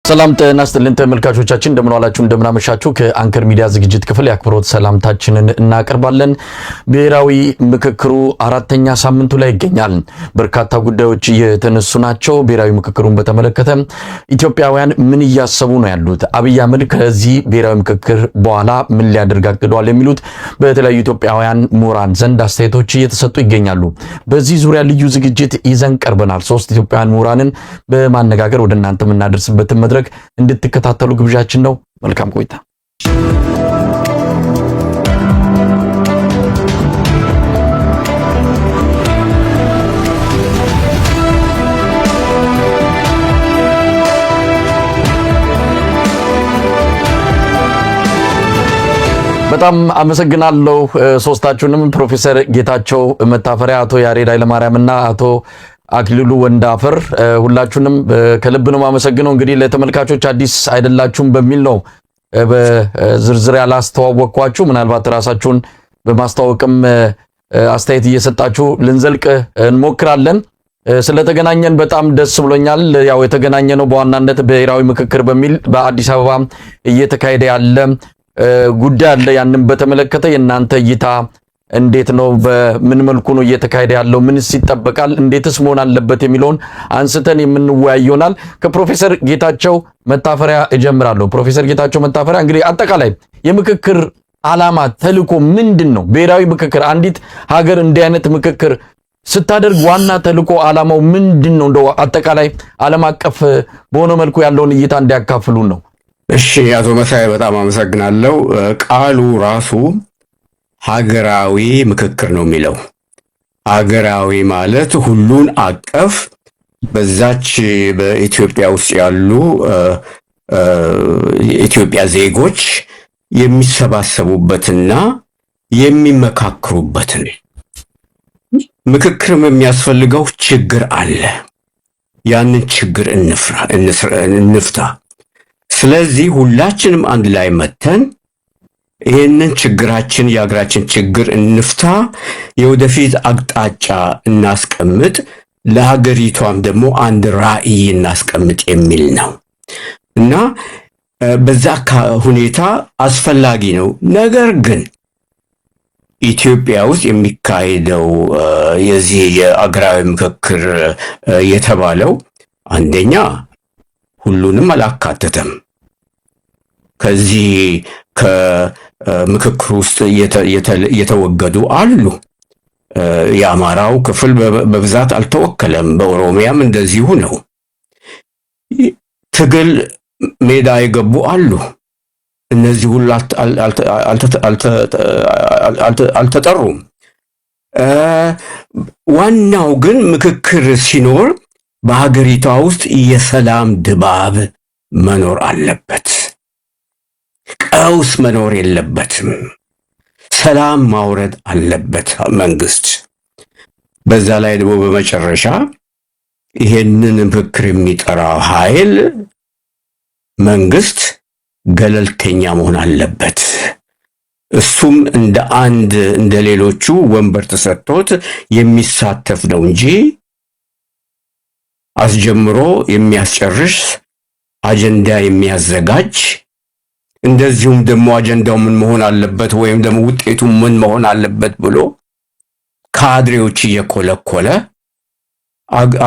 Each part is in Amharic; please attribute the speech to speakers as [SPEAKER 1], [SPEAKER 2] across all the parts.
[SPEAKER 1] ሰላም ጤና ይስጥልን ተመልካቾቻችን እንደምን ዋላችሁ እንደምን አመሻችሁ ከአንከር ሚዲያ ዝግጅት ክፍል ያክብሮት ሰላምታችንን እናቀርባለን። ብሔራዊ ምክክሩ አራተኛ ሳምንቱ ላይ ይገኛል። በርካታ ጉዳዮች የተነሱ ናቸው። ብሔራዊ ምክክሩን በተመለከተ ኢትዮጵያውያን ምን እያሰቡ ነው ያሉት? አብይ አህመድ ከዚህ ብሔራዊ ምክክር በኋላ ምን ሊያደርግ አቅዷል? የሚሉት በተለያዩ ኢትዮጵያውያን ምሁራን ዘንድ አስተያየቶች እየተሰጡ ይገኛሉ። በዚህ ዙሪያ ልዩ ዝግጅት ይዘን ቀርበናል። 3 ኢትዮጵያውያን ምሁራንን በማነጋገር ወደ እናንተ የምናደርስበት መድረክ እንድትከታተሉ ግብዣችን ነው። መልካም ቆይታ። በጣም አመሰግናለሁ ሶስታችሁንም፣ ፕሮፌሰር ጌታቸው መታፈሪያ፣ አቶ ያሬድ ኃይለማርያምና አቶ አክሊሉ ወንዳፈር ሁላችሁንም ከልብ ነው ማመሰግነው። እንግዲህ ለተመልካቾች አዲስ አይደላችሁም በሚል ነው በዝርዝር ያላስተዋወቅኳችሁ። ምናልባት ራሳችሁን በማስተዋወቅም አስተያየት እየሰጣችሁ ልንዘልቅ እንሞክራለን። ስለተገናኘን በጣም ደስ ብሎኛል። ያው የተገናኘነው በዋናነት ብሔራዊ ምክክር በሚል በአዲስ አበባ እየተካሄደ ያለ ጉዳይ አለ። ያንን በተመለከተ የእናንተ እይታ እንዴት ነው? በምን መልኩ ነው እየተካሄደ ያለው? ምንስ ይጠበቃል? እንዴትስ መሆን አለበት የሚለውን አንስተን የምንወያይ ይሆናል። ከፕሮፌሰር ጌታቸው መታፈሪያ እጀምራለሁ። ፕሮፌሰር ጌታቸው መታፈሪያ፣ እንግዲህ አጠቃላይ የምክክር ዓላማ ተልዕኮ ምንድን ነው? ብሔራዊ ምክክር አንዲት ሀገር እንዲህ አይነት ምክክር ስታደርግ ዋና ተልዕኮ ዓላማው ምንድን ነው? እንደው አጠቃላይ ዓለም አቀፍ በሆነ መልኩ ያለውን እይታ እንዲያካፍሉን ነው።
[SPEAKER 2] እሺ፣ አቶ መሳይ በጣም አመሰግናለሁ። ቃሉ ራሱ ሀገራዊ ምክክር ነው የሚለው። ሀገራዊ ማለት ሁሉን አቀፍ በዛች በኢትዮጵያ ውስጥ ያሉ የኢትዮጵያ ዜጎች የሚሰባሰቡበትና የሚመካከሩበት ነው። ምክክርም የሚያስፈልገው ችግር አለ። ያንን ችግር እንፍታ። ስለዚህ ሁላችንም አንድ ላይ መተን ይህንን ችግራችን የሀገራችን ችግር እንፍታ፣ የወደፊት አቅጣጫ እናስቀምጥ፣ ለሀገሪቷም ደግሞ አንድ ራዕይ እናስቀምጥ የሚል ነው እና በዛ ሁኔታ አስፈላጊ ነው። ነገር ግን ኢትዮጵያ ውስጥ የሚካሄደው የዚህ የአገራዊ ምክክር የተባለው አንደኛ ሁሉንም አላካተተም። ከዚህ ከምክክር ውስጥ የተወገዱ አሉ። የአማራው ክፍል በብዛት አልተወከለም። በኦሮሚያም እንደዚሁ ነው። ትግል ሜዳ የገቡ አሉ። እነዚህ ሁሉ አልተጠሩም። ዋናው ግን ምክክር ሲኖር በሀገሪቷ ውስጥ የሰላም ድባብ መኖር አለበት። ቀውስ መኖር የለበትም። ሰላም ማውረድ አለበት መንግስት። በዛ ላይ ደግሞ በመጨረሻ ይሄንን ምክክር የሚጠራው ኃይል መንግስት ገለልተኛ መሆን አለበት። እሱም እንደ ሌሎቹ ወንበር ተሰጥቶት የሚሳተፍ ነው እንጂ አስጀምሮ የሚያስጨርስ አጀንዳ የሚያዘጋጅ እንደዚሁም ደግሞ አጀንዳው ምን መሆን አለበት ወይም ደግሞ ውጤቱ ምን መሆን አለበት ብሎ ካድሬዎች እየኮለኮለ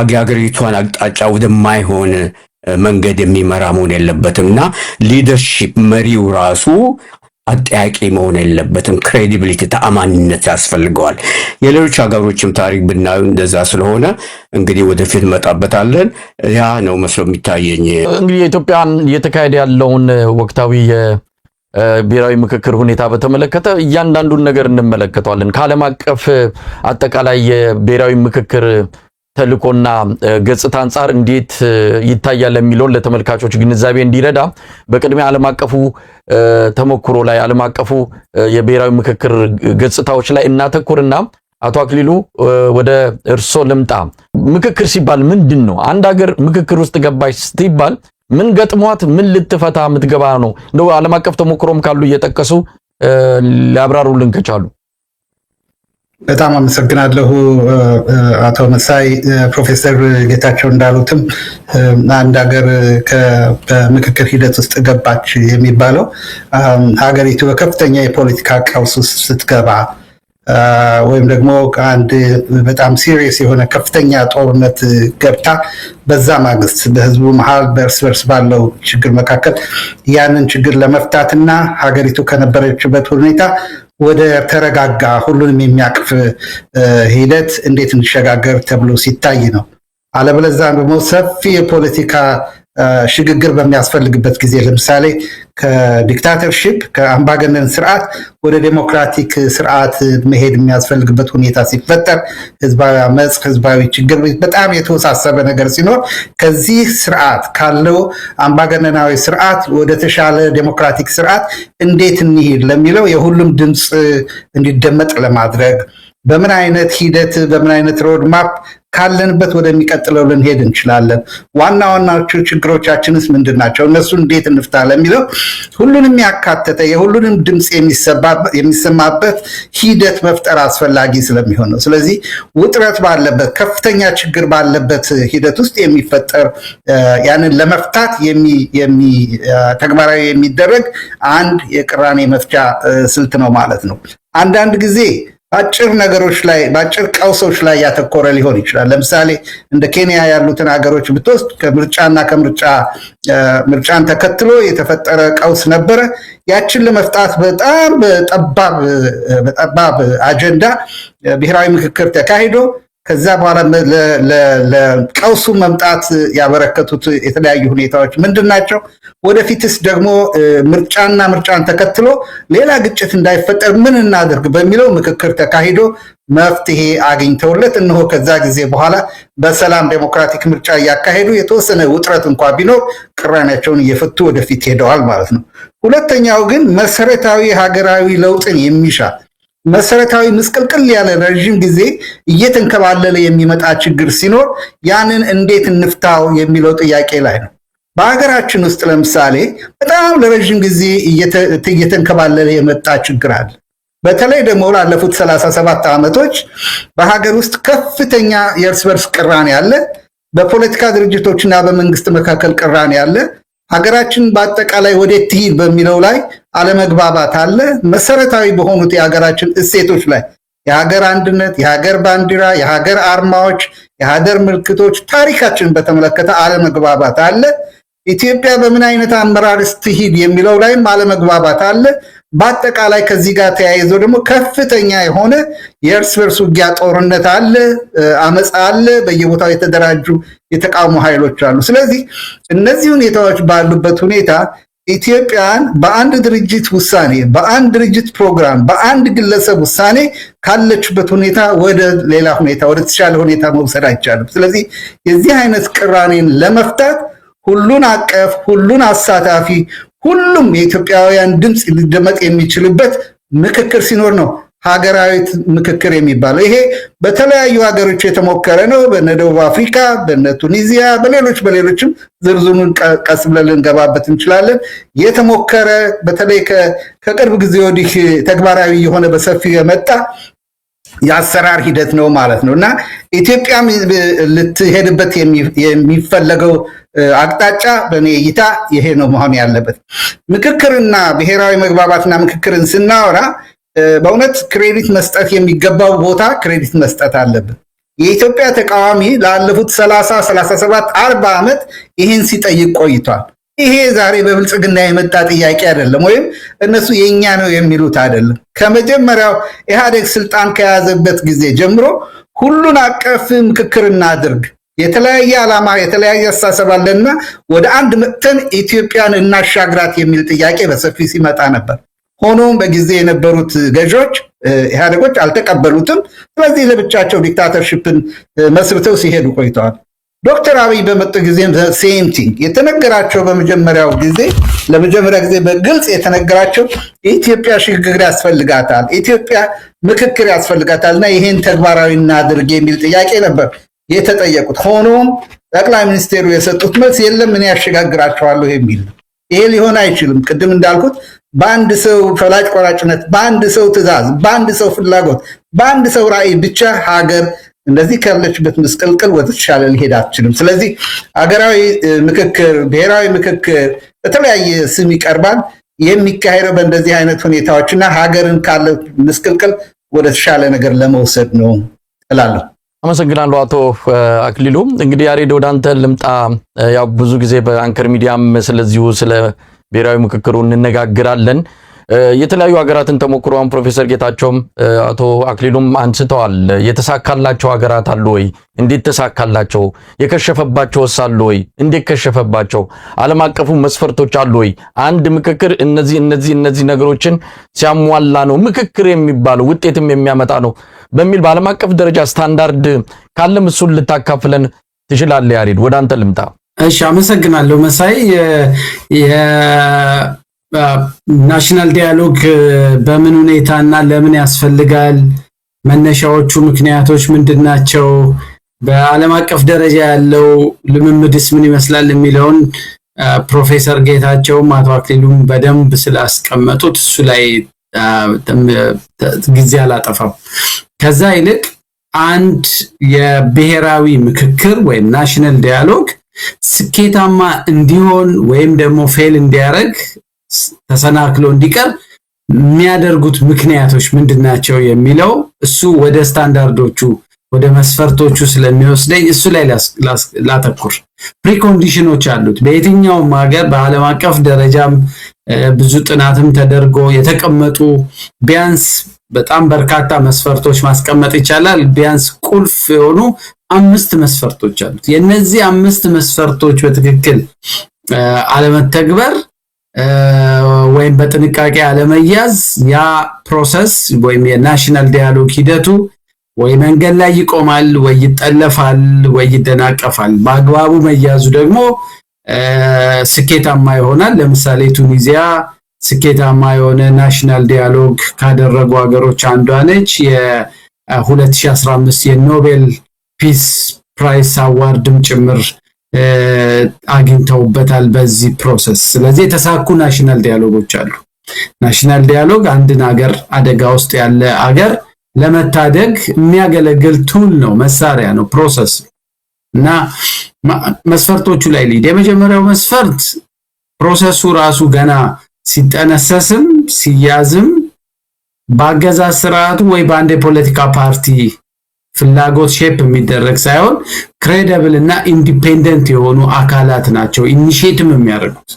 [SPEAKER 2] አገሪቷን አቅጣጫ ወደማይሆን መንገድ የሚመራ መሆን የለበትምና ሊደርሺፕ መሪው ራሱ አጠያቂ መሆን የለበትም። ክሬዲቢሊቲ ተአማኒነት ያስፈልገዋል። የሌሎች ሀገሮችም ታሪክ ብናዩ እንደዛ ስለሆነ እንግዲህ ወደፊት መጣበታለን። ያ ነው መስሎ የሚታየኝ።
[SPEAKER 1] እንግዲህ የኢትዮጵያን እየተካሄደ ያለውን ወቅታዊ የብሔራዊ ምክክር ሁኔታ በተመለከተ እያንዳንዱን ነገር እንመለከተዋለን። ከዓለም አቀፍ አጠቃላይ የብሔራዊ ምክክር ተልዕኮና ገጽታ አንጻር እንዴት ይታያል የሚለውን ለተመልካቾች ግንዛቤ እንዲረዳ በቅድሚያ ዓለም አቀፉ ተሞክሮ ላይ ዓለም አቀፉ የብሔራዊ ምክክር ገጽታዎች ላይ እናተኩርና አቶ አክሊሉ ወደ እርሶ ልምጣ። ምክክር ሲባል ምንድን ነው? አንድ ሀገር ምክክር ውስጥ ገባች ሲባል ምን ገጥሟት ምን ልትፈታ የምትገባ ነው? እንደው ዓለም አቀፍ ተሞክሮም ካሉ እየጠቀሱ ሊያብራሩልን ከቻሉ።
[SPEAKER 3] በጣም አመሰግናለሁ አቶ መሳይ። ፕሮፌሰር ጌታቸው እንዳሉትም አንድ ሀገር በምክክር ሂደት ውስጥ ገባች የሚባለው ሀገሪቱ በከፍተኛ የፖለቲካ ቀውስ ውስጥ ስትገባ ወይም ደግሞ አንድ በጣም ሲሪየስ የሆነ ከፍተኛ ጦርነት ገብታ በዛ ማግስት በህዝቡ መሃል በእርስ በርስ ባለው ችግር መካከል ያንን ችግር ለመፍታትና ሀገሪቱ ከነበረችበት ሁኔታ ወደ ተረጋጋ ሁሉንም የሚያቅፍ ሂደት እንዴት እንሸጋገር ተብሎ ሲታይ ነው። አለበለዚያ ደግሞ ሰፊ የፖለቲካ ሽግግር በሚያስፈልግበት ጊዜ ለምሳሌ ከዲክታተርሺፕ ከአምባገነን ስርዓት ወደ ዴሞክራቲክ ስርዓት መሄድ የሚያስፈልግበት ሁኔታ ሲፈጠር ህዝባዊ አመጽ፣ ህዝባዊ ችግር፣ በጣም የተወሳሰበ ነገር ሲኖር ከዚህ ስርዓት ካለው አምባገነናዊ ስርዓት ወደ ተሻለ ዴሞክራቲክ ስርዓት እንዴት እንሂድ ለሚለው የሁሉም ድምፅ እንዲደመጥ ለማድረግ በምን አይነት ሂደት በምን አይነት ሮድማፕ ካለንበት ወደሚቀጥለው ልንሄድ እንችላለን፣ ዋና ዋናዎቹ ችግሮቻችንስ ምንድን ናቸው፣ እነሱን እንዴት እንፍታ ለሚለው ሁሉንም ያካተተ የሁሉንም ድምፅ የሚሰማበት ሂደት መፍጠር አስፈላጊ ስለሚሆን ነው። ስለዚህ ውጥረት ባለበት ከፍተኛ ችግር ባለበት ሂደት ውስጥ የሚፈጠር ያንን ለመፍታት ተግባራዊ የሚደረግ አንድ የቅራኔ መፍቻ ስልት ነው ማለት ነው። አንዳንድ ጊዜ በአጭር ነገሮች ላይ በአጭር ቀውሶች ላይ ያተኮረ ሊሆን ይችላል። ለምሳሌ እንደ ኬንያ ያሉትን ሀገሮች ብትወስድ ምርጫን ተከትሎ የተፈጠረ ቀውስ ነበረ። ያችን ለመፍታት በጣም በጠባብ አጀንዳ ብሔራዊ ምክክር ተካሂዶ ከዛ በኋላ ለቀውሱ መምጣት ያበረከቱት የተለያዩ ሁኔታዎች ምንድን ናቸው? ወደፊትስ ደግሞ ምርጫን ተከትሎ ሌላ ግጭት እንዳይፈጠር ምን እናደርግ በሚለው ምክክር ተካሂዶ መፍትሄ አግኝተውለት እነሆ ከዛ ጊዜ በኋላ በሰላም ዴሞክራቲክ ምርጫ እያካሄዱ የተወሰነ ውጥረት እንኳን ቢኖር ቅራኔያቸውን እየፈቱ ወደፊት ሄደዋል ማለት ነው። ሁለተኛው ግን መሰረታዊ ሀገራዊ ለውጥን የሚሻ መሰረታዊ ምስቅልቅል ያለ ረዥም ጊዜ እየተንከባለለ የሚመጣ ችግር ሲኖር ያንን እንዴት እንፍታው የሚለው ጥያቄ ላይ ነው። በሀገራችን ውስጥ ለምሳሌ በጣም ለረዥም ጊዜ እየተንከባለለ የመጣ ችግር አለ። በተለይ ደግሞ ላለፉት 37 ዓመቶች በሀገር ውስጥ ከፍተኛ የእርስ በርስ ቅራኔ አለ። በፖለቲካ ድርጅቶችና በመንግስት መካከል ቅራኔ አለ። ሀገራችን በአጠቃላይ ወዴት ትሂድ በሚለው ላይ አለመግባባት አለ። መሰረታዊ በሆኑት የሀገራችን እሴቶች ላይ የሀገር አንድነት፣ የሀገር ባንዲራ፣ የሀገር አርማዎች፣ የሀገር ምልክቶች፣ ታሪካችን በተመለከተ አለመግባባት አለ። ኢትዮጵያ በምን አይነት አመራር ትሂድ የሚለው ላይም አለመግባባት አለ። በአጠቃላይ ከዚህ ጋር ተያይዞ ደግሞ ከፍተኛ የሆነ የእርስ በርስ ውጊያ ጦርነት አለ፣ አመጽ አለ፣ በየቦታው የተደራጁ የተቃውሞ ኃይሎች አሉ። ስለዚህ እነዚህ ሁኔታዎች ባሉበት ሁኔታ ኢትዮጵያን በአንድ ድርጅት ውሳኔ፣ በአንድ ድርጅት ፕሮግራም፣ በአንድ ግለሰብ ውሳኔ ካለችበት ሁኔታ ወደ ሌላ ሁኔታ ወደ ተሻለ ሁኔታ መውሰድ አይቻልም። ስለዚህ የዚህ አይነት ቅራኔን ለመፍታት ሁሉን አቀፍ ሁሉን አሳታፊ ሁሉም የኢትዮጵያውያን ድምፅ ሊደመጥ የሚችልበት ምክክር ሲኖር ነው ሀገራዊ ምክክር የሚባለው። ይሄ በተለያዩ ሀገሮች የተሞከረ ነው። በነ ደቡብ አፍሪካ፣ በነ ቱኒዚያ፣ በሌሎችም ዝርዝሩን ቀስ ብለን ልንገባበት እንችላለን። የተሞከረ በተለይ ከቅርብ ጊዜ ወዲህ ተግባራዊ የሆነ በሰፊው የመጣ የአሰራር ሂደት ነው ማለት ነው እና ኢትዮጵያ ልትሄድበት የሚፈለገው አቅጣጫ በእኔ እይታ ይሄ ነው መሆን ያለበት። ምክክርና ብሔራዊ መግባባትና ምክክርን ስናወራ በእውነት ክሬዲት መስጠት የሚገባው ቦታ ክሬዲት መስጠት አለብን። የኢትዮጵያ ተቃዋሚ ላለፉት 30፣ 37፣ 40 ዓመት ይህን ሲጠይቅ ቆይቷል። ይሄ ዛሬ በብልጽግና የመጣ ጥያቄ አይደለም፣ ወይም እነሱ የኛ ነው የሚሉት አይደለም። ከመጀመሪያው ኢህአዴግ ስልጣን ከያዘበት ጊዜ ጀምሮ ሁሉን አቀፍ ምክክር እናድርግ፣ የተለያየ ዓላማ የተለያየ አስተሳሰብ አለና ወደ አንድ መጥተን ኢትዮጵያን እናሻግራት የሚል ጥያቄ በሰፊ ሲመጣ ነበር። ሆኖም በጊዜ የነበሩት ገዢዎች ኢህአዴጎች አልተቀበሉትም። ስለዚህ ለብቻቸው ዲክታተርሺፕን መስርተው ሲሄዱ ቆይተዋል። ዶክተር አብይ በመጡ ጊዜም ሴም ቲንግ የተነገራቸው ለመጀመሪያ ጊዜ በግልጽ የተነገራቸው የኢትዮጵያ ሽግግር ያስፈልጋታል፣ ኢትዮጵያ ምክክር ያስፈልጋታል እና ይሄን ተግባራዊ እናድርግ የሚል ጥያቄ ነበር የተጠየቁት። ሆኖም ጠቅላይ ሚኒስቴሩ የሰጡት መልስ የለም እኔ ያሸጋግራቸዋለሁ የሚል ነው። ይሄ ሊሆን አይችልም። ቅድም እንዳልኩት በአንድ ሰው ፈላጭ ቆራጭነት፣ በአንድ ሰው ትዕዛዝ፣ በአንድ ሰው ፍላጎት፣ በአንድ ሰው ራዕይ ብቻ ሀገር እንደዚህ ካለችበት ምስቅልቅል ወደተሻለ ሊሄድ አትችልም። ስለዚህ ሀገራዊ ምክክር፣ ብሔራዊ ምክክር በተለያየ ስም ይቀርባል። የሚካሄደው በእንደዚህ አይነት ሁኔታዎችና ሀገርን ካለ ምስቅልቅል ወደ ተሻለ ነገር ለመውሰድ ነው እላለሁ።
[SPEAKER 1] አመሰግናለሁ አቶ አክሊሉ። እንግዲህ ያሬድ ወደ አንተ ልምጣ። ያው ብዙ ጊዜ በአንከር ሚዲያም ስለዚሁ ስለ ብሔራዊ ምክክሩ እንነጋገራለን። የተለያዩ ሀገራትን ተሞክሮን ፕሮፌሰር ጌታቸውም አቶ አክሊሉም አንስተዋል። የተሳካላቸው ሀገራት አሉ ወይ? እንዴት ተሳካላቸው? የከሸፈባቸውስ አሉ ወይ? እንዴት ከሸፈባቸው? ዓለም አቀፉ መስፈርቶች አሉ ወይ? አንድ ምክክር እነዚህ ነገሮችን ሲያሟላ ነው ምክክር የሚባለው ውጤትም የሚያመጣ ነው በሚል በዓለም አቀፍ ደረጃ ስታንዳርድ ካለም እሱን ልታካፍለን ትችላለህ ያሬድ? ወደ አንተ ልምጣ።
[SPEAKER 4] እሺ፣ አመሰግናለሁ መሳይ። ናሽናል ዲያሎግ በምን ሁኔታና ለምን ያስፈልጋል? መነሻዎቹ ምክንያቶች ምንድናቸው? በዓለም አቀፍ ደረጃ ያለው ልምምድስ ምን ይመስላል የሚለውን ፕሮፌሰር ጌታቸውም አቶ አክሊሉም በደንብ ስላስቀመጡት እሱ ላይ ጊዜ አላጠፋም። ከዛ ይልቅ አንድ የብሔራዊ ምክክር ወይም ናሽናል ዲያሎግ ስኬታማ እንዲሆን ወይም ደግሞ ፌል እንዲያደርግ ተሰናክሎ እንዲቀር የሚያደርጉት ምክንያቶች ምንድናቸው የሚለው እሱ ወደ ስታንዳርዶቹ ወደ መስፈርቶቹ ስለሚወስደኝ እሱ ላይ ላተኩር። ፕሪኮንዲሽኖች አሉት። በየትኛውም ሀገር በዓለም አቀፍ ደረጃም ብዙ ጥናትም ተደርጎ የተቀመጡ ቢያንስ በጣም በርካታ መስፈርቶች ማስቀመጥ ይቻላል። ቢያንስ ቁልፍ የሆኑ 5 መስፈርቶች አሉት። የነዚህ 5 መስፈርቶች በትክክል አለመተግበር ወይም በጥንቃቄ አለመያዝ ያ ፕሮሰስ ወይም የናሽናል ዲያሎግ ሂደቱ ወይ መንገድ ላይ ይቆማል፣ ወይ ይጠለፋል፣ ወይ ይደናቀፋል። በአግባቡ መያዙ ደግሞ ስኬታማ ይሆናል። ለምሳሌ ቱኒዚያ ስኬታማ የሆነ ናሽናል ዲያሎግ ካደረጉ ሀገሮች አንዷ ነች። የ2015 የኖቤል ፒስ ፕራይስ አዋርድም ጭምር አግኝተውበታል በዚህ ፕሮሰስ። ስለዚህ የተሳኩ ናሽናል ዲያሎጎች አሉ። ናሽናል ዲያሎግ አንድን ሀገር አደጋ ውስጥ ያለ ሀገር ለመታደግ የሚያገለግል ቱል ነው፣ መሳሪያ ነው፣ ፕሮሰስ እና መስፈርቶቹ ላይ ሊድ የመጀመሪያው መስፈርት ፕሮሰሱ ራሱ ገና ሲጠነሰስም ሲያዝም በአገዛዝ ስርዓቱ ወይ በአንድ የፖለቲካ ፓርቲ ፍላጎት ሼፕ የሚደረግ ሳይሆን ክሬዲብል እና ኢንዲፔንደንት የሆኑ አካላት ናቸው ኢኒሺዬቲቭ የሚያደርጉት።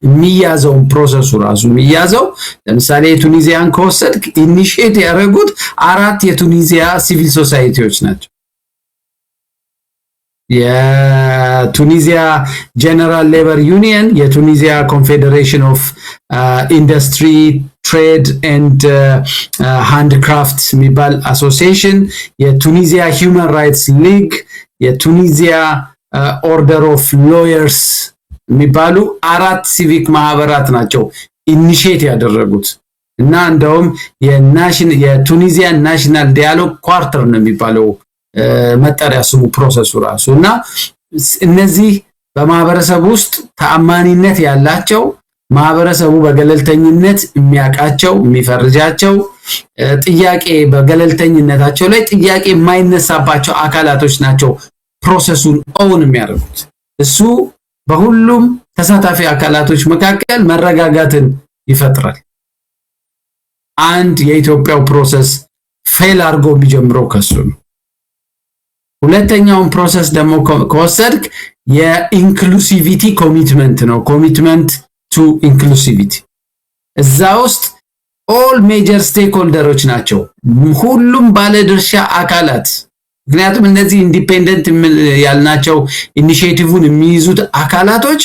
[SPEAKER 4] የሚያዘው ፕሮሰሱ ራሱ የሚያዘው ለምሳሌ የቱኒዚያን ከወሰድክ ኢኒሺዬት ያደረጉት 4 የቱኒዚያ ሲቪል ሶሳይቲዎች ናቸው። የቱኒዚያ ጀነራል ሌበር ዩኒየን፣ የቱኒዚያ ኮንፌዴሬሽን ኦፍ ኢንዱስትሪ ትሬድ ኤንድ ሃንድክራፍት የሚባል አሶሲዬሽን፣ የቱኒዚያ ሂውማን ራይትስ ሊግ፣ የቱኒዚያ ኦርደር ኦፍ ሎየርስ የሚባሉ 4 ሲቪክ ማህበራት ናቸው ኢኒሺዬት ያደረጉት እና እንደውም የቱኒዚያ ናሽናል ዲያሎግ ኳርተር ነው የሚባለው መጠሪያ ስሙ ፕሮሰሱ ራሱ። እና እነዚህ በማህበረሰቡ ውስጥ ተአማኒነት ያላቸው ማህበረሰቡ በገለልተኝነት የሚያቃቸው የሚፈርጃቸው ጥያቄ በገለልተኝነታቸው ላይ ጥያቄ የማይነሳባቸው አካላቶች ናቸው ፕሮሰሱን ኦውን የሚያደርጉት። እሱ በሁሉም ተሳታፊ አካላቶች መካከል መረጋጋትን ይፈጥራል። አንድ የኢትዮጵያው ፕሮሰስ ፌል አድርጎ የሚጀምረው ከሱ ነው። ሁለተኛውን ፕሮሰስ ደግሞ ከወሰድክ የኢንክሉሲቪቲ ኮሚትመንት ነው። ኮሚትመንት ቱ ኢንክሉሲቪቲ እዛ ውስጥ ኦል ሜጀር ስቴክሆልደሮች ናቸው፣ ሁሉም ባለድርሻ አካላት። ምክንያቱም እነዚህ ኢንዲፔንደንት ያልናቸው ኢኒሺዬቲቭን የሚይዙት አካላቶች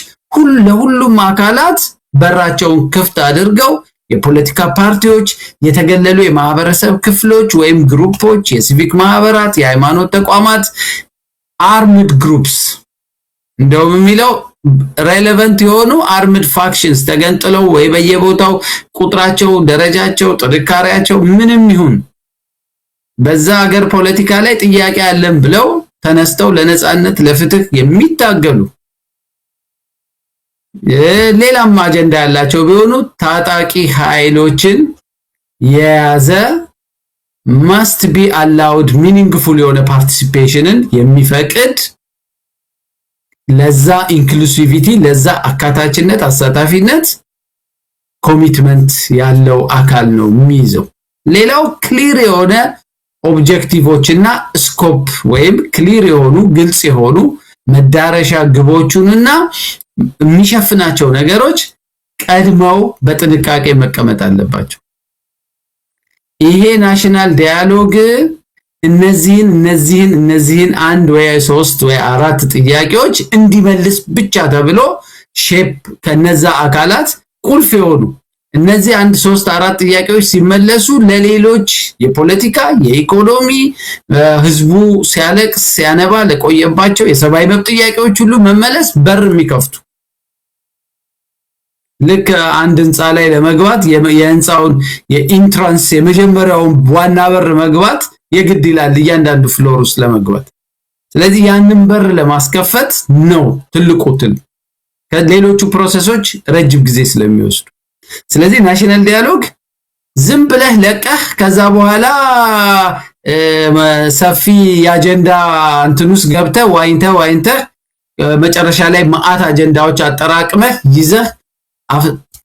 [SPEAKER 4] ለሁሉም አካላት በራቸውን ክፍት አድርገው የፖለቲካ ፓርቲዎች፣ የተገለሉ የማህበረሰብ ክፍሎች ወይም ግሩፖች፣ የሲቪክ ማህበራት፣ የሃይማኖት ተቋማት፣ አርምድ ግሩፕስ እንደውም የሚለው ሬሌቫንት የሆኑ አርምድ ፋክሽንስ ተገንጥለው ወይ በየቦታው ቁጥራቸው፣ ደረጃቸው፣ ጥንካሬያቸው ምንም ይሁን በዛ ሀገር ፖለቲካ ላይ ጥያቄ አለን ብለው ተነስተው ለነጻነት ለፍትህ የሚታገሉ ሌላም አጀንዳ ያላቸው ቢሆኑ ታጣቂ ኃይሎችን የያዘ must be allowed meaningful የሆነ participation የሚፈቅድ ለዛ ኢንክሉሲቪቲ ለዛ አካታችነት አሳታፊነት ኮሚትመንት ያለው አካል ነው የሚይዘው። ሌላው ክሊር የሆነ ኦብጀክቲቮችና ስኮፕ ወይም ክሊር የሆኑ ግልጽ የሆኑ መዳረሻ ግቦቹንና የሚሸፍናቸው ነገሮች ቀድመው በጥንቃቄ መቀመጥ አለባቸው። ይሄ ናሽናል ዳያሎግ እነዚህን አንድ ወይ 3 ወይ 4 ጥያቄዎች እንዲመልስ ብቻ ተብሎ ሼፕ ከነዛ አካላት ቁልፍ የሆኑ እነዚህ 1 3 4 ጥያቄዎች ሲመለሱ ለሌሎች የፖለቲካ የኢኮኖሚ ህዝቡ ሲያለቅስ ሲያነባ ለቆየባቸው የሰብአዊ መብት ጥያቄዎች ሁሉ መመለስ በር የሚከፍቱ ልክ አንድ ህንጻ ላይ ለመግባት የህንጻውን የኢንትራንስ የመጀመሪያውን ዋና በር መግባት የግድ ይላል እያንዳንዱ ፍሎር ውስጥ ለመግባት። ስለዚህ ያንን በር ለማስከፈት ነው ትልቁ ከሌሎቹ ፕሮሰሶች ረጅም ጊዜ ስለሚወስዱ። ስለዚህ ናሽናል ዳያሎግ ዝም ብለህ ለቀህ ከዛ በኋላ ሰፊ የአጀንዳ እንትኑስ ገብተህ ዋይንተህ መጨረሻ ላይ ማአት አጀንዳዎች አጠራቅመህ ይዘህ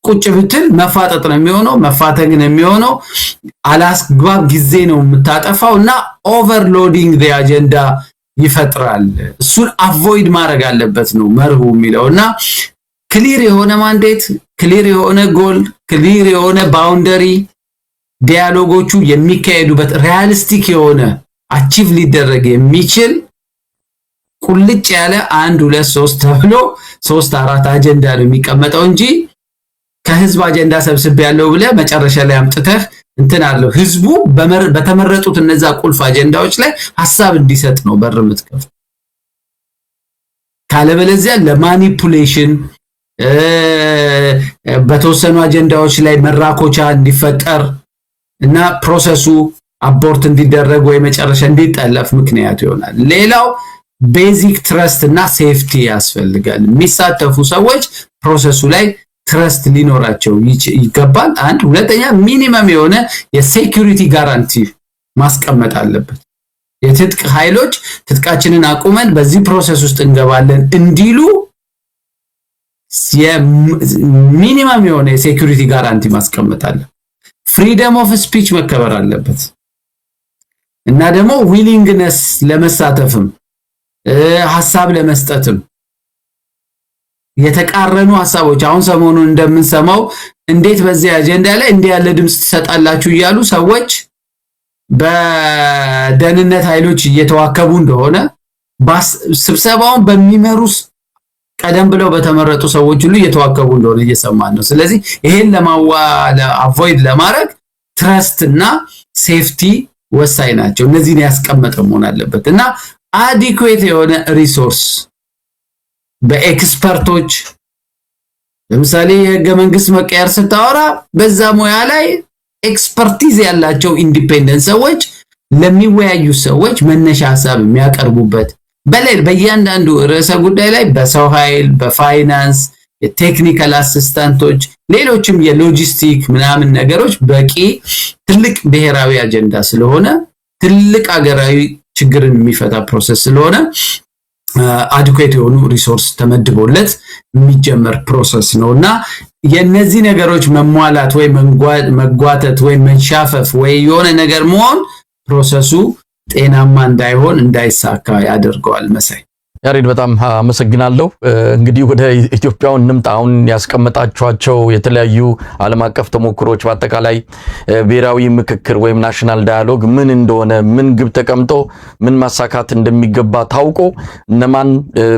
[SPEAKER 4] ቁጭ ብትል መፋጠጥ ነው የሚሆነው፣ መፋተግ ነው የሚሆነው። አላስግባብ ጊዜ ነው የምታጠፋውና ኦቨርሎዲንግ ዘ አጀንዳ ይፈጥራል። እሱን አቮይድ ማድረግ አለበት ነው መርሁ የሚለውና ክሊር የሆነ ማንዴት፣ ክሊር የሆነ ጎል፣ ክሊር የሆነ ባውንደሪ ዲያሎጎቹ የሚካሄዱበት ሪያሊስቲክ የሆነ አቺቭ ሊደረግ የሚችል ቁልጭ ያለ 1 2 3 ተብሎ 3 4 አጀንዳ ነው የሚቀመጠው እንጂ ከህዝብ አጀንዳ ሰብስብ ያለው ብለ መጨረሻ ላይ አምጥተህ እንትን አለው። ህዝቡ በተመረጡት እነዛ ቁልፍ አጀንዳዎች ላይ ሐሳብ እንዲሰጥ ነው በር የምትከፍት። ካለበለዚያ ለማኒፑሌሽን በተወሰኑ አጀንዳዎች ላይ መራኮቻ እንዲፈጠር እና ፕሮሰሱ አቦርት እንዲደረግ ወይ መጨረሻ እንዲጠለፍ ምክንያት ይሆናል። ሌላው ቤዚክ ትረስት እና ሴፍቲ ያስፈልጋል። የሚሳተፉ ሰዎች ፕሮሰሱ ላይ ትረስት ሊኖራቸው ይገባል። አንድ ሁለተኛ ሚኒመም የሆነ የሴኩሪቲ ጋራንቲ ማስቀመጥ አለበት። የትጥቅ ኃይሎች ትጥቃችንን አቁመን በዚህ ፕሮሰስ ውስጥ እንገባለን እንዲሉ የሚኒመም የሆነ የሴኩሪቲ ጋራንቲ ማስቀመጥ አለበት። ፍሪደም ኦፍ ስፒች መከበር አለበት እና ደግሞ ዊሊንግነስ ለመሳተፍም ሐሳብ ለመስጠትም የተቃረኑ ሐሳቦች አሁን ሰሞኑን እንደምንሰማው እንዴት በዚህ አጀንዳ ላይ እንዲህ ያለ ድምጽ ትሰጣላችሁ እያሉ ሰዎች በደህንነት ኃይሎች እየተዋከቡ እንደሆነ ስብሰባውን በሚመሩስ ቀደም ብለው በተመረጡ ሰዎች ሁሉ እየተዋከቡ እንደሆነ እየሰማን ነው። ስለዚህ ይሄን አቮይድ ለማድረግ ትረስት እና ሴፍቲ ወሳኝ ናቸው። እነዚህን ያስቀመጠ መሆን አለበት እና አዲኩዌት የሆነ ሪሶርስ በኤክስፐርቶች ለምሳሌ የህገ መንግስት መቀየር ስታወራ በዛ ሙያ ላይ ኤክስፐርቲዝ ያላቸው ኢንዲፔንደንት ሰዎች ለሚወያዩ ሰዎች መነሻ ሐሳብ የሚያቀርቡበት በእያንዳንዱ ርዕሰ ጉዳይ ላይ በሰው ኃይል፣ በፋይናንስ፣ የቴክኒካል አሲስታንቶች፣ ሌሎችም የሎጂስቲክ ምናምን ነገሮች በቂ ትልቅ ብሔራዊ አጀንዳ ስለሆነ ትልቅ ሀገራዊ ችግርን የሚፈታ ፕሮሰስ ስለሆነ አዲኩዌት የሆኑ ሪሶርስ ተመድቦለት የሚጀመር ፕሮሰስ ነውና የነዚህ ነገሮች መሟላት ወይ መጓተት ወይ መንሻፈፍ ወይ የሆነ ነገር መሆን ፕሮሰሱ ጤናማ እንዳይሆን እንዳይሳካ ያደርገዋል። መሳይ
[SPEAKER 1] ያሬድ በጣም አመሰግናለሁ። እንግዲህ ወደ ኢትዮጵያው እንምጣ። አሁን ያስቀመጣቸዋቸው የተለያዩ ዓለም አቀፍ ተሞክሮች በአጠቃላይ ብሔራዊ ምክክር ወይም ናሽናል ዳያሎግ ምን እንደሆነ ምን ግብ ተቀምጦ ምን ማሳካት እንደሚገባ ታውቆ እነማን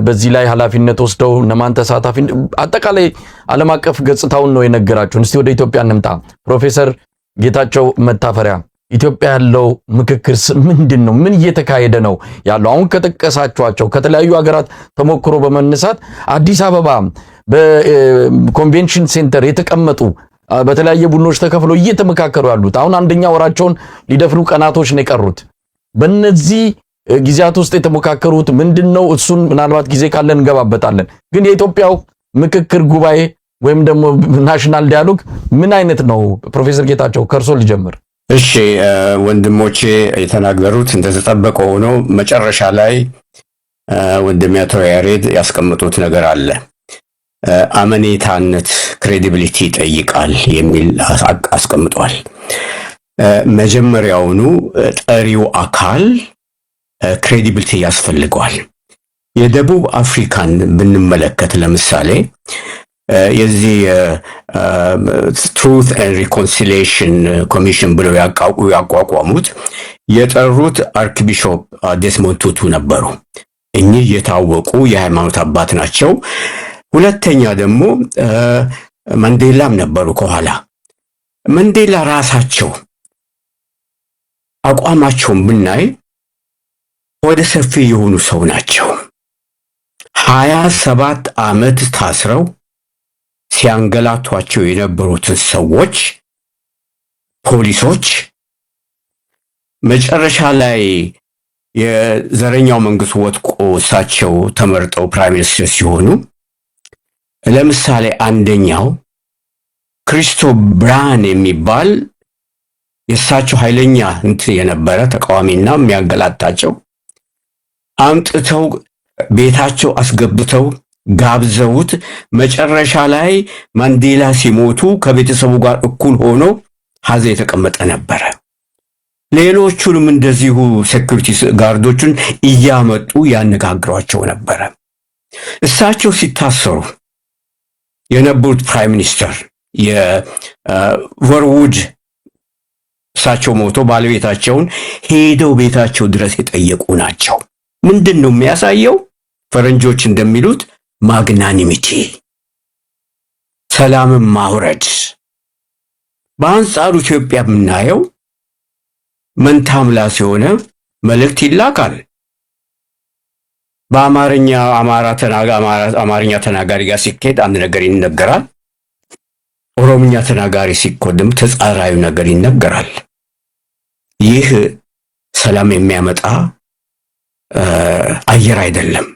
[SPEAKER 1] በዚህ ላይ ኃላፊነት ወስደው እነማን ተሳታፊ አጠቃላይ ዓለም አቀፍ ገጽታውን ነው የነገራችሁን። እስቲ ወደ ኢትዮጵያ እንምጣ። ፕሮፌሰር ጌታቸው መታፈሪያ ኢትዮጵያ ያለው ምክክር ምንድነው? ምን እየተካሄደ ነው ያለው? አሁን ከጠቀሳችኋቸው ከተለያዩ ሀገራት ተሞክሮ በመነሳት አዲስ አበባ በኮንቬንሽን ሴንተር የተቀመጡ በተለያየ ቡድኖች ተከፍለው እየተመካከሩ ያሉት አሁን አንደኛ ወራቸውን ሊደፍሩ ቀናቶች ነው የቀሩት። በእነዚህ ጊዜያት ውስጥ የተመካከሩት ምንድነው? እሱን ምናልባት ጊዜ ካለን እንገባበታለን። ግን የኢትዮጵያው ምክክር ጉባኤ ወይም ደግሞ ናሽናል ዲያሎግ ምን አይነት ነው? ፕሮፌሰር ጌታቸው ከርሶ ልጀምር።
[SPEAKER 2] እሺ ወንድሞቼ የተናገሩት እንደተጠበቀ ሆኖ መጨረሻ ላይ ወንድሜ አቶ ያሬድ ያስቀምጡት ነገር አለ። አመኔታነት ክሬዲቢሊቲ ይጠይቃል የሚል አስቀምጧል። መጀመሪያውኑ ጠሪው አካል ክሬዲቢሊቲ ያስፈልገዋል። የደቡብ አፍሪካን ብንመለከት ለምሳሌ የዚህ ትሩት ኤንድ ሪኮንሲሊዬሽን ኮሚሽን ብለው ያቋቋሙት የጠሩት አርክቢሾፕ ዴስሞንድ ቱቱ ነበሩ። እኚህ የታወቁ የሃይማኖት አባት ናቸው። ሁለተኛ ደግሞ መንዴላም ነበሩ ከኋላ። መንዴላ ራሳቸው አቋማቸውን ብናይ ወደ ሰፊ የሆኑ ሰው ናቸው። 27 ዓመት ታስረው ሲያንገላቷቸው የነበሩትን ሰዎች ፖሊሶች መጨረሻ ላይ የዘረኛው መንግስት ወጥቆ እሳቸው ተመርጠው ፕራይም ሚኒስትር ሲሆኑ ለምሳሌ አንደኛው ክሪስቶ ብርሃን የሚባል የእሳቸው ኃይለኛ የነበረ ተቃዋሚና የሚያንገላታቸው አምጥተው ቤታቸው አስገብተው ጋብዘውት መጨረሻ ላይ ማንዴላ ሲሞቱ ከቤተሰቡ ጋር እኩል ሆኖ ሀዘን የተቀመጠ ነበረ። ሌሎቹንም እንደዚሁ ሴኩሪቲ ጋርዶችን እያመጡ ያነጋግሯቸው ነበረ። እሳቸው ሲታሰሩ የነበሩት ፕራይም ሚኒስተር የቨርውድ እሳቸው ሞቶ ባለቤታቸውን ሄደው ቤታቸው ድረስ የጠየቁ ናቸው። ምንድን ነው የሚያሳየው? ፈረንጆች እንደሚሉት ማግናኒሚቲ፣ ሰላምን ማውረድ። በአንጻሩ ኢትዮጵያ የምናየው መንታ ምላስ የሆነ መልእክት ይላካል። በአማርኛ አማርኛ ተናጋሪ ጋር ሲኬድ አንድ ነገር ይነገራል። ኦሮምኛ ተናጋሪ ሲኮድም ተጻራሪ ነገር ይነገራል። ይህ ሰላም የሚያመጣ አየር አይደለም።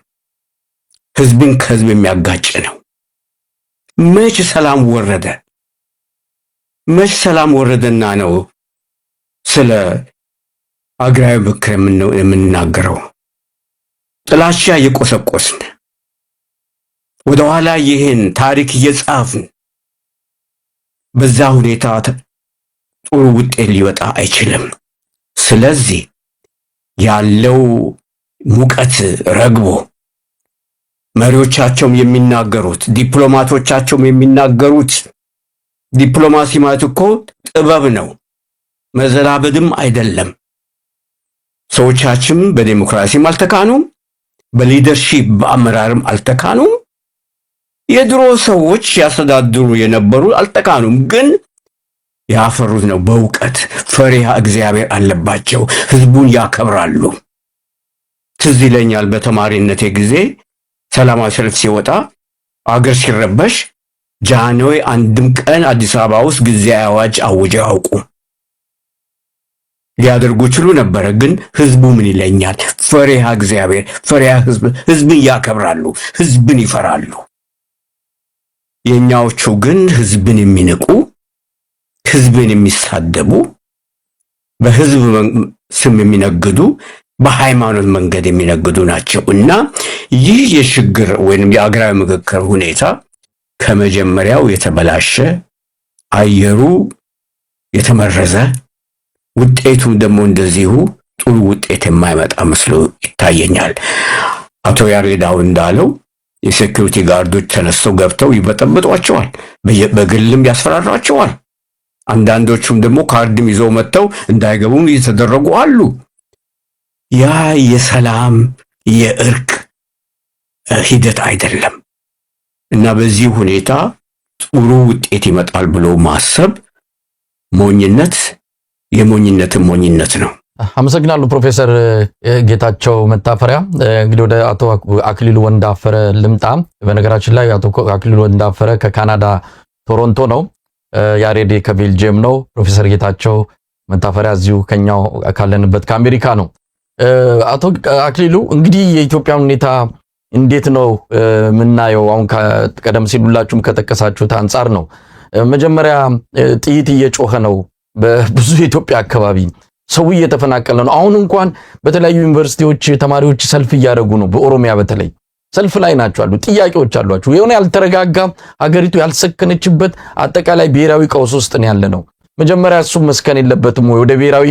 [SPEAKER 2] ህዝብን ከህዝብ የሚያጋጭ ነው። መች ሰላም ወረደ? መች ሰላም ወረደና ነው ስለ አገራዊ ምክክር የምንናገረው? ጥላቻ እየቆሰቆስን ወደኋላ ይህን ታሪክ እየጻፍን በዛ ሁኔታ ጥሩ ውጤት ሊወጣ አይችልም። ስለዚህ ያለው ሙቀት ረግቦ መሪዎቻቸውም የሚናገሩት ዲፕሎማቶቻቸውም የሚናገሩት ዲፕሎማሲ ማለት እኮ ጥበብ ነው፣ መዘላበድም አይደለም። ሰዎቻችን በዲሞክራሲም አልተካኑም፣ በሊደርሺፕ በአመራርም አልተካኑም። የድሮ ሰዎች ያስተዳድሩ የነበሩ አልተካኑም፣ ግን ያፈሩት ነው በእውቀት ፈሪሃ እግዚአብሔር አለባቸው። ህዝቡን ያከብራሉ። ትዝ ይለኛል በተማሪነቴ ጊዜ ሰላማዊ ሰልፍ ሲወጣ አገር ሲረበሽ ጃንሆይ አንድም ቀን አዲስ አበባ ውስጥ ጊዜያዊ አዋጅ አውጀው አያውቁም። ሊያደርጉ ችሉ ነበረ፣ ግን ህዝቡ ምን ይለኛል? ፈሪሃ እግዚአብሔር፣ ፈሪሃ ህዝብን ያከብራሉ፣ ህዝብን ይፈራሉ። የኛዎቹ ግን ህዝብን የሚንቁ፣ ህዝብን የሚሳደቡ፣ በህዝብ ስም የሚነግዱ፣ በሃይማኖት መንገድ የሚነግዱ ናቸው። እና ይህ የሽግግር ወይንም የአገራዊ ምክክር ሁኔታ ከመጀመሪያው የተበላሸ፣ አየሩ የተመረዘ፣ ውጤቱም ደግሞ እንደዚሁ ጥሩ ውጤት የማይመጣ መስሎ ይታየኛል። አቶ ያሬድ አሁን እንዳለው የሴኩሪቲ ጋርዶች ተነስተው ገብተው ይበጠብጧቸዋል፣ በግልም ያስፈራሯቸዋል። አንዳንዶቹም ደግሞ ካርድም ይዘው መጥተው እንዳይገቡም እየተደረጉ አሉ። ያ የሰላም የእርቅ ሂደት አይደለም እና በዚህ ሁኔታ ጥሩ ውጤት ይመጣል ብሎ ማሰብ ሞኝነት፣ የሞኝነትም ሞኝነት ነው።
[SPEAKER 1] አመሰግናለሁ ፕሮፌሰር ጌታቸው መታፈሪያ። እንግዲህ ወደ አቶ አክሊሉ ወንዳፈረ ልምጣ። በነገራችን ላይ አቶ አክሊሉ ወንዳፈረ ከካናዳ ቶሮንቶ ነው፣ ያሬድ ከቤልጅየም ነው፣ ፕሮፌሰር ጌታቸው መታፈሪያ እዚሁ ከኛው ካለንበት ከአሜሪካ ነው። አቶ አክሊሉ እንግዲህ የኢትዮጵያ ሁኔታ እንዴት ነው ምናየው? አሁን ቀደም ሲል ሁላችሁም ከጠቀሳችሁት አንፃር ነው። መጀመሪያ ጥይት እየጮኸ ነው በብዙ የኢትዮጵያ አካባቢ፣ ሰው እየተፈናቀለ ነው። አሁን እንኳን በተለያዩ ዩኒቨርሲቲዎች ተማሪዎች ሰልፍ እያደረጉ ነው። በኦሮሚያ በተለይ ሰልፍ ላይ ናቸው አሉ። ጥያቄዎች አሏቸው። የሆነ ያልተረጋጋ ሀገሪቱ ያልሰከነችበት አጠቃላይ ብሔራዊ ቀውስ ውስጥ ነው ያለ ነው። መጀመሪያ እሱ መስከን የለበትም ወይ? ወደ ብሔራዊ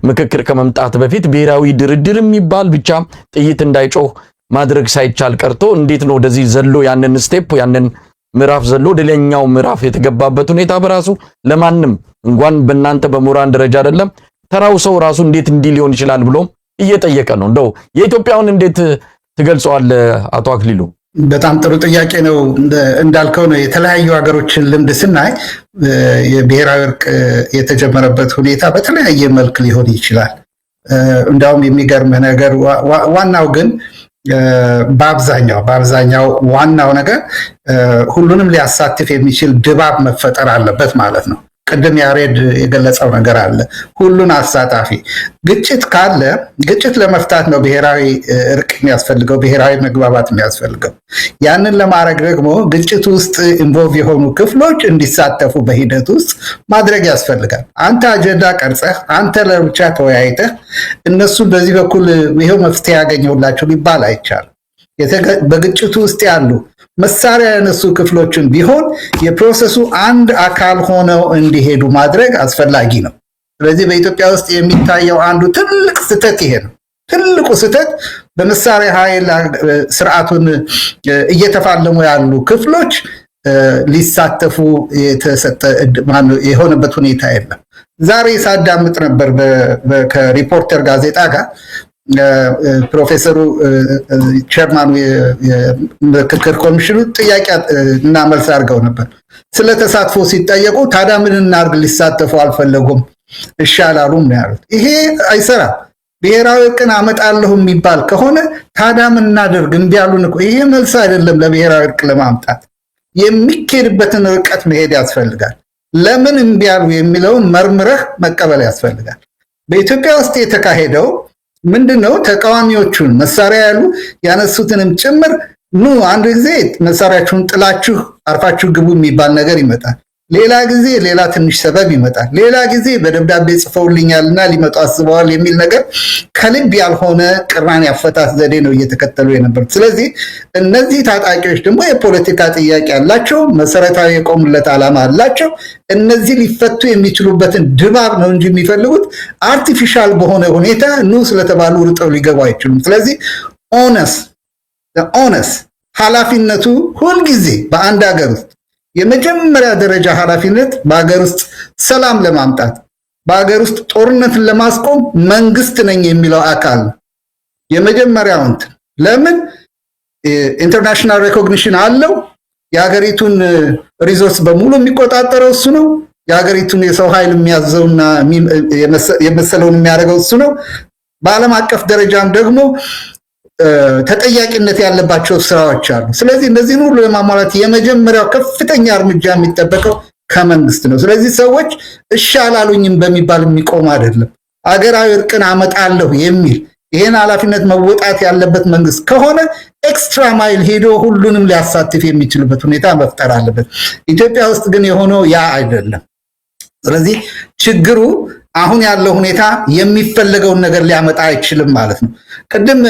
[SPEAKER 1] ምክክር ከመምጣት በፊት ብሔራዊ ድርድር የሚባል ብቻ ጥይት እንዳይጮህ ማድረግ ሳይቻል ቀርቶ እንዴት ነው ወደዚህ ዘሎ ያንን ስቴፕ ያንን ምዕራፍ ዘሎ ወደ ሌላኛው ምዕራፍ የተገባበት ሁኔታ በራሱ ለማንም እንኳን በእናንተ በሞራን ደረጃ አይደለም ተራው ሰው ራሱ እንዴት እንዲህ ሊሆን ይችላል ብሎ እየጠየቀ ነው። እንደው የኢትዮጵያውን እንዴት ትገልጸዋል አቶ አክሊሉ?
[SPEAKER 3] በጣም ጥሩ ጥያቄ ነው። እንዳልከው ነው የተለያዩ ሀገሮችን ልምድ ስናይ የብሔራዊ እርቅ የተጀመረበት ሁኔታ በተለያየ መልክ ሊሆን ይችላል። እንዳውም የሚገርም ነገር ዋናው ግን በአብዛኛው ዋናው ነገር ሁሉንም ሊያሳትፍ የሚችል ድባብ መፈጠር አለበት ማለት ነው። ቅድም ያሬድ የገለጸው ነገር አለ። ሁሉን አሳታፊ ግጭት ካለ ግጭት ለመፍታት ነው ብሔራዊ እርቅ የሚያስፈልገው፣ ብሔራዊ መግባባት የሚያስፈልገው። ያንን ለማድረግ ደግሞ ግጭት ውስጥ ኢንቮልቭ የሆኑ ክፍሎች እንዲሳተፉ በሂደት ውስጥ ማድረግ ያስፈልጋል። አንተ አጀንዳ ቀርጸህ አንተ ለብቻ ተወያይተህ እነሱ በዚህ በኩል ይሄው መፍትሄ ያገኘሁላቸው ሊባል አይቻልም። በግጭቱ ውስጥ ያሉ መሳሪያ ያነሱ ክፍሎችን ቢሆን የፕሮሰሱ አንድ አካል ሆነው እንዲሄዱ ማድረግ አስፈላጊ ነው። ስለዚህ በኢትዮጵያ ውስጥ የሚታየው አንዱ ትልቅ ስህተት ይሄ ነው። ትልቁ ስህተት በመሳሪያ ኃይል ስርዓቱን እየተፋለሙ ያሉ ክፍሎች ሊሳተፉ የተሰጠ የሆነበት ሁኔታ የለም። ዛሬ ሳዳምጥ ነበር ከሪፖርተር ጋዜጣ ጋር ፕሮፌሰሩ ቸርማኑ የምክክር ኮሚሽኑ ጥያቄ እና መልስ አድርገው ነበር። ስለ ተሳትፎ ሲጠየቁ ታዲያ ምን እናድርግ ሊሳተፉ አልፈለጉም እሺ አላሉም ነው ያሉት። ይሄ አይሰራም። ብሔራዊ እርቅን አመጣለሁ የሚባል ከሆነ ታዲያ ምን እናድርግ እምቢ አሉን እኮ። ይሄ መልስ አይደለም። ለብሔራዊ እርቅ ለማምጣት የሚኬድበትን ርቀት መሄድ ያስፈልጋል። ለምን እምቢ አሉ የሚለውን መርምረህ መቀበል ያስፈልጋል። በኢትዮጵያ ውስጥ የተካሄደው ምንድነው? ተቃዋሚዎቹን መሳሪያ ያሉ ያነሱትንም ጭምር ኑ አንድ ጊዜ መሳሪያችሁን ጥላችሁ አርፋችሁ ግቡ የሚባል ነገር ይመጣል። ሌላ ጊዜ ሌላ ትንሽ ሰበብ ይመጣል። ሌላ ጊዜ በደብዳቤ ጽፈውልኛልና ሊመጡ አስበዋል የሚል ነገር ከልብ ያልሆነ ቅራኔ አፈታት ዘዴ ነው እየተከተሉ የነበሩት። ስለዚህ እነዚህ ታጣቂዎች ደግሞ የፖለቲካ ጥያቄ ያላቸው መሰረታዊ የቆሙለት ዓላማ አላቸው። እነዚህ ሊፈቱ የሚችሉበትን ድባብ ነው እንጂ የሚፈልጉት አርቲፊሻል በሆነ ሁኔታ ኑ ስለተባሉ ርጠው ሊገቡ አይችሉም። ስለዚህ ኦነስ ኃላፊነቱ ሁልጊዜ በአንድ ሀገር ውስጥ የመጀመሪያ ደረጃ ኃላፊነት በሀገር ውስጥ ሰላም ለማምጣት በሀገር ውስጥ ጦርነትን ለማስቆም መንግስት ነኝ የሚለው አካል የመጀመሪያው እንትን ለምን ኢንተርናሽናል ሬኮግኒሽን አለው። የሀገሪቱን ሪሶርስ በሙሉ የሚቆጣጠረው እሱ ነው። የሀገሪቱን የሰው ኃይል የሚያዘውና የመሰለውን የሚያደርገው እሱ ነው። በዓለም አቀፍ ደረጃም ደግሞ ተጠያቂነት ያለባቸው ስራዎች አሉ። ስለዚህ እነዚህን ሁሉ ለማሟላት የመጀመሪያው ከፍተኛ እርምጃ የሚጠበቀው ከመንግስት ነው። ስለዚህ ሰዎች እሺ አላሉኝም በሚባል የሚቆም አይደለም። አገራዊ እርቅን አመጣለሁ የሚል ይሄን ኃላፊነት መወጣት ያለበት መንግስት ከሆነ ኤክስትራ ማይል ሄዶ ሁሉንም ሊያሳትፍ የሚችልበት ሁኔታ መፍጠር አለበት። ኢትዮጵያ ውስጥ ግን የሆነው ያ አይደለም። ስለዚህ ችግሩ አሁን ያለው ሁኔታ የሚፈለገውን ነገር ሊያመጣ አይችልም ማለት ነው። ቅድም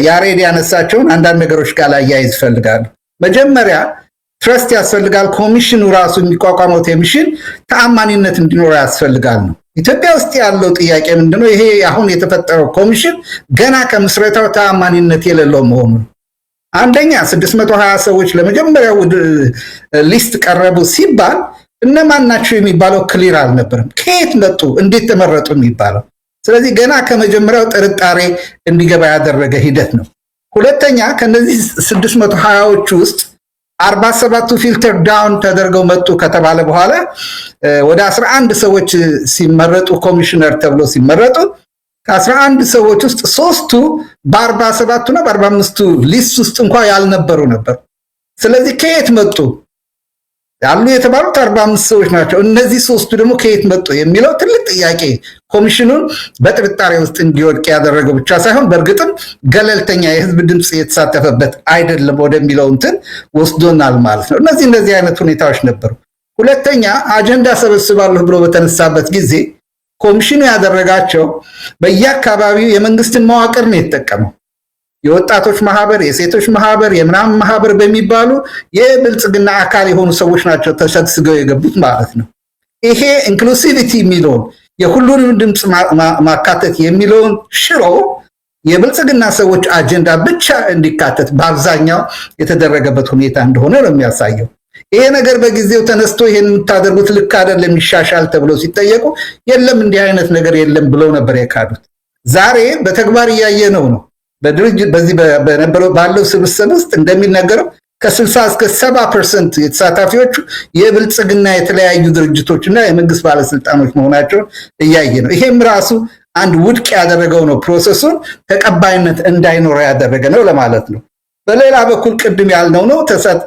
[SPEAKER 3] ያሬድ ያነሳቸውን አንዳንድ ነገሮች ጋር ላያይዝ እፈልጋለሁ። መጀመሪያ ትረስት ያስፈልጋል። ኮሚሽኑ ራሱ የሚቋቋመው ኮሚሽን ተአማኒነት እንዲኖረው ያስፈልጋል ነው። ኢትዮጵያ ውስጥ ያለው ጥያቄ ምንድነው? ይሄ አሁን የተፈጠረው ኮሚሽን ገና ከምስረታው ተአማኒነት የሌለው መሆኑ ነው። አንደኛ 620 ሰዎች ለመጀመሪያው ሊስት ቀረቡ ሲባል እነማን ናቸው የሚባለው ክሊር አልነበረም። ከየት መጡ፣ እንዴት ተመረጡ የሚባለው። ስለዚህ ገና ከመጀመሪያው ጥርጣሬ እንዲገባ ያደረገ ሂደት ነው። ሁለተኛ ከነዚህ 620ዎቹ ውስጥ 47ቱ ፊልተር ዳውን ተደርገው መጡ ከተባለ በኋላ ወደ 11 ሰዎች ሲመረጡ ኮሚሽነር ተብሎ ሲመረጡ ከ11 ሰዎች ውስጥ 3ቱ በ47ቱና በ45ቱ ሊስት ውስጥ እንኳን ያልነበሩ ነበር። ስለዚህ ከየት መጡ? ያሉ የተባሉት 45 ሰዎች ናቸው። እነዚህ ሶስቱ ደግሞ ከየት መጡ የሚለው ትልቅ ጥያቄ ኮሚሽኑን በጥርጣሬ ውስጥ እንዲወድቅ ያደረገው ብቻ ሳይሆን በእርግጥም ገለልተኛ የህዝብ ድምፅ የተሳተፈበት አይደለም ወደሚለው እንትን ወስዶናል ማለት ነው። እነዚህ አይነት ሁኔታዎች ነበሩ። ሁለተኛ አጀንዳ ሰበስባለሁ ብሎ በተነሳበት ጊዜ ኮሚሽኑ ያደረጋቸው በየአካባቢው የመንግስትን መዋቅር ነው የተጠቀመው። የወጣቶች ማህበር፣ የሴቶች ማህበር፣ የምናምን ማህበር በሚባሉ የብልጽግና አካል የሆኑ ሰዎች ናቸው ተሰግስገው የገቡት ማለት ነው። ይሄ ኢንክሉሲቪቲ የሚለውን የሁሉንም ድምፅ ማካተት የሚለውን ሽሮ የብልጽግና ሰዎች አጀንዳ ብቻ እንዲካተት በአብዛኛው የተደረገበት ሁኔታ እንደሆነ ነው የሚያሳየው። ይሄ ነገር በጊዜው ተነስቶ ይሄን የምታደርጉት ልክ አይደለም ይሻሻል ተብለው ሲጠየቁ የለም እንዲህ አይነት ነገር የለም ብለው ነበር የካዱት። ዛሬ በተግባር እያየነው ነው። በድርጅት በዚህ በነበረው ባለው ስብስብ ውስጥ እንደሚነገረው ከ60 እስከ 70% የተሳታፊዎቹ የብልጽግና የተለያዩ ድርጅቶችና የመንግስት ባለስልጣኖች መሆናቸውን እያየ ነው። ይሄም ራሱ አንድ ውድቅ ያደረገው ነው፣ ፕሮሰሱን ተቀባይነት እንዳይኖረው ያደረገ ነው ለማለት ነው። በሌላ በኩል ቅድም ያልነው ነው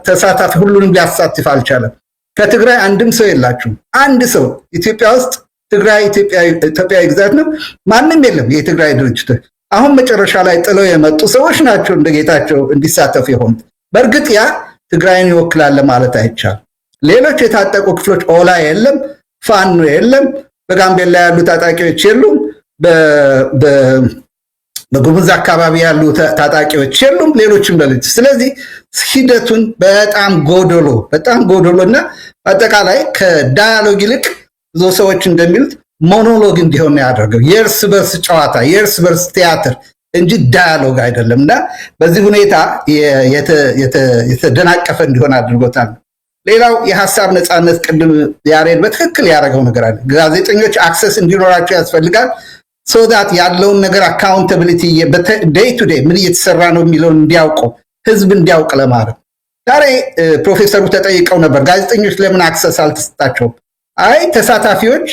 [SPEAKER 3] ተሳታፊ ሁሉንም ሊያሳትፍ አልቻለም። ከትግራይ አንድም ሰው የላችሁም። አንድ ሰው ኢትዮጵያ ውስጥ ትግራይ ኢትዮጵያዊ ግዛት ነው፣ ማንም የለም የትግራይ ድርጅቶች። አሁን መጨረሻ ላይ ጥለው የመጡ ሰዎች ናቸው እንደ ጌታቸው እንዲሳተፉ የሆኑት። በእርግጥ ያ ትግራይን ይወክላል ማለት አይቻልም። ሌሎች የታጠቁ ክፍሎች ኦላ የለም፣ ፋኖ የለም፣ በጋምቤላ ያሉ ታጣቂዎች የሉም፣ በጉሙዝ አካባቢ ያሉ ታጣቂዎች የሉም፣ ሌሎችም በልጅ። ስለዚህ ሂደቱን በጣም ጎዶሎ እና አጠቃላይ ከዳያሎግ ይልቅ ብዙ ሰዎች እንደሚሉት ሞኖሎግ እንዲሆን ያደርገው የእርስ በርስ ጨዋታ የእርስ በርስ ቲያትር እንጂ ዳያሎግ አይደለም እና በዚህ ሁኔታ የተደናቀፈ እንዲሆን አድርጎታል። ሌላው የሐሳብ ነፃነት ቅድም ያሬድ በትክክል ያደረገው ነገር አለ። ጋዜጠኞች አክሰስ እንዲኖራቸው ያስፈልጋል። ሶዳት ያለውን ነገር አካውንታቢሊቲ ዴይ ቱ ዴይ ምን እየተሰራ ነው የሚለውን እንዲያውቁ ህዝብ እንዲያውቅ ለማድረግ ዛሬ ፕሮፌሰሩ ተጠይቀው ነበር፣ ጋዜጠኞች ለምን አክሰስ አልተሰጣቸውም? አይ ተሳታፊዎች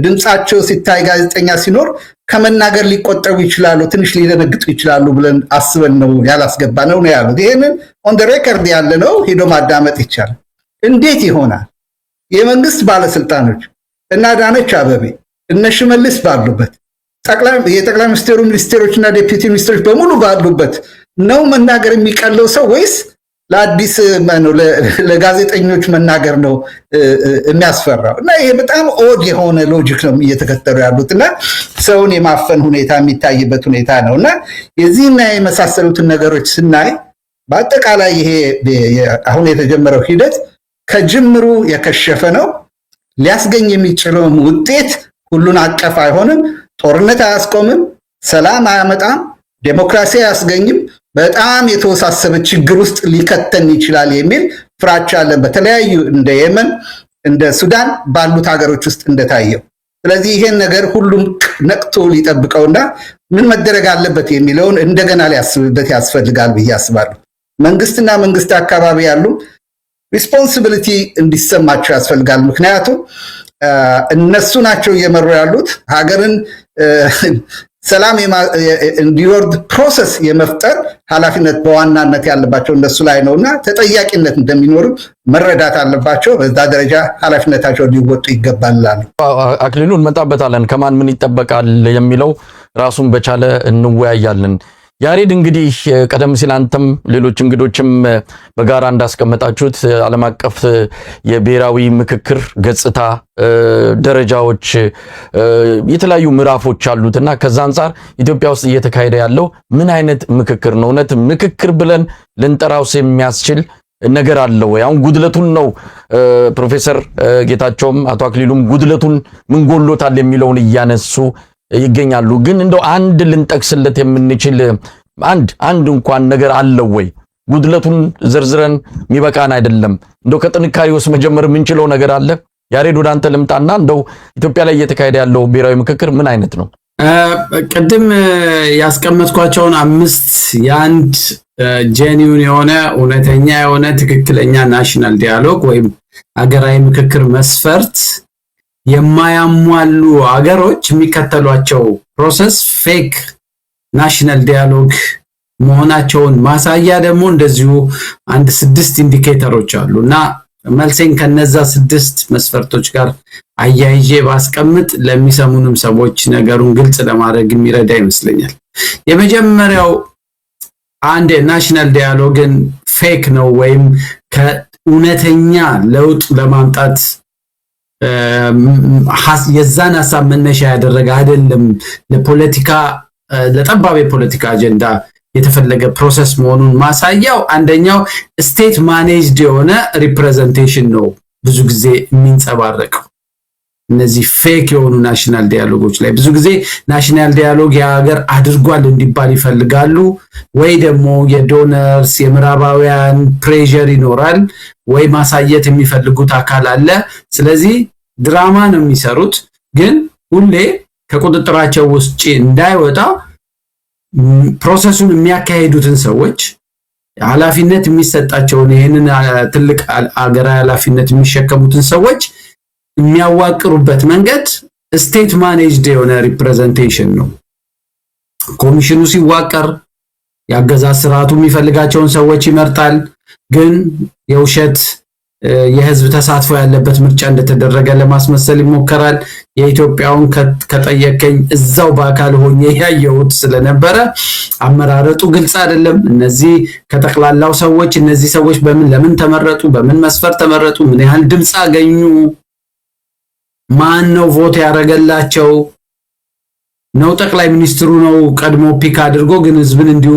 [SPEAKER 3] ድምጻቸው ሲታይ ጋዜጠኛ ሲኖር ከመናገር ሊቆጠቡ ይችላሉ፣ ትንሽ ሊደነግጡ ይችላሉ ብለን አስበን ነው ያላስገባ ነው ያሉት። ይሄንን ኦን ዘ ሬከርድ ያለ ነው፣ ሄዶ ማዳመጥ ይቻላል። እንዴት ይሆናል? የመንግስት ባለስልጣኖች እና አዳነች አቤቤ እነ ሽመልስ ባሉበት የጠቅላይ ሚኒስትሩ ሚኒስቴሮች እና ዴፒቲ ሚኒስትሮች በሙሉ ባሉበት ነው መናገር የሚቀለው ሰው ወይስ ለአዲስ ለጋዜጠኞች መናገር ነው የሚያስፈራው? እና ይሄ በጣም ኦድ የሆነ ሎጂክ ነው እየተከተሉ ያሉት እና ሰውን የማፈን ሁኔታ የሚታይበት ሁኔታ ነው እና የዚህና የመሳሰሉትን ነገሮች ስናይ በአጠቃላይ ይሄ አሁን የተጀመረው ሂደት ከጅምሩ የከሸፈ ነው። ሊያስገኝ የሚችለውም ውጤት ሁሉን አቀፍ አይሆንም፣ ጦርነት አያስቆምም፣ ሰላም አያመጣም፣ ዴሞክራሲ አያስገኝም፣ በጣም የተወሳሰበ ችግር ውስጥ ሊከተን ይችላል የሚል ፍራቻ አለ፣ በተለያዩ እንደ የመን እንደ ሱዳን ባሉት ሀገሮች ውስጥ እንደታየው። ስለዚህ ይሄን ነገር ሁሉም ነቅቶ ሊጠብቀውና ምን መደረግ አለበት የሚለውን እንደገና ሊያስብበት ያስፈልጋል ብዬ አስባለሁ። መንግስትና መንግስት አካባቢ ያሉ ሪስፖንሲቢሊቲ እንዲሰማቸው ያስፈልጋል። ምክንያቱም እነሱ ናቸው እየመሩ ያሉት ሀገርን ሰላም እንዲወርድ ፕሮሰስ የመፍጠር ኃላፊነት በዋናነት ያለባቸው እነሱ ላይ ነውና ተጠያቂነት እንደሚኖር መረዳት አለባቸው። በዛ ደረጃ ኃላፊነታቸው ሊወጡ ይገባል።
[SPEAKER 1] አክሊሉ እንመጣበታለን። ከማን ምን ይጠበቃል የሚለው ራሱን በቻለ እንወያያለን። ያሬድ እንግዲህ ቀደም ሲል አንተም ሌሎች እንግዶችም በጋራ እንዳስቀመጣችሁት ዓለም አቀፍ የብሔራዊ ምክክር ገጽታ ደረጃዎች የተለያዩ ምዕራፎች አሉትና ከዛ አንፃር ኢትዮጵያ ውስጥ እየተካሄደ ያለው ምን አይነት ምክክር ነው? እውነት ምክክር ብለን ልንጠራውስ የሚያስችል ነገር አለ ወይ? አሁን ጉድለቱን ነው ፕሮፌሰር ጌታቸውም አቶ አክሊሉም ጉድለቱን ምን ጎሎታል የሚለውን እያነሱ ይገኛሉ። ግን እንደው አንድ ልንጠቅስለት የምንችል አንድ እንኳን ነገር አለው ወይ? ጉድለቱን ዝርዝረን የሚበቃን አይደለም። እንደው ከጥንካሬውስ መጀመር የምንችለው ነገር አለ? ያሬድ ወደ አንተ ልምጣና እንደው ኢትዮጵያ ላይ እየተካሄደ ያለው ብሔራዊ ምክክር ምን አይነት ነው?
[SPEAKER 4] ቅድም ያስቀመጥኳቸውን 5 የአንድ ጄኒውን የሆነ እውነተኛ የሆነ ትክክለኛ ናሽናል ዲያሎግ ወይም ሀገራዊ ምክክር መስፈርት የማያሟሉ አገሮች የሚከተሏቸው ፕሮሰስ ፌክ ናሽናል ዲያሎግ መሆናቸውን ማሳያ ደግሞ እንደዚሁ 6 ኢንዲኬተሮች አሉና መልሴን ከነዛ 6 መስፈርቶች ጋር አያይዤ ባስቀምጥ ለሚሰሙንም ሰዎች ነገሩን ግልጽ ለማድረግ የሚረዳ ይመስለኛል። የመጀመሪያው አንድ ናሽናል ዳያሎግን ፌክ ነው ወይም ከእውነተኛ ለውጥ ለማምጣት የዛን ሐሳብ መነሻ ያደረገ አይደለም፣ ለፖለቲካ ለጠባብ የፖለቲካ አጀንዳ የተፈለገ ፕሮሰስ መሆኑን ማሳያው አንደኛው ስቴት ማኔጅድ የሆነ ሪፕሬዘንቴሽን ነው ብዙ ጊዜ የሚንጸባረቀው። እነዚህ ፌክ የሆኑ ናሽናል ዳያሎጎች ላይ ብዙ ጊዜ ናሽናል ዳያሎግ የሀገር አድርጓል እንዲባል ይፈልጋሉ፣ ወይ ደግሞ የዶነርስ የምዕራባውያን ፕሬሸር ይኖራል፣ ወይ ማሳየት የሚፈልጉት አካል አለ። ስለዚህ ድራማ ነው የሚሰሩት፣ ግን ሁሌ ከቁጥጥራቸው ውስጥ እንዳይወጣ ፕሮሰሱን የሚያካሂዱትን ሰዎች ኃላፊነት የሚሰጣቸውን ይሄንን ትልቅ አገራዊ ኃላፊነት የሚሸከሙትን ሰዎች የሚያዋቅሩበት መንገድ ስቴት ማኔጅድ የሆነ ሪፕሬዘንቴሽን ነው። ኮሚሽኑ ሲዋቀር ያገዛዝ ስርዓቱ የሚፈልጋቸውን ሰዎች ይመርጣል፣ ግን የውሸት የህዝብ ተሳትፎ ያለበት ምርጫ እንደተደረገ ለማስመሰል ይሞከራል። የኢትዮጵያውን ከጠየቀኝ እዛው በአካል ሆኜ ያየሁት ስለነበረ አመራረጡ ግልጽ አይደለም። እነዚህ ከጠቅላላው ሰዎች እነዚህ ሰዎች ለምን ተመረጡ፣ በምን መስፈርት ተመረጡ፣ ምን ያህል ድምጽ አገኙ፣ ማን ነው ቮት ያደረገላቸው ነው? ጠቅላይ ሚኒስትሩ ነው ቀድሞ ፒክ አድርጎ ግን ህዝብን እንዲሁ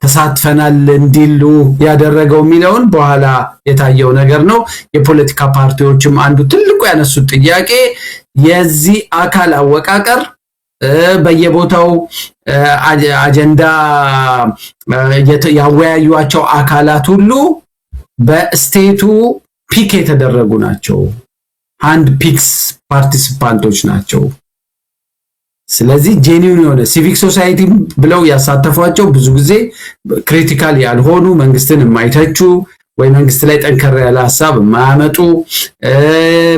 [SPEAKER 4] ተሳትፈናል እንዲሉ ያደረገው የሚለውን በኋላ የታየው ነገር ነው። የፖለቲካ ፓርቲዎችም አንዱ ትልቁ ያነሱት ጥያቄ የዚህ አካል አወቃቀር በየቦታው አጀንዳ ያወያዩዋቸው አካላት ሁሉ በስቴቱ ፒክ የተደረጉ ናቸው፣ አንድ ፒክስ ፓርቲሲፓንቶች ናቸው። ስለዚህ ጄኒውን የሆነ ሲቪክ ሶሳይቲ ብለው ያሳተፏቸው ብዙ ጊዜ ክሪቲካል ያልሆኑ መንግስትን የማይተቹ ወይ መንግስት ላይ ጠንከር ያለ ሐሳብ የማያመጡ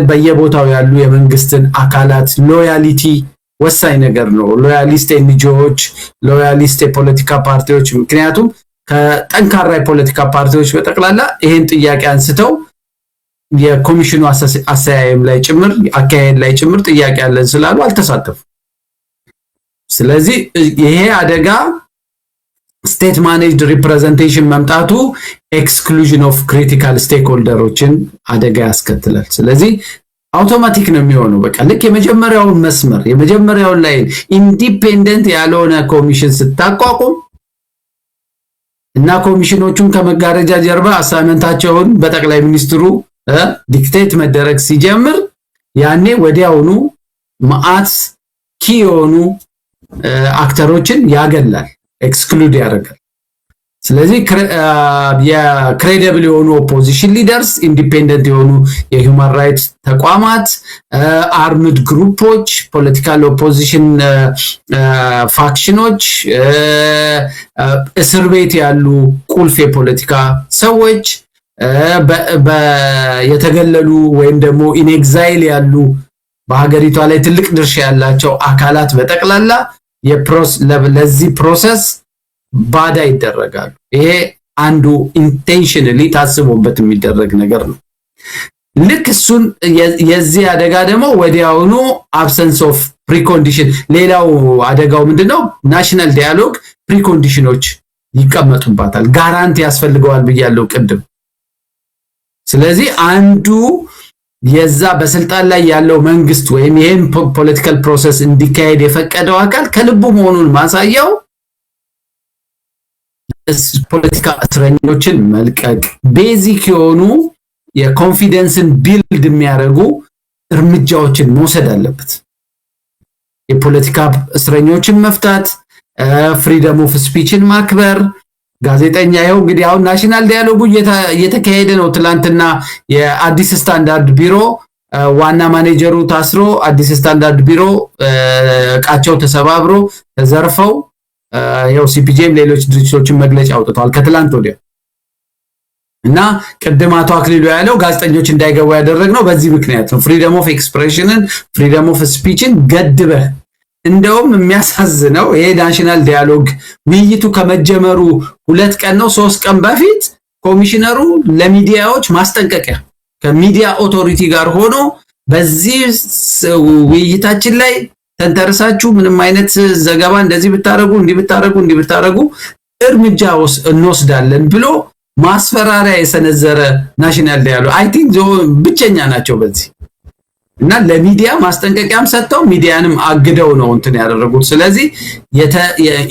[SPEAKER 4] በየቦታው ያሉ የመንግስትን አካላት ሎያሊቲ ወሳኝ ነገር ነው። ሎያሊስት ኤንጂኦዎች፣ ሎያሊስት የፖለቲካ ፓርቲዎች ምክንያቱም ከጠንካራ የፖለቲካ ፓርቲዎች በጠቅላላ ይሄን ጥያቄ አንስተው የኮሚሽኑ አሰያየም ላይ ጭምር አካሄድ ላይ ጭምር ጥያቄ ያለን ስላሉ አልተሳተፉ። ስለዚህ ይሄ አደጋ ስቴት ማኔጅድ ሪፕሬዘንቴሽን መምጣቱ ኤክስክሉዥን ኦፍ ክሪቲካል ስቴክሆልደሮችን አደጋ ያስከትላል። ስለዚህ አውቶማቲክ ነው የሚሆነው። በቃ ልክ የመጀመሪያውን መስመር የመጀመሪያውን ላይ ኢንዲፔንደንት ያልሆነ ኮሚሽን ስታቋቁም እና ኮሚሽኖቹን ከመጋረጃ ጀርባ አሳይመንታቸውን በጠቅላይ ሚኒስትሩ ዲክቴት መደረግ ሲጀምር ያኔ ወዲያውኑ መዓት ኪ የሆኑ አክተሮችን ያገላል፣ ኤክስክሉድ ያደርጋል። ስለዚህ የክሬዲብል የሆኑ ኦፖዚሽን ሊደርስ፣ ኢንዲፔንደንት የሆኑ የሂውማን ራይትስ ተቋማት፣ አርምድ ግሩፖች፣ ፖለቲካል ኦፖዚሽን ፋክሽኖች፣ እስር ቤት ያሉ ቁልፍ የፖለቲካ ሰዎች፣ የተገለሉ ወይም ደግሞ ኢን ኤግዛይል ያሉ በሀገሪቷ ላይ ትልቅ ድርሻ ያላቸው አካላት በጠቅላላ ለዚህ ፕሮሰስ ባዳ ይደረጋሉ። ይሄ አንዱ ኢንቴንሽናሊ ታስቦበት የሚደረግ ነገር ነው። ልክ እሱን የዚህ አደጋ ደግሞ ወዲያውኑ አብሰንስ ኦፍ ፕሪኮንዲሽን። ሌላው አደጋው ምንድነው? ናሽናል ዳያሎግ ፕሪኮንዲሽኖች ይቀመጡባታል። ጋራንቲ ያስፈልገዋል ብያለሁ ቅድም። ስለዚህ አንዱ የዛ በስልጣን ላይ ያለው መንግስት ወይም ይሄን ፖለቲካል ፕሮሰስ እንዲካሄድ የፈቀደው አካል ከልቡ መሆኑን ማሳያው ፖለቲካ እስረኞችን መልቀቅ፣ ቤዚክ የሆኑ የኮንፊደንስን ቢልድ የሚያደርጉ እርምጃዎችን መውሰድ አለበት። የፖለቲካ እስረኞችን መፍታት፣ ፍሪደም ኦፍ ስፒችን ማክበር። ጋዜጠኛ ይኸው እንግዲህ አሁን ናሽናል ዳያሎጉ እየተካሄደ ነው። ትላንትና የአዲስ ስታንዳርድ ቢሮ ዋና ማኔጀሩ ታስሮ አዲስ ስታንዳርድ ቢሮ እቃቸው ተሰባብሮ ተዘርፈው ይኸው ሲፒጄም ሌሎች ድርጅቶችን መግለጫ አውጥተዋል ከትላንት ወዲያ። እና ቅድም አቶ አክሊሉ ያለው ጋዜጠኞች እንዳይገቡ ያደረግነው በዚህ ምክንያት ነው። ፍሪደም ኦፍ ኤክስፕሬሽንን ፍሪደም ኦፍ ስፒችን ገድበህ እንደውም የሚያሳዝነው ይሄ ናሽናል ዳያሎግ ውይይቱ ከመጀመሩ 2 ቀን ነው 3 ቀን በፊት ኮሚሽነሩ ለሚዲያዎች ማስጠንቀቂያ ከሚዲያ ኦቶሪቲ ጋር ሆኖ በዚህ ውይይታችን ላይ ተንተርሳችሁ ምንም አይነት ዘገባ እንደዚህ ብታረጉ እርምጃ እንወስዳለን ብሎ ማስፈራሪያ የሰነዘረ ናሽናል ዳያሎግ አይ ቲንክ ብቸኛ ናቸው በዚህ እና ለሚዲያ ማስጠንቀቂያም ሰጥተው ሚዲያንም አግደው ነው እንትን ያደረጉት። ስለዚህ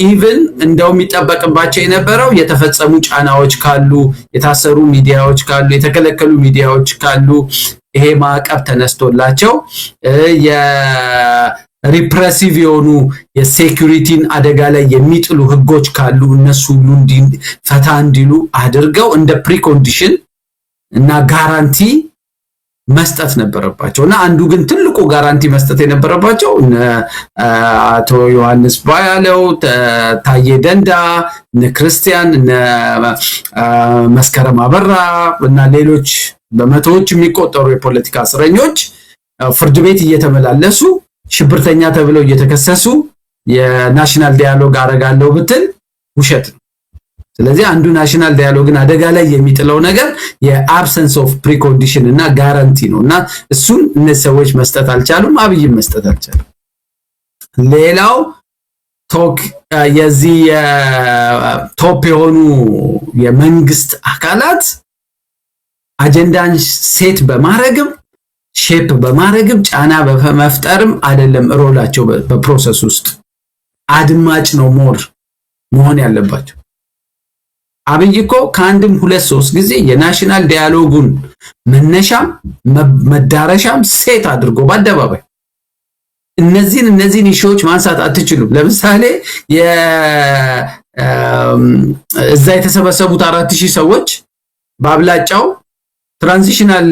[SPEAKER 4] ኢቭን እንደውም የሚጠበቅባቸው የነበረው የተፈጸሙ ጫናዎች ካሉ፣ የታሰሩ ሚዲያዎች ካሉ፣ የተከለከሉ ሚዲያዎች ካሉ ይሄ ማዕቀብ ተነስቶላቸው የሪፕሬሲቭ የሆኑ የሴኩሪቲን አደጋ ላይ የሚጥሉ ህጎች ካሉ እነሱ ሁሉ ፈታ እንዲሉ አድርገው እንደ ፕሪኮንዲሽን እና ጋራንቲ መስጠት ነበረባቸው እና አንዱ ግን ትልቁ ጋራንቲ መስጠት የነበረባቸው አቶ ዮሐንስ ባያለው፣ ታዬ ደንዳ፣ ክርስቲያን፣ መስከረም አበራ እና ሌሎች በመቶዎች የሚቆጠሩ የፖለቲካ እስረኞች ፍርድ ቤት እየተመላለሱ ሽብርተኛ ተብለው እየተከሰሱ የናሽናል ዳያሎግ አረጋለው ብትል ውሸት ነው። ስለዚህ አንዱ ናሽናል ዳያሎግን አደጋ ላይ የሚጥለው ነገር የአብሰንስ ኦፍ ፕሪኮንዲሽን እና ጋራንቲ ነውና እሱን እነዚህ ሰዎች መስጠት አልቻሉም፣ አብይም መስጠት አልቻሉም። ሌላው የዚህ ቶፕ የሆኑ የመንግስት አካላት አጀንዳን ሴት በማድረግም ሼፕ በማድረግም ጫና በመፍጠርም አይደለም ሮላቸው በፕሮሰስ ውስጥ አድማጭ ነው ሞር መሆን ያለባቸው። አብይ እኮ ከአንድም 2-3 ጊዜ የናሽናል ዳያሎጉን መነሻም መዳረሻም ሴት አድርጎ በአደባባይ እነዚህን ኢሹዎች ማንሳት አትችሉም። ለምሳሌ እዛ የተሰበሰቡት 4000 ሰዎች በአብላጫው ትራንዚሽናል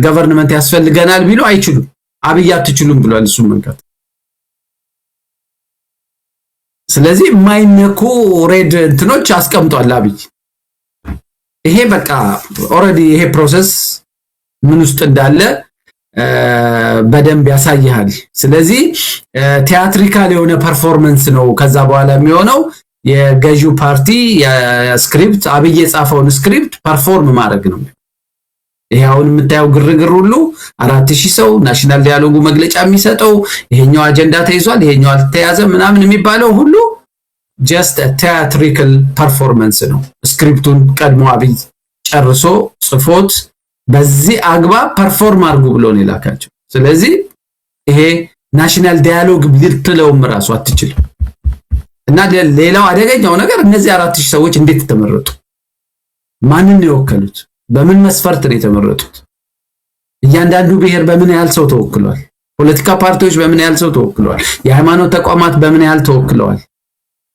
[SPEAKER 4] ገቨርንመንት ያስፈልገናል ቢሉ አይችሉም። አብይ አትችሉም ብሏል እሱ መንካት። ስለዚህ የማይነኩ ሬድ እንትኖች አስቀምጧል አብይ። ይሄ በቃ ኦሬዲ ይሄ ፕሮሰስ ምን ውስጥ እንዳለ በደንብ ያሳያል። ስለዚህ ቲያትሪካል የሆነ ፐርፎርማንስ ነው ከዛ በኋላ የሚሆነው። የገዢው ፓርቲ የስክሪፕት አብይ የጻፈውን ስክሪፕት ፐርፎርም ማድረግ ነው። ይሄ አሁን የምታየው ግርግር ሁሉ 4000 ሰው ናሽናል ዳያሎጉ መግለጫ የሚሰጠው ይሄኛው አጀንዳ ተይዟል ይሄኛው አልተያዘም ምናምን የሚባለው ሁሉ just a theatrical performance ነው። ስክሪፕቱን ቀድሞ አብይ ጨርሶ ጽፎት በዚህ አግባብ ፐርፎርም አድርጉ ብሎ ነው የላካቸው። ስለዚህ ይሄ ናሽናል ዳያሎግ ልትለውም ራሱ አትችልም። እና ሌላው አደገኛው ነገር እነዚህ 4000 ሰዎች እንዴት ተመረጡ? ማንን ነው የወከሉት? በምን መስፈርት ነው የተመረጡት? እያንዳንዱ ብሔር በምን ያህል ሰው ተወክሏል? ፖለቲካ ፓርቲዎች በምን ያህል ሰው ተወክለዋል? የሃይማኖት ተቋማት በምን ያህል ተወክለዋል?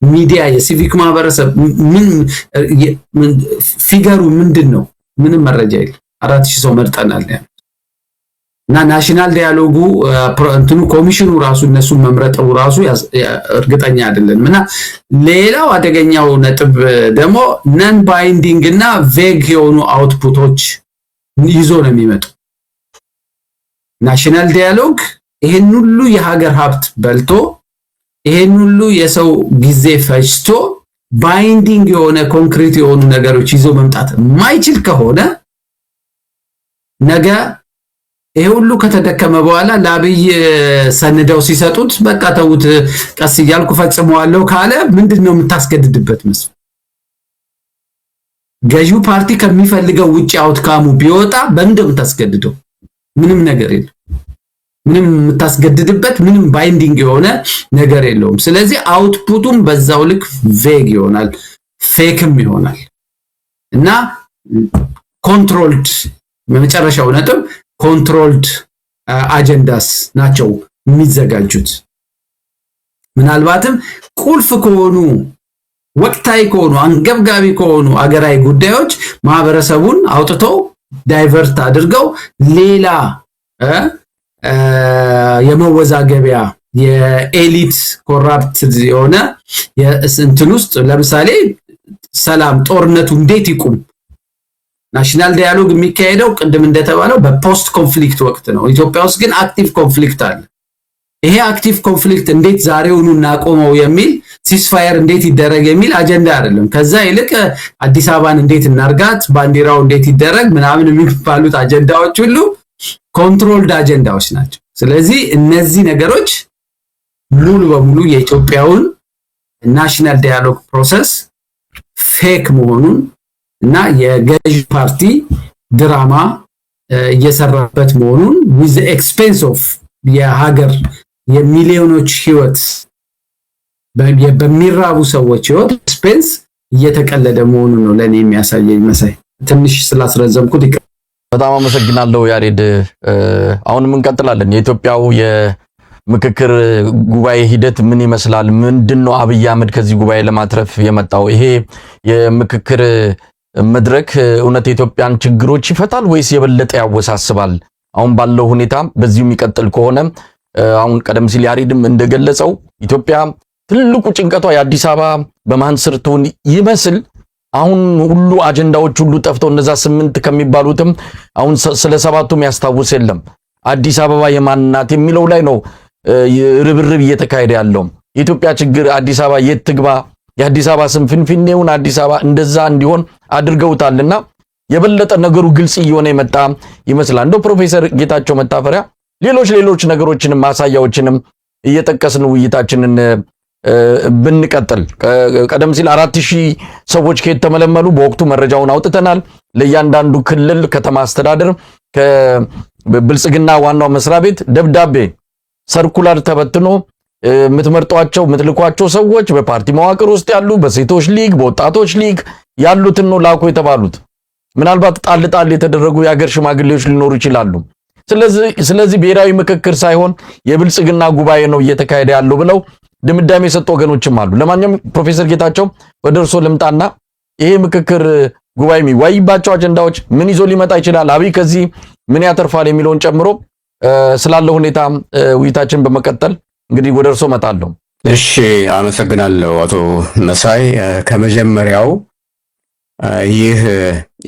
[SPEAKER 4] ሚዲያ፣ የሲቪክ ማህበረሰብ ምን ፊገሩ ምንድነው? ምንም መረጃ የለም። 4000 ሰው መርጠናል ያለው እና ናሽናል ዳያሎጉ እንትኑ ኮሚሽኑ ራሱ እነሱን መምረጠው ራሱ እርግጠኛ አይደለም። እና ሌላው አደገኛው ነጥብ ደግሞ ነን ባይንዲንግ እና ቬግ የሆኑ አውትፑቶች ይዞ ነው የሚመጡ። ናሽናል ዳያሎግ ይሄን ሁሉ የሀገር ሀብት በልቶ ይሄን ሁሉ የሰው ጊዜ ፈጅቶ ባይንዲንግ የሆነ ኮንክሪት የሆኑ ነገሮች ይዞ መምጣት የማይችል ከሆነ ነገ ይሄ ሁሉ ከተደከመ በኋላ ለአብይ ሰንደው ሲሰጡት በቃ ተውት ቀስ እያልኩ ፈጽመዋለሁ ካለ ምንድነው የምታስገድድበት መስፈርት? ገዢው ፓርቲ ከሚፈልገው ውጪ አውትካሙ ቢወጣ በምንድነው የምታስገድደው? ምንም ነገር የለም። ምንም የምታስገድድበት ምንም ባይንዲንግ የሆነ ነገር የለውም። ስለዚህ አውትፑቱም በዛው ልክ ቬግ ይሆናል፣ ፌክም ይሆናል እና ኮንትሮልድ በመጨረሻው ነጥብ ኮንትሮልድ አጀንዳስ ናቸው የሚዘጋጁት። ምናልባትም ቁልፍ ከሆኑ ወቅታዊ ከሆኑ አንገብጋቢ ከሆኑ አገራዊ ጉዳዮች ማህበረሰቡን አውጥተው ዳይቨርት አድርገው ሌላ የመወዛገቢያ የኤሊት ኮራፕት የሆነ የእንትን ውስጥ ለምሳሌ ሰላም ጦርነቱ እንዴት ይቁም? ናሽናል ዳያሎግ የሚካሄደው ቅድም እንደተባለው በፖስት ኮንፍሊክት ወቅት ነው። ኢትዮጵያ ውስጥ ግን አክቲቭ ኮንፍሊክት አለ። ይሄ አክቲቭ ኮንፍሊክት እንዴት ዛሬውኑ እናቆመው የሚል ሲስፋየር እንዴት ይደረግ የሚል አጀንዳ አይደለም። ከዛ ይልቅ አዲስ አበባን እንዴት እናርጋት፣ ባንዲራው እንዴት ይደረግ ምናምን የሚባሉት አጀንዳዎች ሁሉ ኮንትሮልድ አጀንዳዎች ናቸው። ስለዚህ እነዚህ ነገሮች ሙሉ በሙሉ የኢትዮጵያውን ናሽናል ዳያሎግ ፕሮሰስ ፌክ መሆኑን እና የገዢ ፓርቲ ድራማ እየሰራበት መሆኑን with the expense of የሀገር የሚሊዮኖች ህይወት በሚራቡ ሰዎች ህይወት ኤክስፔንስ እየተቀለደ መሆኑን ነው ለኔ የሚያሳየኝ። መሳይ ትንሽ ስላስረዘምኩት
[SPEAKER 1] በጣም አመሰግናለሁ ያሬድ። አሁንም እንቀጥላለን። የኢትዮጵያው የምክክር ጉባኤ ሂደት ምን ይመስላል? ምንድነው አብይ አህመድ ከዚህ ጉባኤ ለማትረፍ የመጣው? ይሄ የምክክር መድረክ እውነት የኢትዮጵያን ችግሮች ይፈታል ወይስ የበለጠ ያወሳስባል? አሁን ባለው ሁኔታ በዚሁ የሚቀጥል ከሆነ አሁን ቀደም ሲል ያሬድም እንደገለጸው ኢትዮጵያ ትልቁ ጭንቀቷ የአዲስ አበባ በማን ስር ትሆን ይመስል አሁን ሁሉ አጀንዳዎች ሁሉ ጠፍተው እነዛ 8 ከሚባሉትም አሁን ስለ 7ቱም ያስታውስ የለም። አዲስ አበባ የማንናት የሚለው ላይ ነው ርብርብ እየተካሄደ ያለው። የኢትዮጵያ ችግር አዲስ አበባ የት ትግባ፣ የአዲስ አበባ ስም ፍንፍኔውን አዲስ አበባ እንደዛ እንዲሆን አድርገውታልና የበለጠ ነገሩ ግልጽ እየሆነ የመጣ ይመስላል። እንደው ፕሮፌሰር ጌታቸው መታፈሪያ ሌሎች ነገሮችንም ማሳያዎችንም እየጠቀስን ውይይታችንን ብንቀጥል ቀደም ሲል 4000 ሰዎች ከተመለመሉ በወቅቱ መረጃውን አውጥተናል። ለእያንዳንዱ ክልል ከተማ አስተዳደር ከብልጽግና ዋናው መስሪያ ቤት ደብዳቤ ሰርኩላር ተበትኖ የምትመርጧቸው የምትልኳቸው ሰዎች በፓርቲ መዋቅር ውስጥ ያሉ በሴቶች ሊግ በወጣቶች ሊግ ያሉትን ነው ላኩ የተባሉት። ምናልባት ጣል የተደረጉ የሀገር ሽማግሌዎች ሊኖሩ ይችላሉ። ስለዚህ ብሔራዊ ምክክር ሳይሆን የብልጽግና ጉባኤ ነው እየተካሄደ ያለው ብለው ድምዳሜ የሰጡ ወገኖችም አሉ። ለማንኛውም ፕሮፌሰር ጌታቸው ወደ እርሶ ልምጣና ይሄ ምክክር ጉባኤ የሚወያይባቸው አጀንዳዎች ምን ይዞ ሊመጣ ይችላል፣ አብይ ከዚህ ምን ያተርፋል የሚለውን ጨምሮ ስላለው ሁኔታ ውይይታችን በመቀጠል እንግዲህ ወደ እርሶ መጣለሁ።
[SPEAKER 2] እሺ፣ አመሰግናለሁ አቶ መሳይ። ከመጀመሪያው ይህ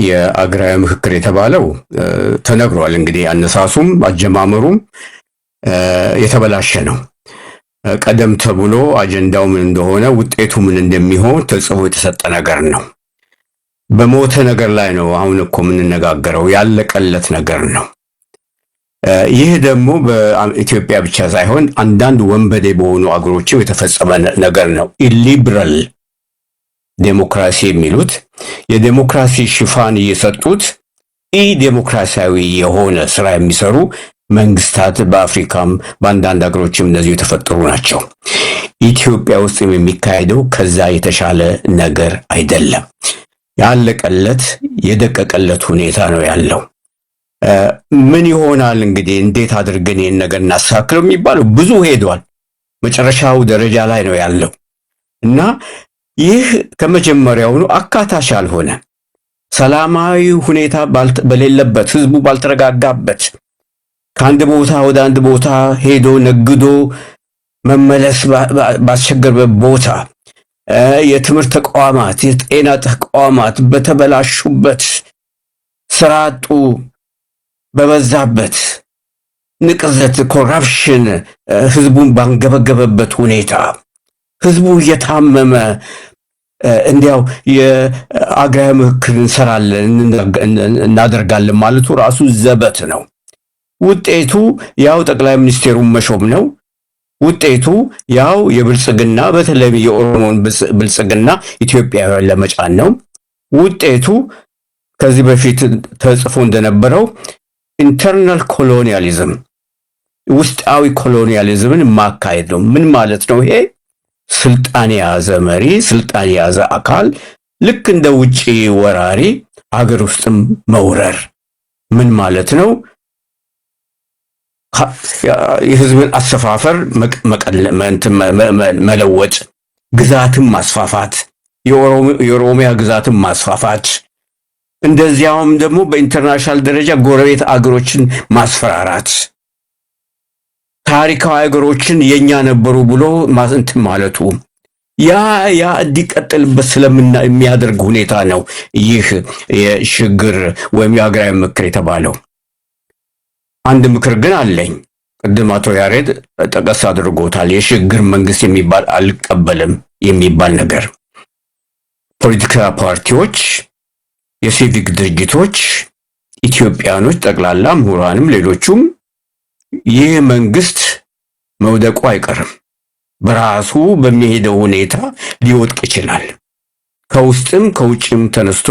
[SPEAKER 2] የአገራዊ ምክክር የተባለው ተነግሯል። እንግዲህ አነሳሱም አጀማመሩም የተበላሸ ነው። ቀደም ተብሎ አጀንዳው ምን እንደሆነ ውጤቱ ምን እንደሚሆን ተጽፎ የተሰጠ ነገር ነው። በሞተ ነገር ላይ ነው አሁን እኮ የምንነጋገረው፣ ያለቀለት ነገር ነው። ይህ ደግሞ በኢትዮጵያ ብቻ ሳይሆን አንዳንድ ወንበዴ በሆኑ አገሮችም የተፈጸመ ነገር ነው። ኢሊበራል ዴሞክራሲ የሚሉት የዴሞክራሲ ሽፋን እየሰጡት ኢ ዴሞክራሲያዊ የሆነ ስራ የሚሰሩ መንግስታት በአፍሪካም በአንዳንድ ሀገሮችም እነዚህ የተፈጠሩ ናቸው። ኢትዮጵያ ውስጥ የሚካሄደው ከዛ የተሻለ ነገር አይደለም። ያለቀለት የደቀቀለት ሁኔታ ነው ያለው። ምን ይሆናል እንግዲህ እንዴት አድርገን ይህን ነገር እናስተካክለው የሚባለው ብዙ ሄዷል። መጨረሻው ደረጃ ላይ ነው ያለው እና ይህ ከመጀመሪያውኑ አካታች አልሆነ። ሰላማዊ ሁኔታ በሌለበት፣ ህዝቡ ባልተረጋጋበት፣ ከአንድ ቦታ ወደ አንድ ቦታ ሄዶ ነግዶ መመለስ ባስቸገረበት ቦታ፣ የትምህርት ተቋማት የጤና ተቋማት በተበላሹበት፣ ስራ አጡ በበዛበት፣ ንቅዘት ኮራፕሽን ህዝቡን ባንገበገበበት ሁኔታ ህዝቡ እየታመመ እንዲያው የአገራዊ ምክክር እንሰራለን እናደርጋለን ማለቱ ራሱ ዘበት ነው። ውጤቱ ያው ጠቅላይ ሚኒስቴሩን መሾም ነው። ውጤቱ ያው የብልጽግና በተለይ የኦሮሞን ብልጽግና ኢትዮጵያውያን ለመጫን ነው። ውጤቱ ከዚህ በፊት ተጽፎ እንደነበረው ኢንተርናል ኮሎኒያሊዝም ውስጣዊ ኮሎኒያሊዝምን ማካሄድ ነው። ምን ማለት ነው ይሄ? ስልጣን የያዘ መሪ፣ ስልጣን የያዘ አካል ልክ እንደ ውጪ ወራሪ ሀገር ውስጥም መውረር ምን ማለት ነው? የህዝብን አሰፋፈር መለወጥ፣ ግዛትን ማስፋፋት፣ የኦሮሚያ ግዛትን ማስፋፋት፣ እንደዚያውም ደግሞ በኢንተርናሽናል ደረጃ ጎረቤት አገሮችን ማስፈራራት፣ ታሪካዊ አገሮችን የኛ ነበሩ ብሎ እንትን ማለቱ ያ እንዲቀጥልበት የሚያደርግ ሁኔታ ነው። ይህ የሽግግር ወይም የሀገራዊ ምክክር የተባለው አንድ ምክር ግን አለኝ። ቅድም አቶ ያሬድ ጠቀስ አድርጎታል። የሽግግር መንግስት የሚባል አልቀበልም የሚባል ነገር ፖለቲካ ፓርቲዎች፣ የሲቪክ ድርጅቶች፣ ኢትዮጵያኖች ጠቅላላ ምሁራንም ሌሎቹም ይህ መንግስት መውደቁ አይቀርም፣ በራሱ በሚሄደው ሁኔታ ሊወድቅ ይችላል፣ ከውስጥም ከውጭም ተነስቶ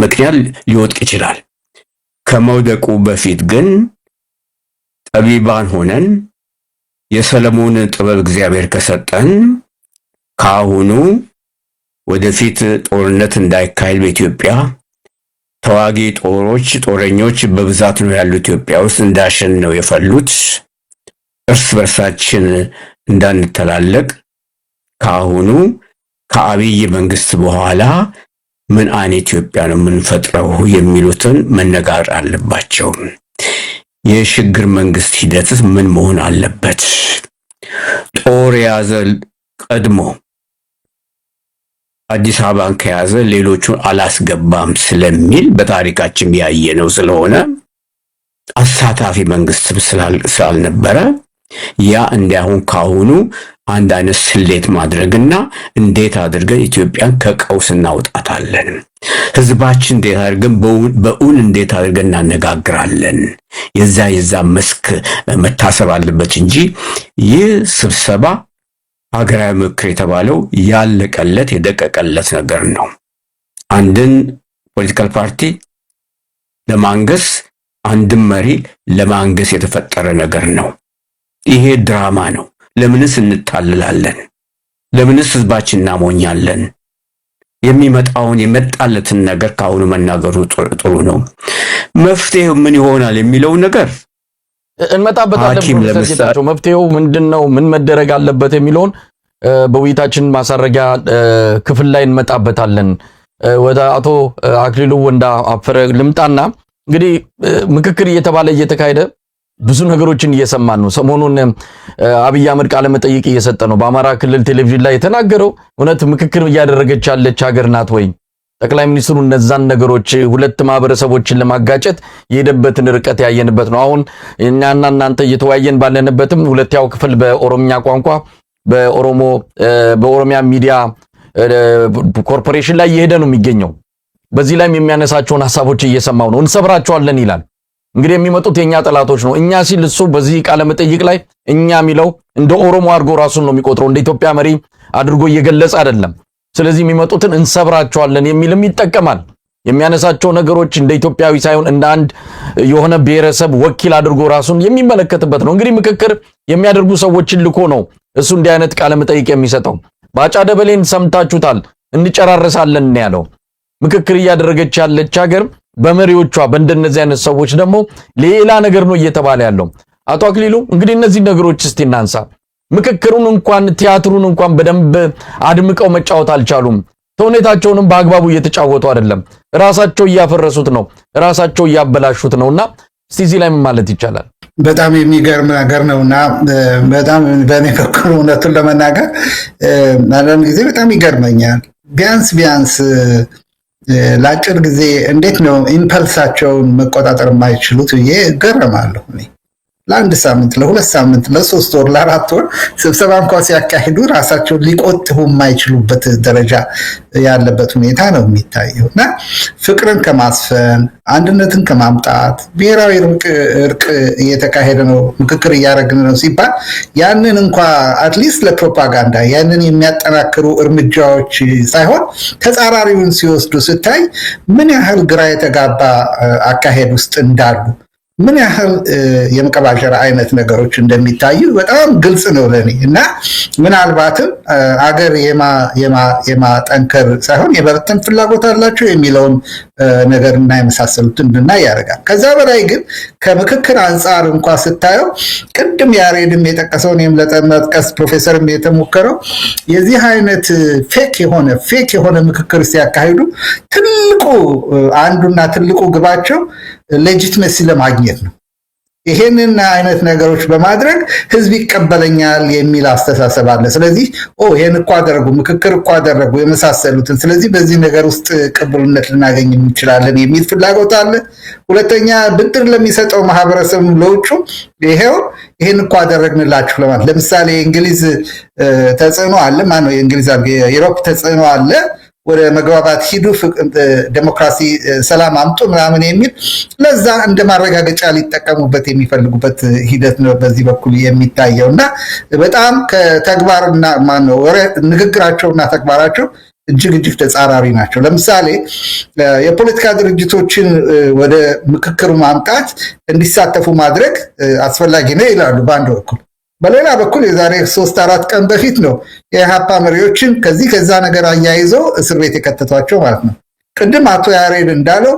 [SPEAKER 2] ምክንያት ሊወድቅ ይችላል። ከመውደቁ በፊት ግን ጠቢባን ሆነን የሰለሞን ጥበብ እግዚአብሔር ከሰጠን ከአሁኑ ወደፊት ጦርነት እንዳይካሄድ በኢትዮጵያ ተዋጊ ጦረኞች በብዛት ነው ያሉት ኢትዮጵያ ውስጥ እንዳሸን ነው የፈሉት። እርስ በርሳችን እንዳንተላለቅ ከአሁኑ ከአብይ መንግስት በኋላ ምን አይነት ኢትዮጵያ ነው የምንፈጥረው የሚሉትን መነጋገር አለባቸው። የሽግግር መንግስት ሂደትስ ምን መሆን አለበት? ጦር የያዘ ቀድሞ አዲስ አበባን ከያዘ ሌሎቹን አላስገባም ስለሚል በታሪካችን ያየነው ስለሆነ አሳታፊ መንግስት ስላልነበረ ያ እንዲያሁን ካሁኑ አንድ አይነት ስሌት ማድረግና እንዴት አድርገን ኢትዮጵያን ከቀውስ እናውጣታለን፣ ህዝባችን እንዴት አድርገን በእውን እንዴት አድርገን እናነጋግራለን፣ የዛ መስክ መታሰብ አለበት እንጂ ይህ ስብሰባ ሀገራዊ ምክር የተባለው ያለቀለት የደቀቀለት ነገር ነው። አንድን ፖለቲካል ፓርቲ ለማንገስ፣ አንድን መሪ ለማንገስ የተፈጠረ ነገር ነው። ይሄ ድራማ ነው። ለምንስ እንታልላለን? ለምንስ ህዝባችን እናሞኛለን? የሚመጣውን የመጣለትን ነገር ካሁኑ መናገሩ ጥሩ ነው። መፍትሄው ምን ይሆናል የሚለው ነገር
[SPEAKER 1] እንመጣበታለን። መፍትሄው ምንድነው? ምን መደረግ አለበት የሚለውን በውይይታችን ማሳረጊያ ክፍል ላይ እንመጣበታለን። ወደ አቶ አክሊሉ ወንዳፈር ልምጣና እንግዲህ ምክክር እየተባለ እየተካሄደ ብዙ ነገሮችን እየሰማን ነው። ሰሞኑን አብይ አህመድ ቃለ መጠይቅ እየሰጠ ነው። በአማራ ክልል ቴሌቪዥን ላይ የተናገረው እውነት ምክክር እያደረገች ያለች ሀገር ናት ወይ? ጠቅላይ ሚኒስትሩ እነዛን ነገሮች ሁለት ማህበረሰቦችን ለማጋጨት የሄደበትን ርቀት ያየንበት ነው። አሁን እኛና እናንተ እየተወያየን ባለንበትም ሁለተኛው ክፍል በኦሮምኛ ቋንቋ በኦሮሚያ ሚዲያ ኮርፖሬሽን ላይ እየሄደ ነው የሚገኘው። በዚህ ላይም የሚያነሳቸውን ሐሳቦች እየሰማው ነው። እንሰብራቸዋለን ይላል። እንግዲህ የሚመጡት የኛ ጠላቶች ነው። እኛ ሲል እሱ በዚህ ቃለ መጠይቅ ላይ እኛ የሚለው እንደ ኦሮሞ አድርጎ ራሱን ነው የሚቆጥረው፣ እንደ ኢትዮጵያ መሪ አድርጎ እየገለጸ አይደለም። ስለዚህ የሚመጡትን እንሰብራቸዋለን የሚልም ይጠቀማል። የሚያነሳቸው ነገሮች እንደ ኢትዮጵያዊ ሳይሆን እንደ አንድ የሆነ ብሔረሰብ ወኪል አድርጎ ራሱን የሚመለከትበት ነው። እንግዲህ ምክክር የሚያደርጉ ሰዎችን ልኮ ነው እሱ እንዲህ አይነት ቃለ መጠይቅ የሚሰጠው። ባጫ ደበሌን ሰምታችሁታል። እንጨራረሳለን ያለው ምክክር እያደረገች ያለች ሀገር በመሪዎቿ በእንደነዚህ አይነት ሰዎች ደግሞ ሌላ ነገር ነው እየተባለ ያለው። አቶ አክሊሉ እንግዲህ እነዚህ ነገሮች እስቲ እናንሳ። ምክክሩን እንኳን ቲያትሩን እንኳን በደንብ አድምቀው መጫወት አልቻሉም። ተውኔታቸውንም በአግባቡ እየተጫወቱ አይደለም። ራሳቸው እያፈረሱት ነው፣ ራሳቸው እያበላሹት ነውና እስቲ እዚህ ላይ ምን ማለት ይቻላል?
[SPEAKER 3] በጣም የሚገርም ነገር ነውና በጣም በእኔ በኩል እውነቱን ለመናገር አንዳንድ ጊዜ በጣም ይገርመኛል። ቢያንስ ለአጭር ጊዜ እንዴት ነው ኢምፐልሳቸውን መቆጣጠር የማይችሉት ብዬ እገረማለሁ። ለአንድ ሳምንት፣ ለሁለት ሳምንት፣ ለሶስት ወር፣ ለአራት ወር ስብሰባ እንኳን ሲያካሂዱ ራሳቸውን ሊቆጥቡ የማይችሉበት ደረጃ ያለበት ሁኔታ ነው የሚታየው እና ፍቅርን ከማስፈን አንድነትን ከማምጣት ብሔራዊ እርቅ እየተካሄደ ነው፣ ምክክር እያደረግን ነው ሲባል ያንን እንኳ አትሊስት ለፕሮፓጋንዳ ያንን የሚያጠናክሩ እርምጃዎች ሳይሆን ተጻራሪውን ሲወስዱ ስታይ ምን ያህል ግራ የተጋባ አካሄድ ውስጥ እንዳሉ፣ ምን ያህል የመቀባሸር አይነት ነገሮች እንደሚታዩ በጣም ግልጽ ነው ለኔ እና ምናልባትም አገር የማጠንከር ሳይሆን የበረተን ፍላጎት አላቸው የሚለውን ነገር እና የመሳሰሉትን እንድናይ ያደርጋል። ከዛ በላይ ግን ከምክክር አንጻር እንኳ ስታየው ቅድም ያሬድም የጠቀሰው እኔም ለመጥቀስ ፕሮፌሰርም የተሞከረው የዚህ አይነት ፌክ የሆነ ምክክር ሲያካሂዱ አንዱና ትልቁ ግባቸው ሌጂትመሲ ለማግኘት ነው። ይሄንን አይነት ነገሮች በማድረግ ህዝብ ይቀበለኛል የሚል አስተሳሰብ አለ። ስለዚህ ይሄን እኮ አደረጉ፣ ምክክር እኮ አደረጉ የመሳሰሉትን፣ ስለዚህ በዚህ ነገር ውስጥ ቅቡልነት ልናገኝ እንችላለን የሚል ፍላጎት አለ። ሁለተኛ ብድር ለሚሰጠው ማህበረሰብ ለውጩ ይሄን እኮ አደረግንላችሁ ለማለት ለምሳሌ የእንግሊዝ ተጽዕኖ አለ፣ ማነው የእንግሊዝ የዩሮፕ ተጽዕኖ አለ፣ ወደ መግባባት ሂዱ፣ ዴሞክራሲ፣ ሰላም አምጡ ምናምን የሚል ለዛ እንደ ማረጋገጫ ሊጠቀሙበት የሚፈልጉበት ሂደት ነው በዚህ በኩል የሚታየው እና በጣም ከተግባርና ማነው ንግግራቸውና ተግባራቸው እጅግ ተጻራሪ ናቸው። ለምሳሌ የፖለቲካ ድርጅቶችን ወደ ምክክሩ ማምጣት እንዲሳተፉ ማድረግ አስፈላጊ ነው ይላሉ በአንድ በኩል። በሌላ በኩል የዛሬ 3-4 ቀን በፊት ነው የኢሃፓ መሪዎችን ከዛ ነገር አያይዘው እስር ቤት የከተቷቸው ማለት ነው። ቅድም አቶ ያሬድ እንዳለው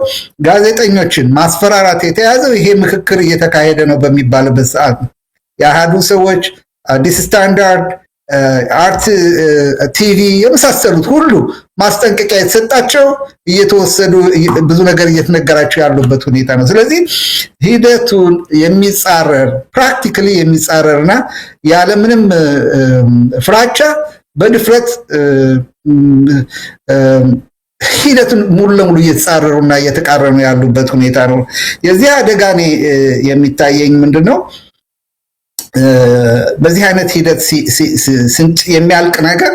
[SPEAKER 3] ጋዜጠኞችን ማስፈራራት የተያዘው ይሄ ምክክር እየተካሄደ ነው በሚባልበት ሰዓት ነው። የአሃዱ ሰዎች፣ አዲስ ስታንዳርድ፣ አርት ቲቪ የመሳሰሉት ሁሉ ማስጠንቀቂያ የተሰጣቸው እየተወሰዱ ብዙ ነገር እየተነገራቸው ያሉበት ሁኔታ ነው። ስለዚህ ሂደቱን የሚጻረር ፕራክቲካሊ የሚጻረርና ያለምንም ፍራቻ በድፍረት ሂደቱን ሙሉ ለሙሉ እየተጻረሩና እየተቃረኑ ያሉበት ሁኔታ ነው። የዚህ አደጋ የሚታየኝ ምንድነው? በዚህ አይነት ሂደት የሚያልቅ ነገር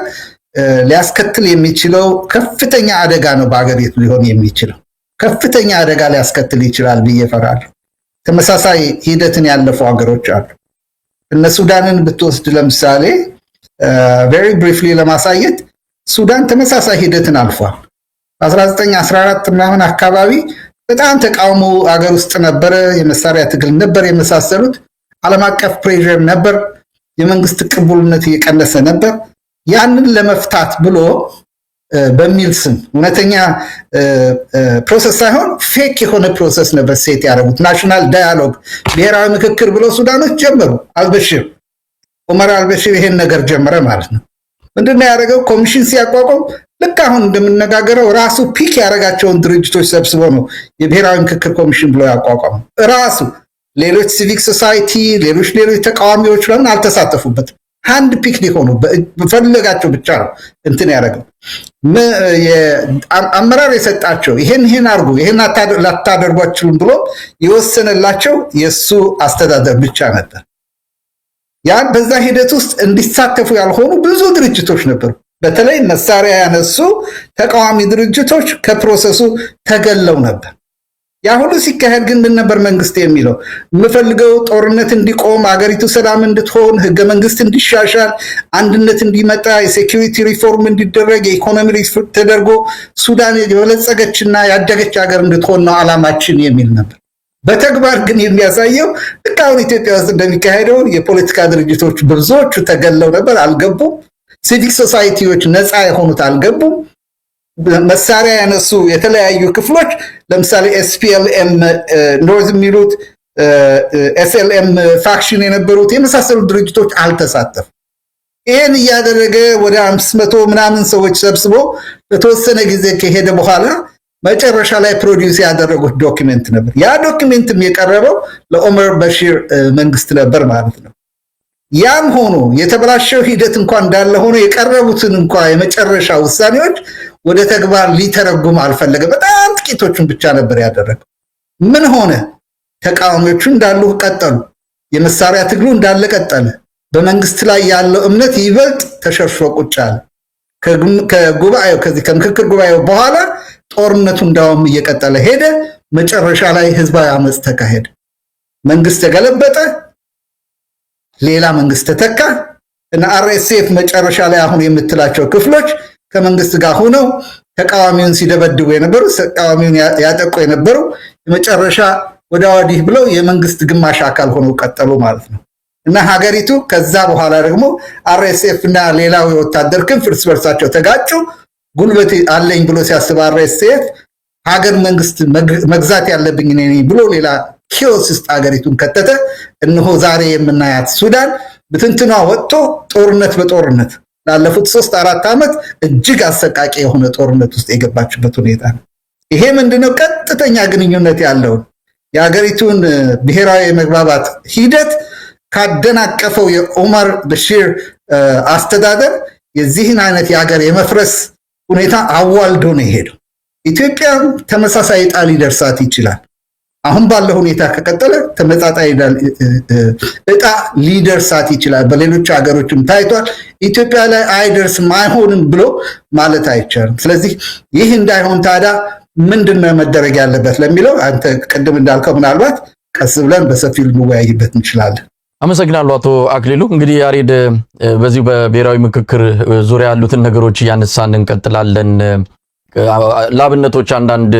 [SPEAKER 3] ሊያስከትል የሚችለው ከፍተኛ አደጋ ነው። በአገሪቱ ሊሆን የሚችለው ከፍተኛ አደጋ ሊያስከትል ይችላል ብዬ እፈራለሁ። ተመሳሳይ ሂደትን ያለፉ ሀገሮች አሉ። እነ ሱዳንን ብትወስድ ለምሳሌ very briefly ለማሳየት ሱዳን ተመሳሳይ ሂደትን አልፏል። በ1914 ምናምን አካባቢ በጣም ተቃውሞ አገር ውስጥ ነበረ፣ የመሳሪያ ትግል ነበር የመሳሰሉት። ዓለም አቀፍ ፕሬሸር ነበር፣ የመንግስት ቅቡልነት እየቀነሰ ነበር። ያንን ለመፍታት ብሎ በሚል ስም እውነተኛ ፕሮሰስ ሳይሆን ፌክ የሆነ ፕሮሰስ ነበር ሴት ያደረጉት። ናሽናል ዳያሎግ ብሔራዊ ምክክር ብሎ ሱዳኖች ጀመሩ። ዑመር አልበሽር ይሄን ነገር ጀመረ ማለት ነው። ምንድነው ያደረገው? ኮሚሽን ሲያቋቋም ልክ አሁን እንደምነጋገረው ራሱ ፒክ ያደረጋቸውን ድርጅቶች ሰብስቦ ነው የብሔራዊ ምክክር ኮሚሽን ብሎ ያቋቋመው ራሱ። ሌሎች ሲቪክ ሶሳይቲ፣ ሌሎች ተቃዋሚዎች ለምን አልተሳተፉበትም? ሃንድ ፒክ ሊሆኑ በፈለጋቸው ብቻ ነው እንትን ያደረገው። አመራር የሰጣቸው ይሄን አርጉ፣ ይሄን ላታደርጉ አትችሉም ብሎ የወሰነላቸው የሱ አስተዳደር ብቻ ነበር። ያን በዛ ሂደት ውስጥ እንዲሳተፉ ያልሆኑ ብዙ ድርጅቶች ነበሩ። በተለይ መሳሪያ ያነሱ ተቃዋሚ ድርጅቶች ከፕሮሰሱ ተገለው ነበር። ያ ሁሉ ሲካሄድ ግን ምን ነበር መንግስት የሚለው? የምፈልገው ጦርነት እንዲቆም፣ አገሪቱ ሰላም እንድትሆን፣ ህገ መንግስት እንዲሻሻል፣ አንድነት እንዲመጣ፣ የሴኩሪቲ ሪፎርም እንዲደረግ፣ የኢኮኖሚ ሪፎርም ተደርጎ ሱዳን የበለጸገችና ያደገች ሀገር እንድትሆን ነው አላማችን የሚል ነበር። በተግባር ግን የሚያሳየው ልክ አሁን ኢትዮጵያ ውስጥ እንደሚካሄደው የፖለቲካ ድርጅቶች ብዙዎቹ ተገለው ነበር፣ አልገቡም። ሲቪክ ሶሳይቲዎች ነፃ የሆኑት አልገቡም። መሳሪያ ያነሱ የተለያዩ ክፍሎች ለምሳሌ ኤስፒኤልኤም ኖርዝ የሚሉት ኤስኤልኤም ፋክሽን የነበሩት የመሳሰሉ ድርጅቶች አልተሳተፉ። ይህን እያደረገ ወደ 500 ምናምን ሰዎች ሰብስቦ ለተወሰነ ጊዜ ከሄደ በኋላ መጨረሻ ላይ ፕሮዲውስ ያደረጉት ዶክመንት ነበር። ያ ዶክመንትም የቀረበው ለኦመር በሺር መንግስት ነበር ማለት ነው። ያም ሆኖ የተበላሸው ሂደት እንኳን እንዳለ ሆኖ የቀረቡትን እንኳን የመጨረሻ ውሳኔዎች ወደ ተግባር ሊተረጉም አልፈለገም። በጣም ጥቂቶቹን ብቻ ነበር ያደረገው። ምን ሆነ? ተቃዋሚዎቹ እንዳሉ ቀጠሉ። የመሳሪያ ትግሉ እንዳለ ቀጠለ። በመንግስት ላይ ያለው እምነት ይበልጥ ተሸርሽሮ ቁጭ አለ። ከምክክር ጉባኤው በኋላ ጦርነቱ እንዳውም እየቀጠለ ሄደ። መጨረሻ ላይ ህዝባዊ አመጽ ተካሄደ። መንግስት ተገለበጠ፣ ሌላ መንግስት ተተካ እና አርኤስኤፍ መጨረሻ ላይ አሁን የምትላቸው ክፍሎች ከመንግስት ጋር ሆነው ተቃዋሚውን ሲደበድቡ የነበሩ፣ ተቃዋሚውን ያጠቁ የነበሩ የመጨረሻ ወዲህ ብለው የመንግስት ግማሽ አካል ሆነው ቀጠሉ ማለት ነው። እና ሀገሪቱ ከዛ በኋላ ደግሞ አርኤስኤፍ እና ሌላው የወታደር ክንፍ እርስ በርሳቸው ተጋጩ። ጉልበት አለኝ ብሎ ሲያስብ አርኤስኤፍ ሀገር መንግስት መግዛት ያለብኝ እኔ ብሎ ሌላ ኪዮስ ውስጥ ሀገሪቱን ከተተ። እነሆ ዛሬ የምናያት ሱዳን ብትንትኗ ወጥቶ ጦርነት በጦርነት ላለፉት 3-4 ዓመት እጅግ አሰቃቂ የሆነ ጦርነት ውስጥ የገባችበት ሁኔታ ነው። ይሄ ምንድነው? ቀጥተኛ ግንኙነት ያለውን የሀገሪቱን ብሔራዊ የመግባባት ሂደት ካደናቀፈው የኦመር በሺር አስተዳደር የዚህን አይነት የሀገር የመፍረስ ሁኔታ አዋልዶ ነው የሄደው። ኢትዮጵያ ተመሳሳይ ዕጣ ሊደርሳት ይችላል። አሁን ባለው ሁኔታ ከቀጠለ ተመጣጣኝ ዕጣ ሊደርሳት ይችላል። በሌሎች ሀገሮችም ታይቷል። ኢትዮጵያ ላይ አይደርስም አይሆንም ብሎ ማለት አይቻልም። ስለዚህ ይህ እንዳይሆን ታዲያ ምንድነው መደረግ ያለበት ለሚለው አንተ ቅድም እንዳልከው ምናልባት ቀስ ብለን በሰፊው ልንወያይበት እንችላለን።
[SPEAKER 1] አመሰግናለሁ አቶ አክሊሉ። እንግዲህ ያሬድ በዚህ በብሔራዊ ምክክር ዙሪያ ያሉትን ነገሮች እያነሳን እንቀጥላለን። ላብነቶች አንዳንድ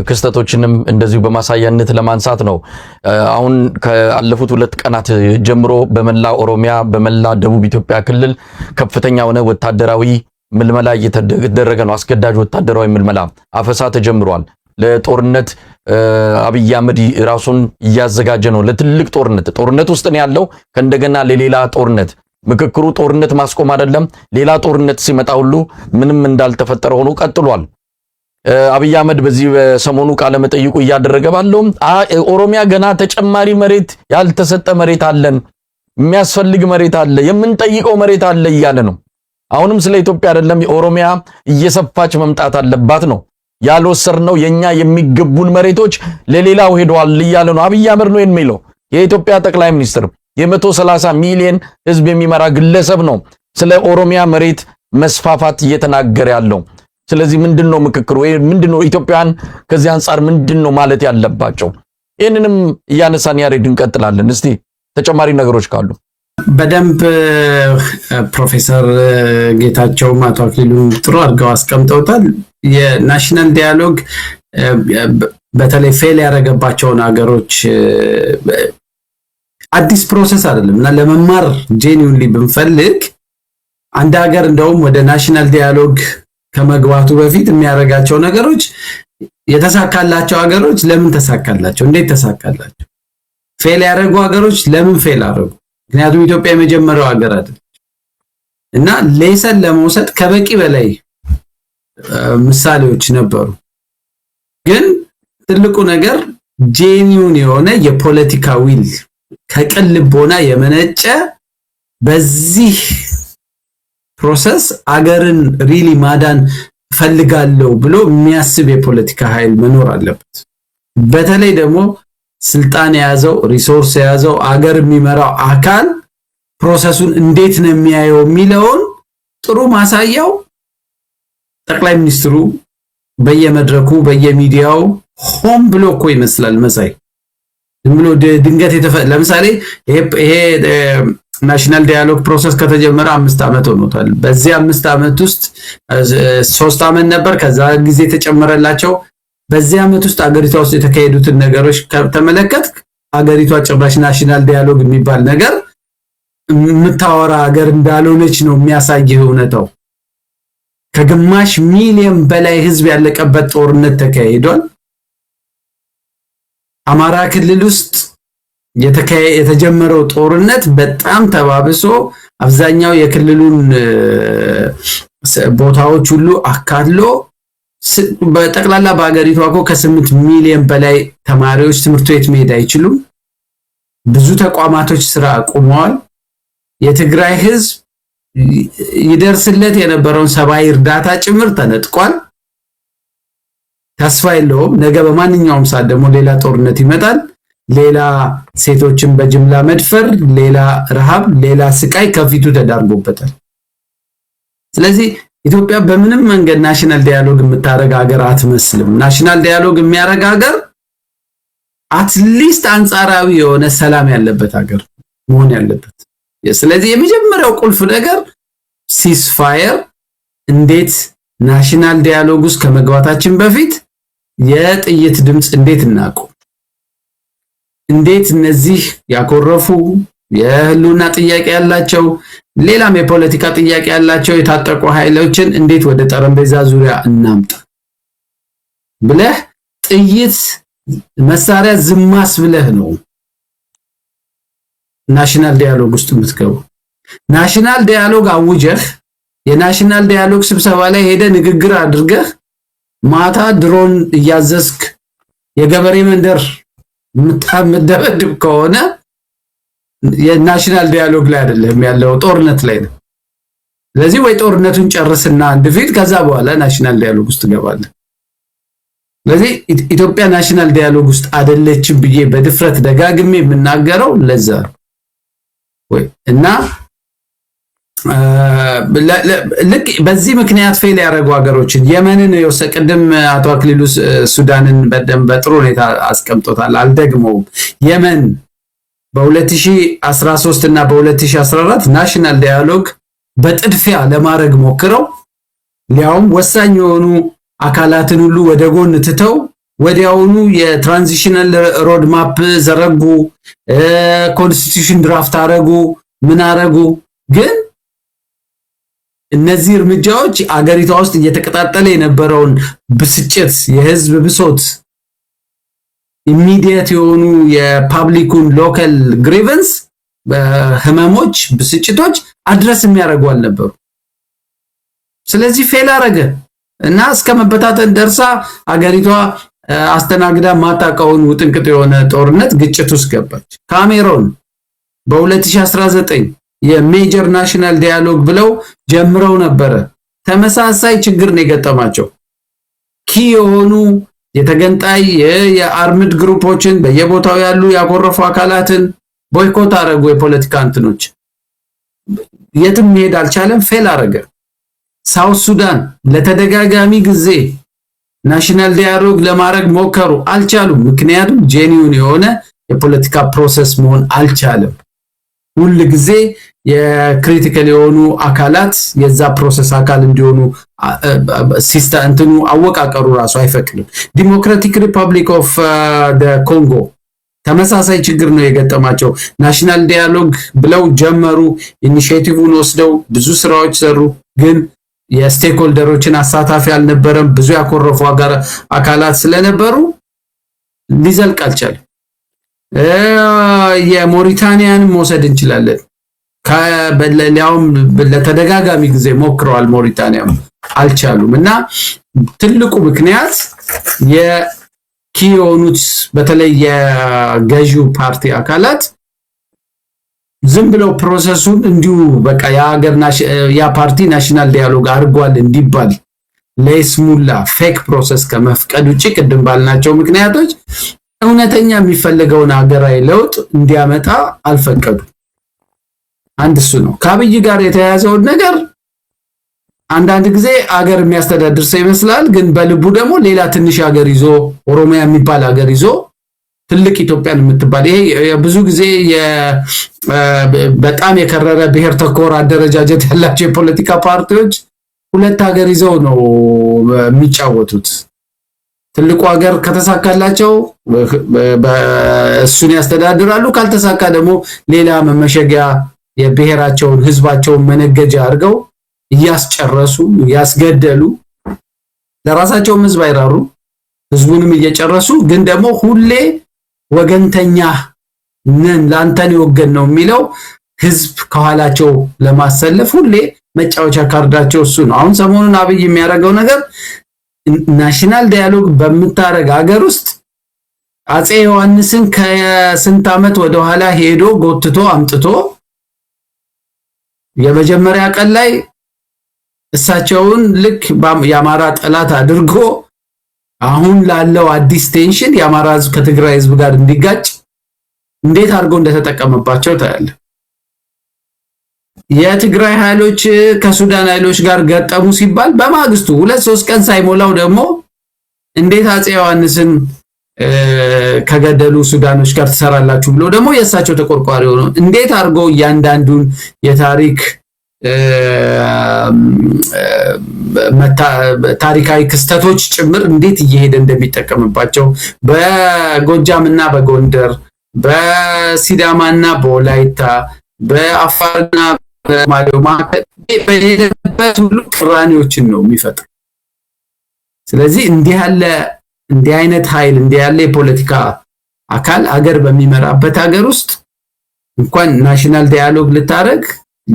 [SPEAKER 1] ክስተቶችንም እንደዚሁ በማሳያነት ለማንሳት ነው። አሁን ካለፉት 2 ቀናት ጀምሮ በመላ ኦሮሚያ በመላ ደቡብ ኢትዮጵያ ክልል ከፍተኛ ሆነ ወታደራዊ ምልመላ እየተደረገ ነው። አስገዳጅ ወታደራዊ ምልመላ አፈሳ ተጀምሯል። ለጦርነት አብይ አህመድ ራሱን እያዘጋጀ ነው። ለትልቅ ጦርነት ውስጥ ነው ያለው። ከእንደገና ለሌላ ጦርነት ምክክሩ ጦርነት ማስቆም አይደለም። ሌላ ጦርነት ሲመጣ ሁሉ ምንም እንዳልተፈጠረ ሆኖ ቀጥሏል። አብይ አህመድ በዚህ በሰሞኑ ቃለ መጠይቁ እያደረገ ባለው ኦሮሚያ ገና ተጨማሪ መሬት ያልተሰጠ መሬት አለን፣ የሚያስፈልግ መሬት አለ፣ የምንጠይቀው መሬት አለ እያለ ነው። አሁንም ስለ ኢትዮጵያ አይደለም፣ ኦሮሚያ እየሰፋች መምጣት አለባት ነው ያልወሰድነው። የኛ የሚገቡን መሬቶች ለሌላው ሄደዋል እያለ ነው አብይ አህመድ ነው የሚለው። የኢትዮጵያ ጠቅላይ ሚኒስትር የ130 ሚሊዮን ህዝብ የሚመራ ግለሰብ ነው ስለ ኦሮሚያ መሬት መስፋፋት እየተናገረ ያለው። ስለዚህ ምንድነው ምክክር ወይ ምንድነው ኢትዮጵያን ከዚህ አንፃር ምንድነው ማለት ያለባቸው? ይሄንንም እያነሳን ያሬድ እንቀጥላለን። እስቲ ተጨማሪ ነገሮች ካሉ
[SPEAKER 4] በደንብ ፕሮፌሰር ጌታቸው አቶ አክሊሉ ጥሩ አድርገው አስቀምጠውታል። የናሽናል ዳያሎግ በተለይ ፌል ያደረገባቸውን ሀገሮች አዲስ ፕሮሰስ አይደለም እና ለመማር ጄኒውንሊ ብንፈልግ አንድ ሀገር እንደውም ወደ ናሽናል ዳያሎግ ከመግባቱ በፊት የሚያደርጋቸው ነገሮች የተሳካላቸው ሀገሮች ለምን ተሳካላቸው፣ እንዴት ተሳካላቸው፣ ፌል ያደረጉ ሀገሮች ለምን ፌል አደረጉ። ምክንያቱም ኢትዮጵያ የመጀመሪያው ሀገር አይደል እና ሌሰን ለመውሰድ ከበቂ በላይ ምሳሌዎች ነበሩ። ግን ትልቁ ነገር ጄኒውን የሆነ የፖለቲካ ዊል ከቅን ልቦና የመነጨ በዚህ ፕሮሰስ አገርን ሪሊ ማዳን ፈልጋለሁ ብሎ የሚያስብ የፖለቲካ ኃይል መኖር አለበት። በተለይ ደግሞ ስልጣን የያዘው ሪሶርስ የያዘው አገር የሚመራው አካል ፕሮሰሱን እንዴት ነው የሚያየው የሚለውን ጥሩ ማሳያው ጠቅላይ ሚኒስትሩ በየመድረኩ በየሚዲያው ሆም ብሎ እኮ ይመስላል መሳይ ብሎ ድንገት ለምሳሌ ይሄ ናሽናል ዳያሎግ ፕሮሰስ ከተጀመረ 5 ዓመት ሆኖታል። በዚህ 5 ዓመት ውስጥ 3 ዓመት ነበር፣ ከዛ ጊዜ ተጨመረላቸው። በዚህ ዓመት ውስጥ አገሪቷ ውስጥ የተካሄዱትን ነገሮች ከተመለከት አገሪቷ ጭራሽ ናሽናል ዳያሎግ የሚባል ነገር የምታወራ ሀገር እንዳልሆነች ነው የሚያሳየው እውነታው። ከግማሽ ሚሊዮን በላይ ህዝብ ያለቀበት ጦርነት ተካሂዷል። አማራ ክልል ውስጥ የተጀመረው ጦርነት በጣም ተባብሶ አብዛኛው የክልሉን ቦታዎች ሁሉ አካትሎ በጠቅላላ በአገሪቷ እኮ ከ8 ሚሊዮን በላይ ተማሪዎች ትምህርት ቤት መሄድ አይችሉም። ብዙ ተቋማቶች ስራ አቁመዋል። የትግራይ ህዝብ ይደርስለት የነበረውን ሰብአዊ እርዳታ ጭምር ተነጥቋል። ተስፋ የለውም። ነገ በማንኛውም ሰዓት ደግሞ ሌላ ጦርነት ይመጣል። ሌላ ሴቶችን በጅምላ መድፈር፣ ሌላ ረሃብ፣ ሌላ ስቃይ ከፊቱ ተዳርጎበታል። ስለዚህ ኢትዮጵያ በምንም መንገድ ናሽናል ዳያሎግ የምታረጋ ሀገር አትመስልም። ናሽናል ዳያሎግ የሚያረጋ ሀገር አትሊስት አንጻራዊ የሆነ ሰላም ያለበት ሀገር መሆን ያለበት። ስለዚህ የመጀመሪያው ቁልፍ ነገር ሲስፋየር እንዴት ናሽናል ዳያሎግ ውስጥ ከመግባታችን በፊት የጥይት ድምጽ እንዴት እናቁም፣ እንዴት እነዚህ ያኮረፉ የህልውና ጥያቄ ያላቸው ሌላም የፖለቲካ ጥያቄ ያላቸው የታጠቁ ኃይሎችን እንዴት ወደ ጠረጴዛ ዙሪያ እናምጣ ብለህ ጥይት መሳሪያ ዝማስ ብለህ ነው ናሽናል ዳያሎግ ውስጥ የምትገባው። ናሽናል ዳያሎግ አውጀህ የናሽናል ዳያሎግ ስብሰባ ላይ ሄደ ንግግር አድርገህ ማታ ድሮን እያዘዝክ የገበሬ መንደር የምታመደበድብ ከሆነ የናሽናል ዲያሎግ ላይ አይደለም ያለው ጦርነት ላይ ነው። ስለዚህ ወይ ጦርነቱን ጨርስና አንድ ፊት ከዛ በኋላ ናሽናል ዲያሎግ ውስጥ ገባለን። ስለዚህ ኢትዮጵያ ናሽናል ዲያሎግ ውስጥ አይደለችም ብዬ በድፍረት ደጋግሜ የምናገረው ለዛ ወይ እና ልክ በዚህ ምክንያት ፌል ያደረጉ ሀገሮችን የመንን ቅድም አቶ አክሊሉ ሱዳንን በደንብ በጥሩ ሁኔታ አስቀምጦታል፣ አልደግመውም። የመን በ2013 እና በ2014 ናሽናል ዲያሎግ በጥድፊያ ለማድረግ ሞክረው ሊያውም ወሳኝ የሆኑ አካላትን ሁሉ ወደ ጎን ትተው ወዲያውኑ የትራንዚሽናል ሮድ ማፕ ዘረጉ፣ ኮንስቲቱሽን ድራፍት አረጉ፣ ምን አረጉ። ግን እነዚህ እርምጃዎች አገሪቷ ውስጥ እየተቀጣጠለ የነበረውን ብስጭት፣ የህዝብ ብሶት፣ ኢሚዲየት የሆኑ የፓብሊኩን ሎካል ግሪቨንስ ህመሞች፣ ብስጭቶች አድረስ የሚያደርጉ አልነበሩ። ስለዚህ ፌል አረገ እና እስከ መበታተን ደርሳ አገሪቷ አስተናግዳ ማታቀውን ውጥንቅጥ የሆነ ጦርነት ግጭት ውስጥ ገባች። ካሜሮን በ2019 የሜጀር ናሽናል ዲያሎግ ብለው ጀምረው ነበረ። ተመሳሳይ ችግር ነው የገጠማቸው። ኪ የሆኑ የተገንጣይ የአርምድ ግሩፖችን በየቦታው ያሉ ያኮረፉ አካላትን ቦይኮት አረጉ። የፖለቲካ እንትኖች የትም መሄድ አልቻለም፣ ፌል አረገ። ሳውት ሱዳን ለተደጋጋሚ ጊዜ ናሽናል ዲያሎግ ለማድረግ ሞከሩ፣ አልቻሉም። ምክንያቱም ጄኒዩን የሆነ የፖለቲካ ፕሮሰስ መሆን አልቻለም። ሁሉ ጊዜ የክሪቲካል የሆኑ አካላት የዛ ፕሮሰስ አካል እንዲሆኑ ሲስተም እንትኑ አወቃቀሩ ራሱ አይፈቅድም። ዲሞክራቲክ ሪፐብሊክ ኦፍ ኮንጎ ተመሳሳይ ችግር ነው የገጠማቸው። ናሽናል ዲያሎግ ብለው ጀመሩ፣ ኢኒሺዬቲቭን ወስደው ብዙ ስራዎች ሰሩ። ግን የስቴክሆልደሮችን አሳታፊ አልነበረም። ብዙ ያኮረፉ አካላት ስለነበሩ ሊዘልቅ አልቻለም። የሞሪታኒያን መውሰድ እንችላለን። ከበለሊያውም ለተደጋጋሚ ጊዜ ሞክረዋል፣ ሞሪታኒያም አልቻሉም። እና ትልቁ ምክንያት የኪዮኑት በተለይ የገዢው ፓርቲ አካላት ዝም ብለው ፕሮሰሱን እንዲሁ በቃ ያ ፓርቲ ናሽናል ዲያሎግ አድርጓል እንዲባል ለይስሙላ ፌክ ፕሮሰስ ከመፍቀድ ውጪ ቅድም ባልናቸው ምክንያቶች እውነተኛ የሚፈልገውን ሀገራዊ ለውጥ እንዲያመጣ አልፈቀዱ። አንድ እሱ ነው። ከአብይ ጋር የተያያዘው ነገር አንዳንድ ጊዜ አገር የሚያስተዳድር ሰው ይመስላል፣ ግን በልቡ ደግሞ ሌላ ትንሽ ሀገር ይዞ ኦሮሚያ የሚባል ሀገር ይዞ ትልቅ ኢትዮጵያን የምትባል ይሄ ብዙ ጊዜ በጣም የከረረ ብሔር ተኮር አደረጃጀት ያላቸው የፖለቲካ ፓርቲዎች ሁለት ሀገር ይዘው ነው የሚጫወቱት። ትልቁ ሀገር ከተሳካላቸው እሱን ያስተዳድራሉ፣ ካልተሳካ ደግሞ ሌላ መመሸጊያ የብሔራቸውን ህዝባቸውን መነገጃ አድርገው እያስጨረሱ እያስገደሉ ለራሳቸውም ህዝብ አይራሩ፣ ህዝቡንም እየጨረሱ ግን ደግሞ ሁሌ ወገንተኛ ነን ላንተን ይወገን ነው የሚለው ህዝብ ከኋላቸው ለማሰለፍ ሁሌ መጫወቻ ካርዳቸው እሱ ነው። አሁን ሰሞኑን አብይ የሚያደርገው ነገር ናሽናል ዲያሎግ በምታረግ ሀገር ውስጥ አፄ ዮሐንስን ከስንት ዓመት ወደ ኋላ ሄዶ ጎትቶ አምጥቶ የመጀመሪያ ቀን ላይ እሳቸውን ልክ የአማራ ጠላት አድርጎ አሁን ላለው አዲስ ቴንሽን የአማራ ህዝብ ከትግራይ ህዝብ ጋር እንዲጋጭ እንዴት አድርጎ እንደተጠቀመባቸው ታያለ። የትግራይ ኃይሎች ከሱዳን ኃይሎች ጋር ገጠሙ ሲባል በማግስቱ 2-3 ቀን ሳይሞላው ደግሞ እንዴት አፄ ዮሐንስን ከገደሉ ሱዳኖች ጋር ተሰራላችሁ ብሎ ደግሞ የእሳቸው ተቆርቋሪ ሆኖ እንዴት አድርጎ እያንዳንዱን የታሪክ ታሪካዊ ክስተቶች ጭምር እንዴት እየሄደ እንደሚጠቀምባቸው በጎጃምና በጎንደር በሲዳማና በወላይታ በአፋርና በማሌው ማከል በሄደበት ሁሉ ቅራኔዎችን ነው የሚፈጥር። ስለዚህ እንዲህ አይነት ኃይል እንዲህ ያለ የፖለቲካ አካል አገር በሚመራበት ሀገር ውስጥ እንኳን ናሽናል ዲያሎግ ልታረግ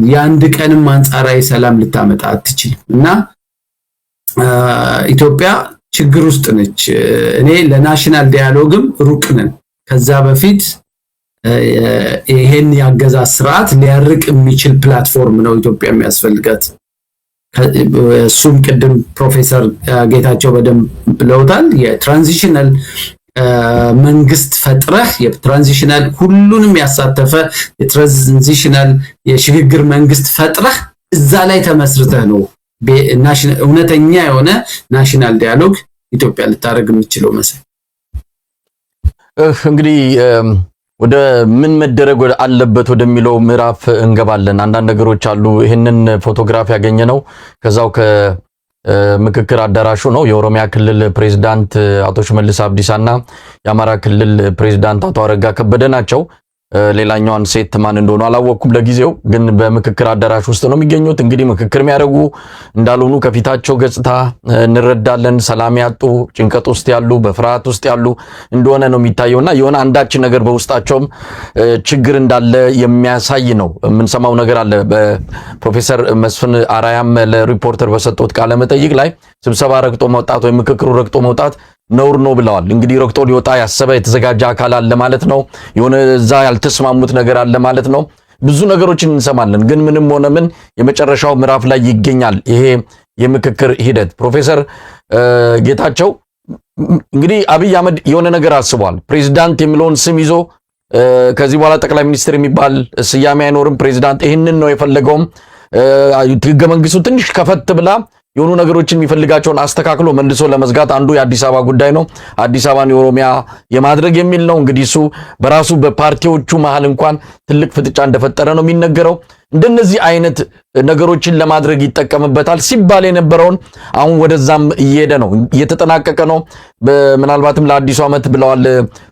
[SPEAKER 4] የአንድ ቀንም አንጻራዊ ሰላም ልታመጣ አትችልም። እና ኢትዮጵያ ችግር ውስጥ ነች። እኔ ለናሽናል ዲያሎግም ሩቅ ነን። ከዛ በፊት ይሄን ያገዛዝ ስርዓት ሊያርቅ የሚችል ፕላትፎርም ነው ኢትዮጵያ የሚያስፈልጋት። እሱም ቅድም ፕሮፌሰር ጌታቸው በደንብ ብለውታል። የትራንዚሽናል መንግስት ፈጥረህ የትራንዚሽናል ሁሉንም ያሳተፈ የትራንዚሽናል የሽግግር መንግስት ፈጥረህ እዛ ላይ ተመስርተህ ነው እውነተኛ የሆነ ናሽናል ዲያሎግ ኢትዮጵያ ልታደርግ የምትችለው መሰለኝ።
[SPEAKER 1] እንግዲህ ወደ ምን መደረግ አለበት ወደሚለው ምዕራፍ እንገባለን። አንዳንድ ነገሮች አሉ። ይህንን ፎቶግራፍ ያገኘነው ከዛው ከምክክር አዳራሹ ነው። የኦሮሚያ ክልል ፕሬዝዳንት አቶ ሽመልስ አብዲሳና የአማራ ክልል ፕሬዝዳንት አቶ አረጋ ከበደ ናቸው። ሌላኛዋን ሴት ማን እንደሆነ አላወቅኩም ለጊዜው፣ ግን በምክክር አዳራሽ ውስጥ ነው የሚገኙት። እንግዲህ ምክክር የሚያደርጉ እንዳልሆኑ ከፊታቸው ገጽታ እንረዳለን። ሰላም ያጡ፣ ጭንቀት ውስጥ ያሉ፣ በፍርሃት ውስጥ ያሉ እንደሆነ ነው የሚታየውና የሆነ አንዳች ነገር በውስጣቸውም ችግር እንዳለ የሚያሳይ ነው የምንሰማው ነገር አለ። በፕሮፌሰር መስፍን አራያም ለሪፖርተር በሰጡት ቃለ መጠይቅ ላይ ስብሰባ ረግጦ መውጣት ወይም ምክክሩ ረግጦ መውጣት ነውር ነው ብለዋል። እንግዲህ ረግጦ ሊወጣ ያሰበ የተዘጋጀ አካል አለ ማለት ነው። የሆነ እዛ ያልተስማሙት ነገር አለ ማለት ነው። ብዙ ነገሮችን እንሰማለን። ግን ምንም ሆነ ምን የመጨረሻው ምዕራፍ ላይ ይገኛል ይሄ የምክክር ሂደት። ፕሮፌሰር ጌታቸው እንግዲህ አብይ አህመድ የሆነ ነገር አስቧል። ፕሬዝዳንት የሚለውን ስም ይዞ ከዚህ በኋላ ጠቅላይ ሚኒስትር የሚባል ስያሜ አይኖርም። ፕሬዝዳንት ይህንን ነው የፈለገውም። ህገ መንግስቱ ትንሽ ከፈት ብላ የሆኑ ነገሮችን የሚፈልጋቸውን አስተካክሎ መልሶ ለመዝጋት አንዱ የአዲስ አበባ ጉዳይ ነው። አዲስ አበባን የኦሮሚያ የማድረግ የሚል ነው። እንግዲህ እሱ በራሱ በፓርቲዎቹ መሃል እንኳን ትልቅ ፍጥጫ እንደፈጠረ ነው የሚነገረው። እንደነዚህ አይነት ነገሮችን ለማድረግ ይጠቀምበታል ሲባል የነበረውን አሁን ወደዛም እየሄደ ነው፣ እየተጠናቀቀ ነው። ምናልባትም ለአዲሱ ዓመት ብለዋል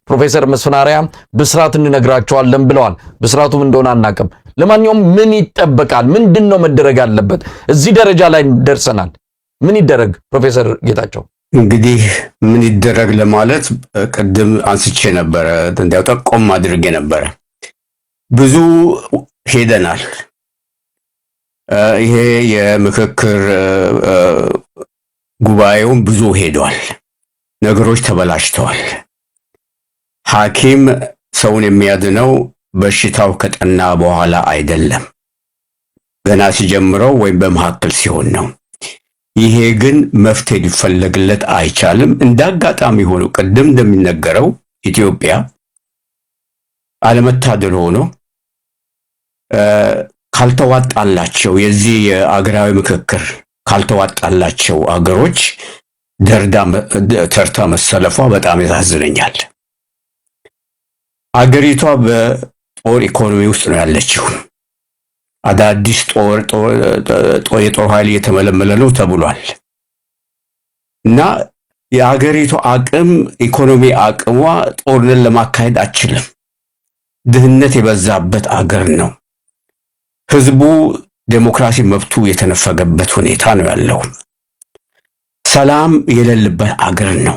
[SPEAKER 1] ፕሮፌሰር መስፍን አርአያ ብስራት እንነግራቸዋለን ብለዋል። ብስራቱም እንደሆነ አናቅም። ለማንኛውም ምን ይጠበቃል? ምንድነው መደረግ ያለበት? እዚህ ደረጃ ላይ ደርሰናል። ምን ይደረግ? ፕሮፌሰር ጌታቸው
[SPEAKER 2] እንግዲህ ምን ይደረግ ለማለት ቅድም አንስቼ ነበረ፣ እንዲያው ጠቆም አድርጌ ነበረ። ብዙ ሄደናል። ይሄ የምክክር ጉባኤውን ብዙ ሄዷል። ነገሮች ተበላሽተዋል። ሐኪም ሰውን የሚያድነው በሽታው ከጠና በኋላ አይደለም፣ ገና ሲጀምረው ወይም በመካከል ሲሆን ነው። ይሄ ግን መፍትሄ ሊፈለግለት አይቻልም። እንዳጋጣሚ ሆኖ ቅድም እንደሚነገረው ኢትዮጵያ አለመታደል ሆኖ ካልተዋጣላቸው የዚህ የአገራዊ ምክክር ካልተዋጣላቸው አገሮች ተርታ መሰለፏ በጣም ያሳዝነኛል። አገሪቷ በጦር ኢኮኖሚ ውስጥ ነው ያለችው። አዳዲስ የጦር ኃይል እየተመለመለ ነው ተብሏል እና የአገሪቷ አቅም ኢኮኖሚ አቅሟ ጦርነት ለማካሄድ አትችልም። ድህነት የበዛበት አገር ነው። ህዝቡ ዴሞክራሲ መብቱ የተነፈገበት ሁኔታ ነው ያለው። ሰላም የሌለበት አገር ነው።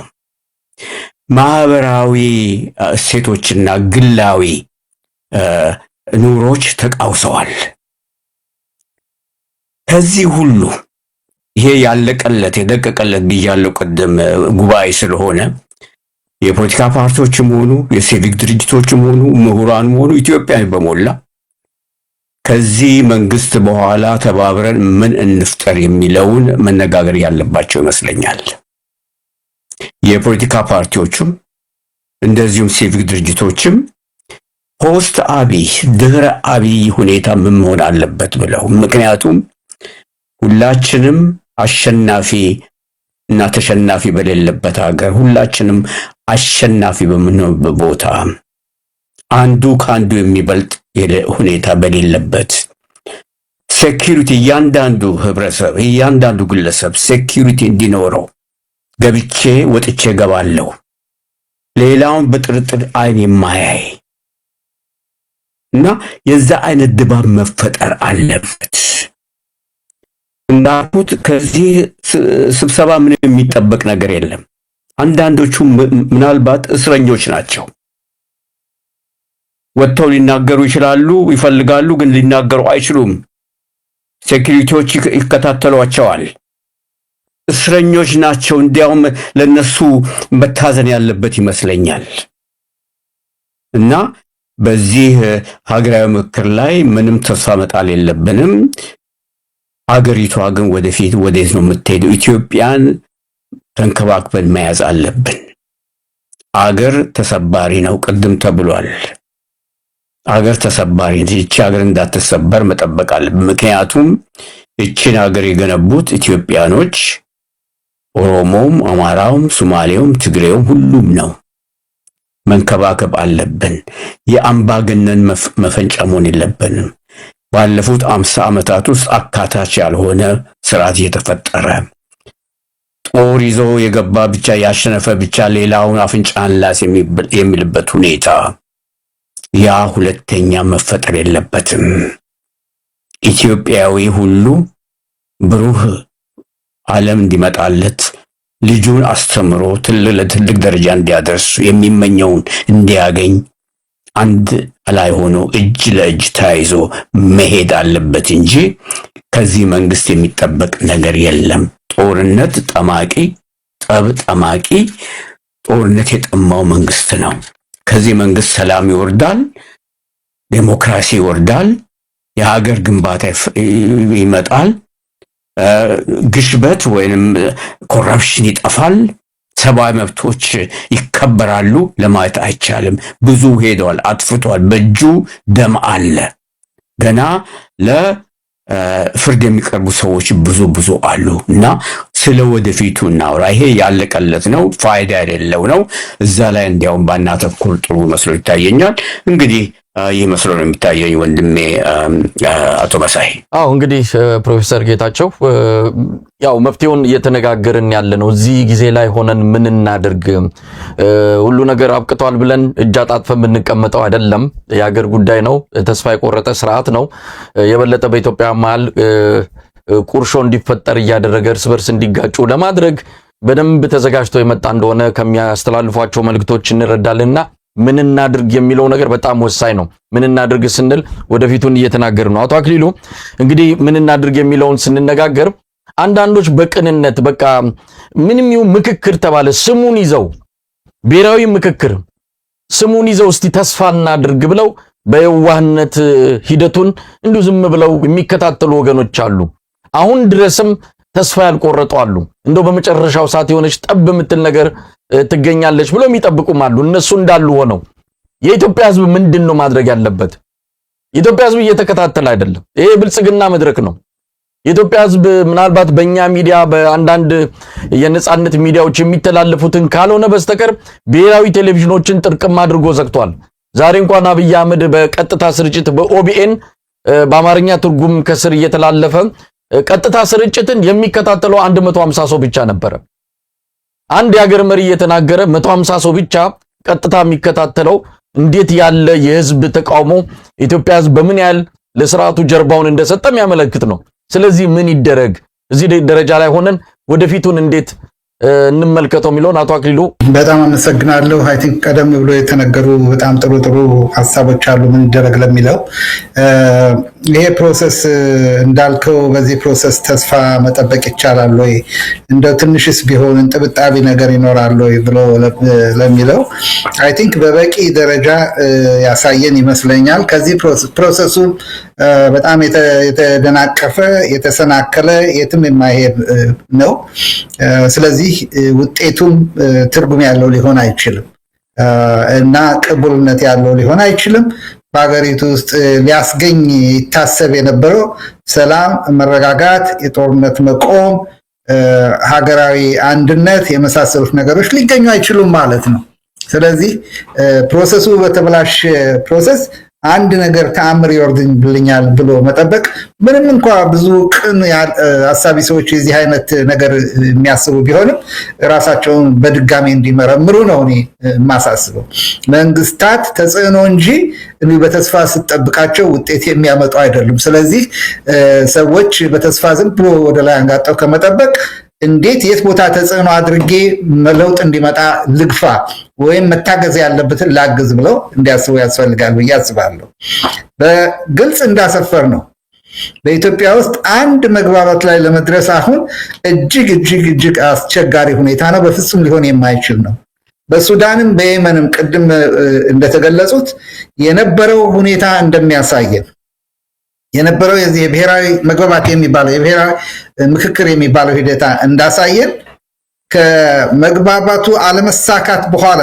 [SPEAKER 2] ማህበራዊ እሴቶችና ግላዊ ኑሮች ተቃውሰዋል። ከዚህ ሁሉ ይሄ ያለቀለት የደቀቀለት ብያለሁ ቅድም ጉባኤ ስለሆነ የፖለቲካ ፓርቲዎችም ሆኑ የሲቪክ ድርጅቶችም ሆኑ ምሁራንም ሆኑ ኢትዮጵያዊ በሞላ ከዚህ መንግስት በኋላ ተባብረን ምን እንፍጠር የሚለውን መነጋገር ያለባቸው ይመስለኛል። የፖለቲካ ፓርቲዎችም እንደዚሁም ሲቪክ ድርጅቶችም ፖስት አብይ ድህረ አብይ ሁኔታ ምን መሆን አለበት ብለው፣ ምክንያቱም ሁላችንም አሸናፊ እና ተሸናፊ በሌለበት ሀገር፣ ሁላችንም አሸናፊ በምንሆንበት ቦታ አንዱ ከአንዱ የሚበልጥ ሁኔታ በሌለበት ሴኩሪቲ እያንዳንዱ ህብረተሰብ እያንዳንዱ ግለሰብ ሴኩሪቲ እንዲኖረው ገብቼ ወጥቼ ገባለሁ ሌላውን በጥርጥር አይን የማያይ እና የዛ አይነት ድባብ መፈጠር አለበት። እንዳልኩት ከዚህ ስብሰባ ምን የሚጠበቅ ነገር የለም። አንዳንዶቹ ምናልባት እስረኞች ናቸው። ወጥተው ሊናገሩ ይችላሉ፣ ይፈልጋሉ፣ ግን ሊናገሩ አይችሉም። ሴኩሪቲዎች ይከታተሏቸዋል። እስረኞች ናቸው። እንዲያውም ለነሱ መታዘን ያለበት ይመስለኛል። እና በዚህ ሀገራዊ ምክር ላይ ምንም ተስፋ መጣል የለብንም። አገሪቷ ግን ወደፊት ወዴት ነው የምትሄደው? ኢትዮጵያን ተንከባክበን መያዝ አለብን። አገር ተሰባሪ ነው፣ ቅድም ተብሏል። አገር ተሰባሪ ነው። ይቺ አገር እንዳትሰበር መጠበቅ አለብን። ምክንያቱም ይቺን አገር የገነቡት ኢትዮጵያኖች፣ ኦሮሞም፣ አማራውም፣ ሶማሌውም፣ ትግሬውም ሁሉም ነው። መንከባከብ አለብን። የአምባገነን መፈንጫ መሆን የለብንም። ባለፉት 50 ዓመታት ውስጥ አካታች ያልሆነ ስርዓት እየተፈጠረ ጦር ይዞ የገባ ብቻ ያሸነፈ ብቻ ሌላውን አፍንጫን ላስ የሚልበት ሁኔታ ያ ሁለተኛ መፈጠር የለበትም። ኢትዮጵያዊ ሁሉ ብሩህ ዓለም እንዲመጣለት ልጁን አስተምሮ ለትልቅ ደረጃ እንዲያደርስ የሚመኘውን እንዲያገኝ አንድ ላይ ሆኖ እጅ ለእጅ ተያይዞ መሄድ አለበት እንጂ ከዚህ መንግስት የሚጠበቅ ነገር የለም። ጦርነት ጠማቂ፣ ጠብ ጠማቂ፣ ጦርነት የጠማው መንግስት ነው። ከዚህ መንግስት ሰላም ይወርዳል፣ ዴሞክራሲ ይወርዳል፣ የሀገር ግንባታ ይመጣል፣ ግሽበት ወይንም ኮራፕሽን ይጠፋል፣ ሰብአዊ መብቶች ይከበራሉ ለማለት አይቻልም። ብዙ ሄደዋል፣ አጥፍቷል፣ በእጁ ደም አለ። ገና ለፍርድ የሚቀርቡ ሰዎች ብዙ አሉ እና ስለ ወደፊቱ እናውራ። ይሄ ያለቀለት ነው፣ ፋይዳ የሌለው ነው። እዛ ላይ እንዲያውም ባናተኩር ጥሩ መስሎ ይታየኛል። እንግዲህ ይህ መስሎ ነው የሚታየኝ ወንድሜ አቶ መሳይ።
[SPEAKER 1] አዎ እንግዲህ ፕሮፌሰር ጌታቸው ያው መፍትሄውን እየተነጋገርን ያለ ነው። እዚህ ጊዜ ላይ ሆነን ምን እናድርግ? ሁሉ ነገር አብቅቷል ብለን እጅ አጣጥፈን የምንቀመጠው አይደለም። የሀገር ጉዳይ ነው። ተስፋ የቆረጠ ስርዓት ነው። የበለጠ በኢትዮጵያ መሀል ቁርሾ እንዲፈጠር እያደረገ እርስ በርስ እንዲጋጩ ለማድረግ በደንብ ተዘጋጅቶ የመጣ እንደሆነ ከሚያስተላልፏቸው መልእክቶች እንረዳለንና ምን እናድርግ የሚለው ነገር በጣም ወሳኝ ነው። ምን እናድርግ ስንል ወደፊቱን እየተናገርን ነው። አቶ አክሊሉ እንግዲህ ምን እናድርግ የሚለውን ስንነጋገር አንዳንዶች በቅንነት በቃ ምንም ይሁን ምክክር ተባለ ስሙን ይዘው ብሔራዊ ምክክር ስሙን ይዘው እስቲ ተስፋ እናድርግ ብለው በየዋህነት ሂደቱን እንዲሁ ዝም ብለው የሚከታተሉ ወገኖች አሉ። አሁን ድረስም ተስፋ ያልቆረጡ አሉ። እንደው በመጨረሻው ሰዓት የሆነች ጠብ የምትል ነገር ትገኛለች ብለው የሚጠብቁም አሉ። እነሱ እንዳሉ ሆነው የኢትዮጵያ ሕዝብ ምንድነው ማድረግ ያለበት? የኢትዮጵያ ሕዝብ እየተከታተለ አይደለም። ይሄ ብልጽግና መድረክ ነው። የኢትዮጵያ ሕዝብ ምናልባት በእኛ ሚዲያ በአንዳንድ የነጻነት ሚዲያዎች የሚተላለፉትን ካልሆነ በስተቀር ብሔራዊ ቴሌቪዥኖችን ጥርቅም አድርጎ ዘግቷል። ዛሬ እንኳን አብይ አህመድ በቀጥታ ስርጭት በኦቢኤን በአማርኛ ትርጉም ከስር እየተላለፈ ቀጥታ ስርጭትን የሚከታተለው 150 ሰው ብቻ ነበረ። አንድ የሀገር መሪ እየተናገረ 150 ሰው ብቻ ቀጥታ የሚከታተለው እንዴት ያለ የህዝብ ተቃውሞ ኢትዮጵያ ህዝብ በምን ያህል ለስርዓቱ ጀርባውን እንደሰጠ የሚያመለክት ነው። ስለዚህ ምን ይደረግ? እዚህ ደረጃ ላይ ሆነን ወደፊቱን እንዴት እንመልከተው የሚለውን አቶ አክሊሉ
[SPEAKER 3] በጣም አመሰግናለሁ። አይ ቲንክ ቀደም ብሎ የተነገሩ በጣም ጥሩ ሀሳቦች አሉ። ምን ይደረግ ለሚለው ይሄ ፕሮሰስ እንዳልከው በዚህ ፕሮሰስ ተስፋ መጠበቅ ይቻላል ወይ እንደው ትንሽስ ቢሆን እንጥብጣቢ ነገር ይኖራል ወይ ብሎ ለሚለው አይ ቲንክ በበቂ ደረጃ ያሳየን ይመስለኛል። ከዚህ ፕሮሰሱ በጣም የተደናቀፈ የተሰናከለ የትም የማይሄድ ነው። ስለዚህ ውጤቱም ትርጉም ያለው ሊሆን አይችልም እና ቅቡልነት ያለው ሊሆን አይችልም። በሀገሪቱ ውስጥ ሊያስገኝ ይታሰብ የነበረው ሰላም፣ መረጋጋት፣ የጦርነት መቆም፣ ሀገራዊ አንድነት የመሳሰሉት ነገሮች ሊገኙ አይችሉም ማለት ነው። ስለዚህ ፕሮሰሱ በተበላሽ ፕሮሰስ አንድ ነገር ተአምር ይወርድልኛል ብሎ መጠበቅ ምንም እንኳ ብዙ ቅን አሳቢ ሰዎች የዚህ አይነት ነገር የሚያስቡ ቢሆንም ራሳቸውን በድጋሚ እንዲመረምሩ ነው እኔ የማሳስበው። መንግስታት ተጽዕኖ እንጂ በተስፋ ስትጠብቃቸው ውጤት የሚያመጡ አይደሉም። ስለዚህ ሰዎች በተስፋ ዝም ብሎ ወደ ላይ አንጋጠው ከመጠበቅ እንዴት የት ቦታ ተጽዕኖ አድርጌ ለውጥ እንዲመጣ ልግፋ ወይም መታገዝ ያለበትን ላግዝ ብለው እንዲያስቡ ያስፈልጋል ብዬ አስባለሁ። በግልጽ እንዳሰፈር ነው በኢትዮጵያ ውስጥ አንድ መግባባት ላይ ለመድረስ አሁን እጅግ አስቸጋሪ ሁኔታ ነው። በፍጹም ሊሆን የማይችል ነው። በሱዳንም በየመንም ቅድም እንደተገለጹት የነበረው ሁኔታ እንደሚያሳየን የነበረው የዚህ የብሔራዊ መግባባት የሚባለው የብሔራዊ ምክክር የሚባለው ሂደታ እንዳሳየን ከመግባባቱ አለመሳካት በኋላ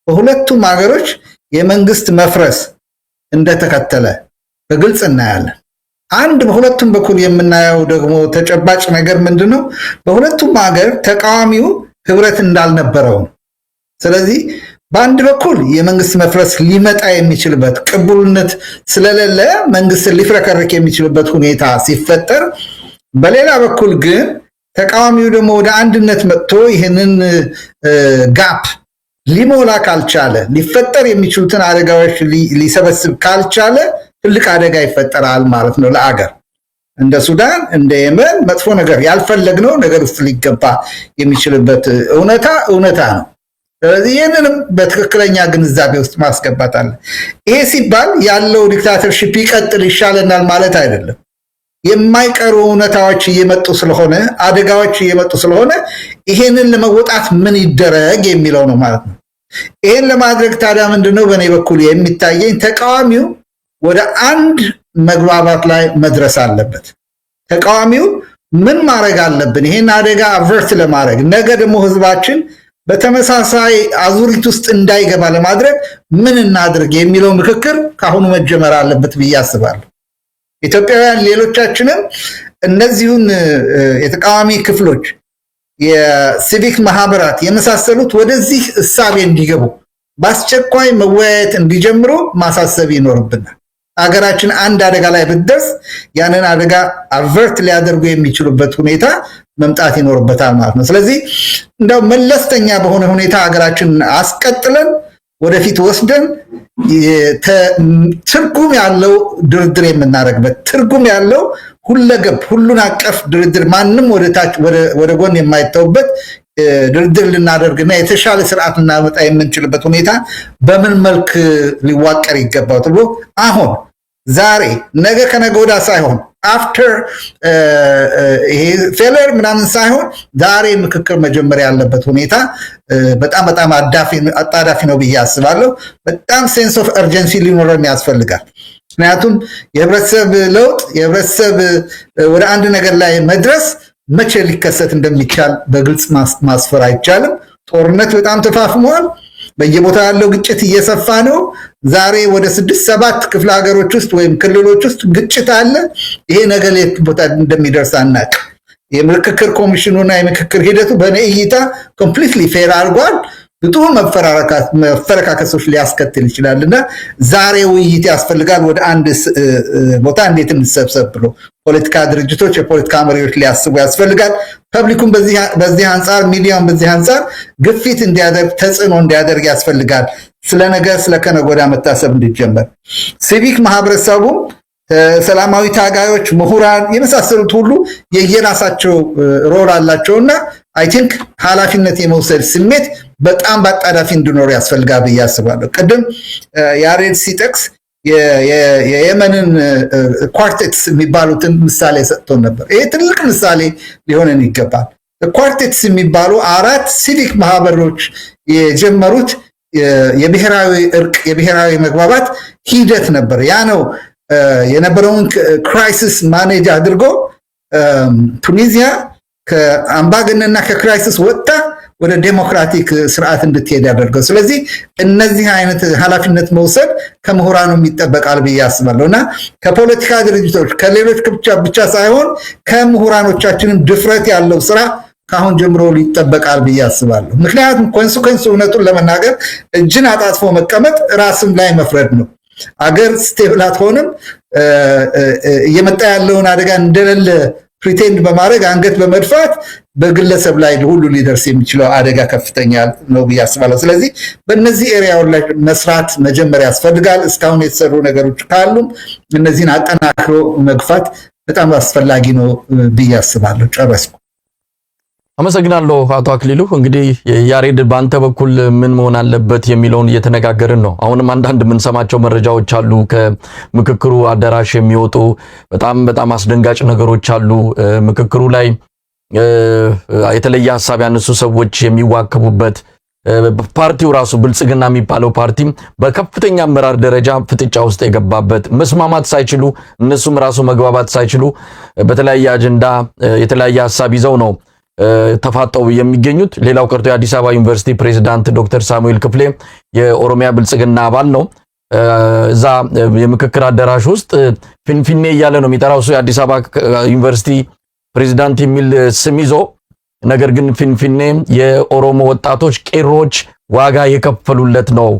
[SPEAKER 3] በሁለቱም ሀገሮች የመንግስት መፍረስ እንደተከተለ በግልጽ እናያለን። አንድ በሁለቱም በኩል የምናየው ደግሞ ተጨባጭ ነገር ምንድነው? በሁለቱም ሀገር ተቃዋሚው ህብረት እንዳልነበረው። ስለዚህ በአንድ በኩል የመንግስት መፍረስ ሊመጣ የሚችልበት ቅቡልነት ስለሌለ መንግስትን ሊፍረከረክ የሚችልበት ሁኔታ ሲፈጠር፣ በሌላ በኩል ግን ተቃዋሚው ደግሞ ወደ አንድነት መጥቶ ይህንን ጋፕ ሊሞላ ካልቻለ ሊፈጠር የሚችሉትን አደጋዎች ሊሰበስብ ካልቻለ ትልቅ አደጋ ይፈጠራል ማለት ነው ለአገር። እንደ ሱዳን እንደ የመን መጥፎ ነገር ያልፈለግነው ነገር ውስጥ ሊገባ የሚችልበት እውነታ ነው። ስለዚህ ይህንንም በትክክለኛ ግንዛቤ ውስጥ ማስገባት አለ። ይሄ ሲባል ያለው ዲክታተርሺፕ ይቀጥል ይሻለናል ማለት አይደለም። የማይቀሩ እውነታዎች እየመጡ ስለሆነ አደጋዎች እየመጡ ስለሆነ ይሄንን ለመወጣት ምን ይደረግ የሚለው ነው ማለት ነው። ይሄን ለማድረግ ታዲያ ምንድነው በእኔ በኩል የሚታየኝ ተቃዋሚው ወደ አንድ መግባባት ላይ መድረስ አለበት። ተቃዋሚው ምን ማድረግ አለብን ይሄን አደጋ አቨርት ለማድረግ ነገ ደግሞ ህዝባችን በተመሳሳይ አዙሪት ውስጥ እንዳይገባ ለማድረግ ምን እናድርግ የሚለው ምክክር ካሁኑ መጀመር አለበት ብዬ አስባለሁ። ኢትዮጵያውያን ሌሎቻችንም እነዚሁን የተቃዋሚ ክፍሎች የሲቪክ ማህበራት የመሳሰሉት ወደዚህ እሳቤ እንዲገቡ በአስቸኳይ መወያየት እንዲጀምሩ ማሳሰብ ይኖርብናል። አገራችን አንድ አደጋ ላይ ብትደርስ ያንን አደጋ አቨርት ሊያደርጉ የሚችሉበት ሁኔታ መምጣት ይኖርበታል ማለት ነው። ስለዚህ እንደው መለስተኛ በሆነ ሁኔታ አገራችን አስቀጥለን ወደፊት ወስደን ትርጉም ያለው ድርድር የምናደርግበት ትርጉም ያለው ሁለገብ ሁሉን አቀፍ ድርድር ማንም ወደ ጎን የማይተውበት ድርድር ልናደርግና የተሻለ ስርዓት ልናመጣ የምንችልበት ሁኔታ በምን መልክ ሊዋቀር ይገባው ተብሎ አሁን ዛሬ ነገ ከነገ ወዲያ ሳይሆን አፍተር ይሄ ፌለር ምናምን ሳይሆን ዛሬ ምክክር መጀመሪያ ያለበት ሁኔታ በጣም አጣዳፊ ነው ብዬ አስባለሁ። በጣም ሴንስ ኦፍ አርጀንሲ ሊኖረን ያስፈልጋል። ምክንያቱም የህብረተሰብ ለውጥ የህብረተሰብ ወደ አንድ ነገር ላይ መድረስ መቼ ሊከሰት እንደሚቻል በግልጽ ማስፈር አይቻልም። ጦርነት በጣም ተፋፍሟል። በየቦታው ያለው ግጭት እየሰፋ ነው። ዛሬ ወደ 6-7 ክፍለ ሀገሮች ውስጥ ወይም ክልሎች ውስጥ ግጭት አለ። ይሄ ነገር የት ቦታ እንደሚደርስ አናውቅም። የምክክር ኮሚሽኑና የምክክር ሂደቱ በእኔ እይታ ኮምፕሊትሊ ፌር አድርጓል። ብዙ መፈረካከሶች ሊያስከትል ይችላልና ዛሬ ውይይት ያስፈልጋል። ወደ አንድ ቦታ እንዴት እንሰብሰብ ብሎ ፖለቲካ ድርጅቶች የፖለቲካ መሪዎች ሊያስቡ ያስፈልጋል። ፐብሊኩን በዚህ አንጻር ሚዲያውን በዚህ አንጻር ግፊት እንዲያደርግ ተጽዕኖ እንዲያደርግ ያስፈልጋል። ስለነገ ስለከነገ ወዲያ መታሰብ እንዲጀመር ሲቪክ ማህበረሰቡ ሰላማዊ ታጋዮች፣ ምሁራን የመሳሰሉት ሁሉ የየራሳቸው ሮል አላቸውና አይ ቲንክ ኃላፊነት የመውሰድ ስሜት በጣም በአጣዳፊ እንዲኖር ያስፈልጋል ብዬ አስባለሁ። ቅድም ያሬድ ሲጠቅስ የየመንን ኳርቴትስ የሚባሉትን ምሳሌ ሰጥቶን ነበር። ይሄ ትልቅ ምሳሌ ሊሆነን ይገባል። ኳርቴትስ የሚባሉ 4 ሲቪክ ማህበሮች የጀመሩት የብሔራዊ እርቅ የብሔራዊ መግባባት ሂደት ነበር። ያ ነው የነበረውን ክራይሲስ ማኔጅ አድርጎ ቱኒዚያ ከአምባገነንና ከክራይሲስ ወጥታ ወደ ዴሞክራቲክ ስርዓት እንድትሄድ ያደርገው። ስለዚህ እነዚህ አይነት ኃላፊነት መውሰድ ከምሁራኑ ይጠበቃል ብዬ አስባለሁና ከፖለቲካ ድርጅቶች ከሌሎች ብቻ ሳይሆን ከምሁራኖቻችንም ድፍረት ያለው ስራ ካሁን ጀምሮ ሊጠበቃል ብዬ አስባለሁ። ምክንያቱም ኮንሲኩዌንስ እውነቱን ለመናገር እጅን አጣጥፎ መቀመጥ ራስም ላይ መፍረድ ነው። አገር ስቴብል አትሆንም። እየመጣ ያለውን አደጋ እንደሌለ ፕሪቴንድ በማድረግ አንገት በመድፋት በግለሰብ ላይ ሁሉ ሊደርስ የሚችለው አደጋ ከፍተኛ ነው ብዬ አስባለሁ። ስለዚህ በእነዚህ ኤሪያዎች ላይ መስራት መጀመር ያስፈልጋል። እስካሁን የተሰሩ ነገሮች ካሉም እነዚህን አጠናክሮ መግፋት በጣም አስፈላጊ ነው ብዬ አስባለሁ። ጨረስኩ።
[SPEAKER 1] አመሰግናለሁ አቶ አክሊሉ። እንግዲህ ያሬድ በአንተ በኩል ምን መሆን አለበት የሚለውን እየተነጋገርን ነው። አሁንም አንዳንድ የምንሰማቸው መረጃዎች አሉ። ከምክክሩ አዳራሽ የሚወጡ በጣም አስደንጋጭ ነገሮች አሉ። ምክክሩ ላይ የተለየ ሐሳብ ያነሱ ሰዎች የሚዋከቡበት ፓርቲው ራሱ ብልጽግና የሚባለው ፓርቲም በከፍተኛ አመራር ደረጃ ፍጥጫ ውስጥ የገባበት መስማማት ሳይችሉ እነሱም ራሱ መግባባት ሳይችሉ በተለያየ አጀንዳ የተለያየ ሐሳብ ይዘው ነው ተፋጠው የሚገኙት። ሌላው ቀርቶ የአዲስ አበባ ዩኒቨርሲቲ ፕሬዝዳንት ዶክተር ሳሙኤል ክፍሌ የኦሮሚያ ብልጽግና አባል ነው። እዛ የምክክር አዳራሽ ውስጥ ፊንፊኔ እያለ ነው የሚጠራው እሱ የአዲስ አበባ ዩኒቨርሲቲ ፕሬዝዳንት የሚል ስም ይዞ፣ ነገር ግን ፊንፊኔ የኦሮሞ ወጣቶች ቄሮች ዋጋ የከፈሉለት ነው፣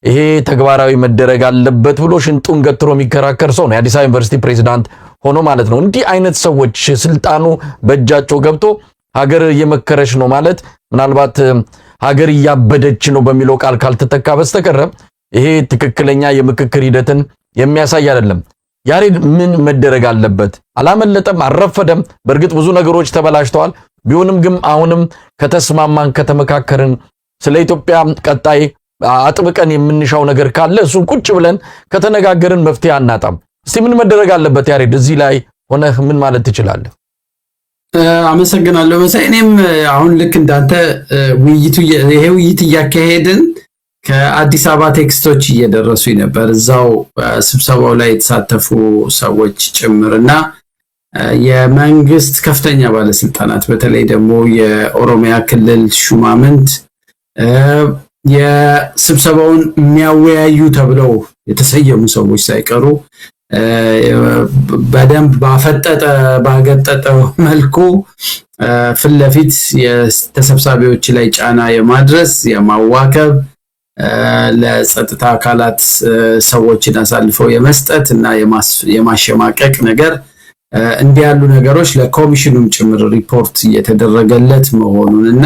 [SPEAKER 1] ይሄ ተግባራዊ መደረግ አለበት ብሎ ሽንጡን ገትሮ የሚከራከር ሰው ነው የአዲስ አበባ ዩኒቨርሲቲ ፕሬዝዳንት ሆኖ ማለት ነው። እንዲህ አይነት ሰዎች ስልጣኑ በእጃቸው ገብቶ ሀገር እየመከረች ነው ማለት ምናልባት ሀገር እያበደች ነው በሚለው ቃል ካልተተካ በስተቀር ይሄ ትክክለኛ የምክክር ሂደትን የሚያሳይ አይደለም። ያሬድ ምን መደረግ አለበት? አላመለጠም፣ አልረፈደም። በእርግጥ ብዙ ነገሮች ተበላሽተዋል። ቢሆንም ግን አሁንም ከተስማማን ከተመካከርን ስለ ኢትዮጵያ ቀጣይ አጥብቀን የምንሻው ነገር ካለ እሱ ቁጭ ብለን ከተነጋገርን መፍትሄ አናጣም። እስቲ ምን መደረግ አለበት ያሬድ? እዚህ ላይ ሆነህ ምን ማለት ትችላለህ?
[SPEAKER 4] አመሰግናለሁ መሳይ። እኔም አሁን ልክ እንዳንተ ይሄ ውይይት እያካሄድን ከአዲስ አበባ ቴክስቶች እየደረሱኝ ነበር እዛው ስብሰባው ላይ የተሳተፉ ሰዎች ጭምርና የመንግስት ከፍተኛ ባለስልጣናት በተለይ ደግሞ የኦሮሚያ ክልል ሹማምንት የስብሰባውን የሚያወያዩ ተብለው የተሰየሙ ሰዎች ሳይቀሩ በደንብ ባገጠጠ መልኩ ፊት ለፊት የተሰብሳቢዎች ላይ ጫና የማድረስ የማዋከብ ለጸጥታ አካላት ሰዎችን አሳልፈው የመስጠት እና የማሸማቀቅ ነገር እንዲህ ያሉ ነገሮች ለኮሚሽኑም ጭምር ሪፖርት እየተደረገለት መሆኑንና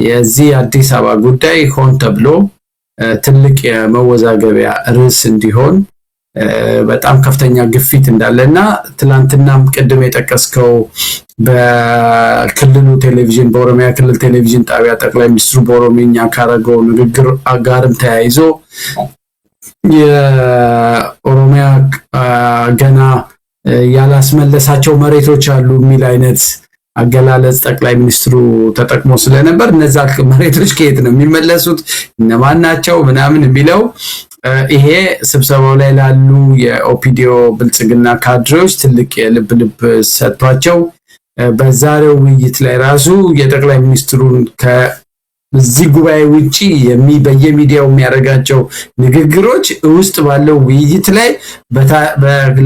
[SPEAKER 4] የዚህ አዲስ አበባ ጉዳይ ሆን ተብሎ ትልቅ የመወዛገቢያ ርዕስ እንዲሆን በጣም ከፍተኛ ግፊት እንዳለና ትላንትናም ቅድም የጠቀስከው በክልሉ ቴሌቪዥን በኦሮሚያ ክልል ቴሌቪዥን ጣቢያ ጠቅላይ ሚኒስትሩ በኦሮሚኛ ካረገው ንግግር አጋርም ተያይዞ የኦሮሚያ ገና ያላስመለሳቸው መሬቶች አሉ የሚል አይነት አገላለጽ ጠቅላይ ሚኒስትሩ ተጠቅሞ ስለነበር እነዛ መሬቶች ከየት ነው የሚመለሱት እነማን ናቸው ምናምን የሚለው ይሄ ስብሰባው ላይ ላሉ የኦፒዲዮ ብልጽግና ካድሬዎች ትልቅ የልብ ሰጥቷቸው በዛሬው ውይይት ላይ ራሱ የጠቅላይ ሚኒስትሩን ከዚህ ጉባኤ ውጪ በየሚዲያው የሚያደርጋቸው ንግግሮች ውስጥ ባለው ውይይት ላይ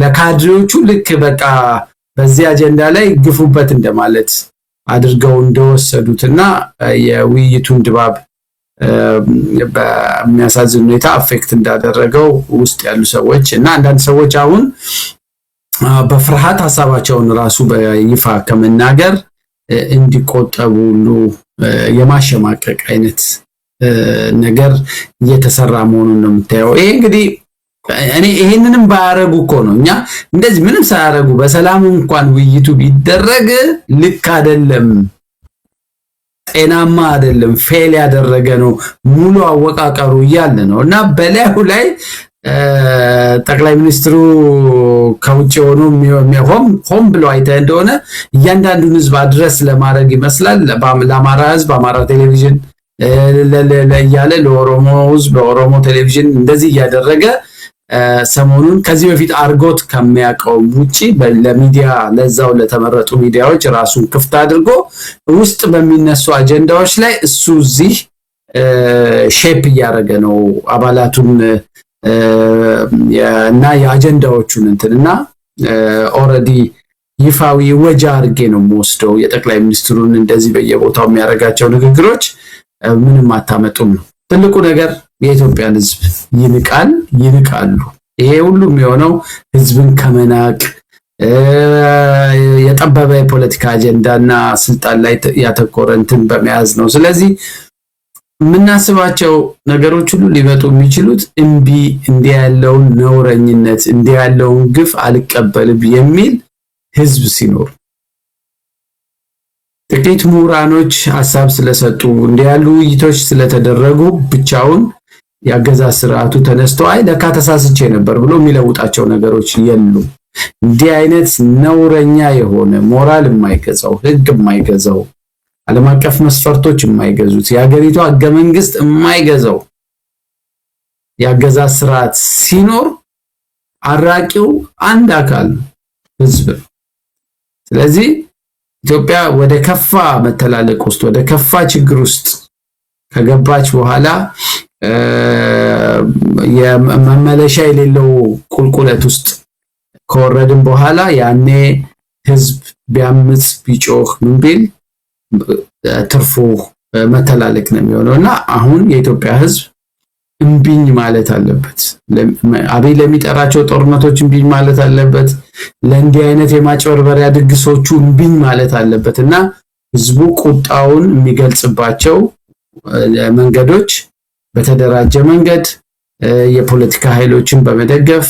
[SPEAKER 4] ለካድሬዎቹ ልክ በቃ በዚህ አጀንዳ ላይ ግፉበት እንደማለት አድርገው እንደወሰዱትና የውይይቱን ድባብ በሚያሳዝን ሁኔታ አፌክት እንዳደረገው ውስጥ ያሉ ሰዎች እና አንዳንድ ሰዎች አሁን በፍርሃት ሐሳባቸውን ራሱ በይፋ ከመናገር እንዲቆጠቡ ሁሉ የማሸማቀቅ አይነት ነገር እየተሰራ መሆኑን ነው የምታየው። ይሄ እንግዲህ እኔ ይሄንንም ባያረጉ እኮ ነው እኛ እንደዚህ ምንም ሳያረጉ በሰላም እንኳን ውይይቱ ቢደረግ ልክ አይደለም፣ ጤናማ አይደለም፣ ፌል ያደረገ ነው ሙሉ አወቃቀሩ እያለ ነው እና በላዩ ላይ ጠቅላይ ሚኒስትሩ ከውጭ ሆኖ ሆም ብሎ አይተህ እንደሆነ እያንዳንዱን ህዝብ አድረስ ለማድረግ ይመስላል ለአማራ ህዝብ አማራ ቴሌቪዥን እያለ ለኦሮሞ ህዝብ በኦሮሞ ቴሌቪዥን እንደዚህ እያደረገ ሰሞኑን ከዚህ በፊት አርጎት ከሚያቀው ውጪ ለሚዲያ ለዛው ለተመረጡ ሚዲያዎች ራሱን ክፍት አድርጎ ውስጥ በሚነሱ አጀንዳዎች ላይ እሱ እዚህ ሼፕ እያደረገ ነው አባላቱን እና የአጀንዳዎቹን እንትንና ኦሬዲ ይፋዊ ወጃ አድርጌ ነው የምወስደው የጠቅላይ ሚኒስትሩን እንደዚህ በየቦታው የሚያደርጋቸው ንግግሮች ምንም አታመጡም ነው ትልቁ ነገር። የኢትዮጵያን ህዝብ ይንቃሉ። ይሄ ሁሉ የሚሆነው ህዝብን ከመናቅ የጠበበ የፖለቲካ አጀንዳና ስልጣን ላይ ያተኮረ እንትን በመያዝ ነው። ስለዚህ የምናስባቸው ነገሮች ሁሉ ሊመጡ የሚችሉት እንዲህ ያለውን ነውረኝነት እንዲህ ያለውን ግፍ አልቀበልም የሚል ህዝብ ሲኖር ጥቂት ምሁራኖች ሐሳብ ስለሰጡ እንዲህ ያሉ ውይይቶች ስለተደረጉ ብቻውን ያገዛዝ ስርዓቱ ተነስቶ ለካ ተሳስቼ ነበር ብሎ የሚለውጣቸው ነገሮች የሉም። እንዲህ አይነት ነውረኛ የሆነ ሞራል የማይገዛው ህግ የማይገዛው ዓለም አቀፍ መስፈርቶች የማይገዙት የሀገሪቷ ህገ መንግስት የማይገዛው የአገዛዝ ስርዓት ሲኖር አራቂው አንድ አካል ህዝብ። ስለዚህ ኢትዮጵያ ወደ ከፋ መተላለቅ ውስጥ ወደ ከፋ ችግር ውስጥ ከገባች በኋላ የመመለሻ የሌለው ቁልቁለት ውስጥ ከወረድን በኋላ ያኔ ህዝብ ቢያምጽ ቢጮህ ምን ቢል ትርፉ መተላለቅ ነው የሚሆነውና አሁን የኢትዮጵያ ህዝብ እምቢኝ ማለት አለበት። አብይ ለሚጠራቸው ጦርነቶች እምቢኝ ማለት አለበት። ለእንዲህ አይነት የማጭበርበሪያ ድግሶቹ እምቢኝ ማለት አለበትና ህዝቡ ቁጣውን የሚገልጽባቸው መንገዶች በተደራጀ መንገድ የፖለቲካ ኃይሎችን በመደገፍ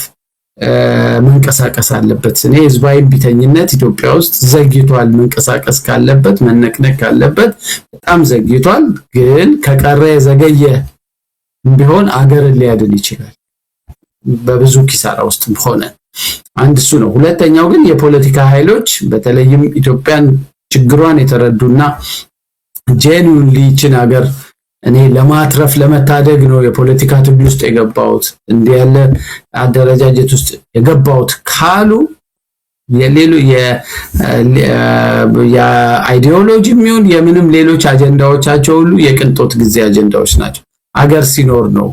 [SPEAKER 4] መንቀሳቀስ አለበት። እኔ ህዝባዊ ቢተኝነት ኢትዮጵያ ውስጥ ዘግይቷል። መንቀሳቀስ ካለበት መነቅነቅ ካለበት በጣም ዘግይቷል። ግን ከቀረ የዘገየ ቢሆን አገርን ሊያድን ይችላል በብዙ ኪሳራ ውስጥ ሆነ። አንድ እሱ ነው። ሁለተኛው ግን የፖለቲካ ኃይሎች በተለይም ኢትዮጵያን ችግሯን የተረዱና ጄኒዩንሊ ይችን ሀገር እኔ ለማትረፍ ለመታደግ ነው የፖለቲካ ትግል ውስጥ የገባሁት እንዲህ ያለ አደረጃጀት ውስጥ የገባሁት ካሉ የሌሉ የአይዲዮሎጂ የሚሆን የምንም ሌሎች አጀንዳዎቻቸው ሁሉ የቅንጦት ጊዜ አጀንዳዎች ናቸው። አገር ሲኖር ነው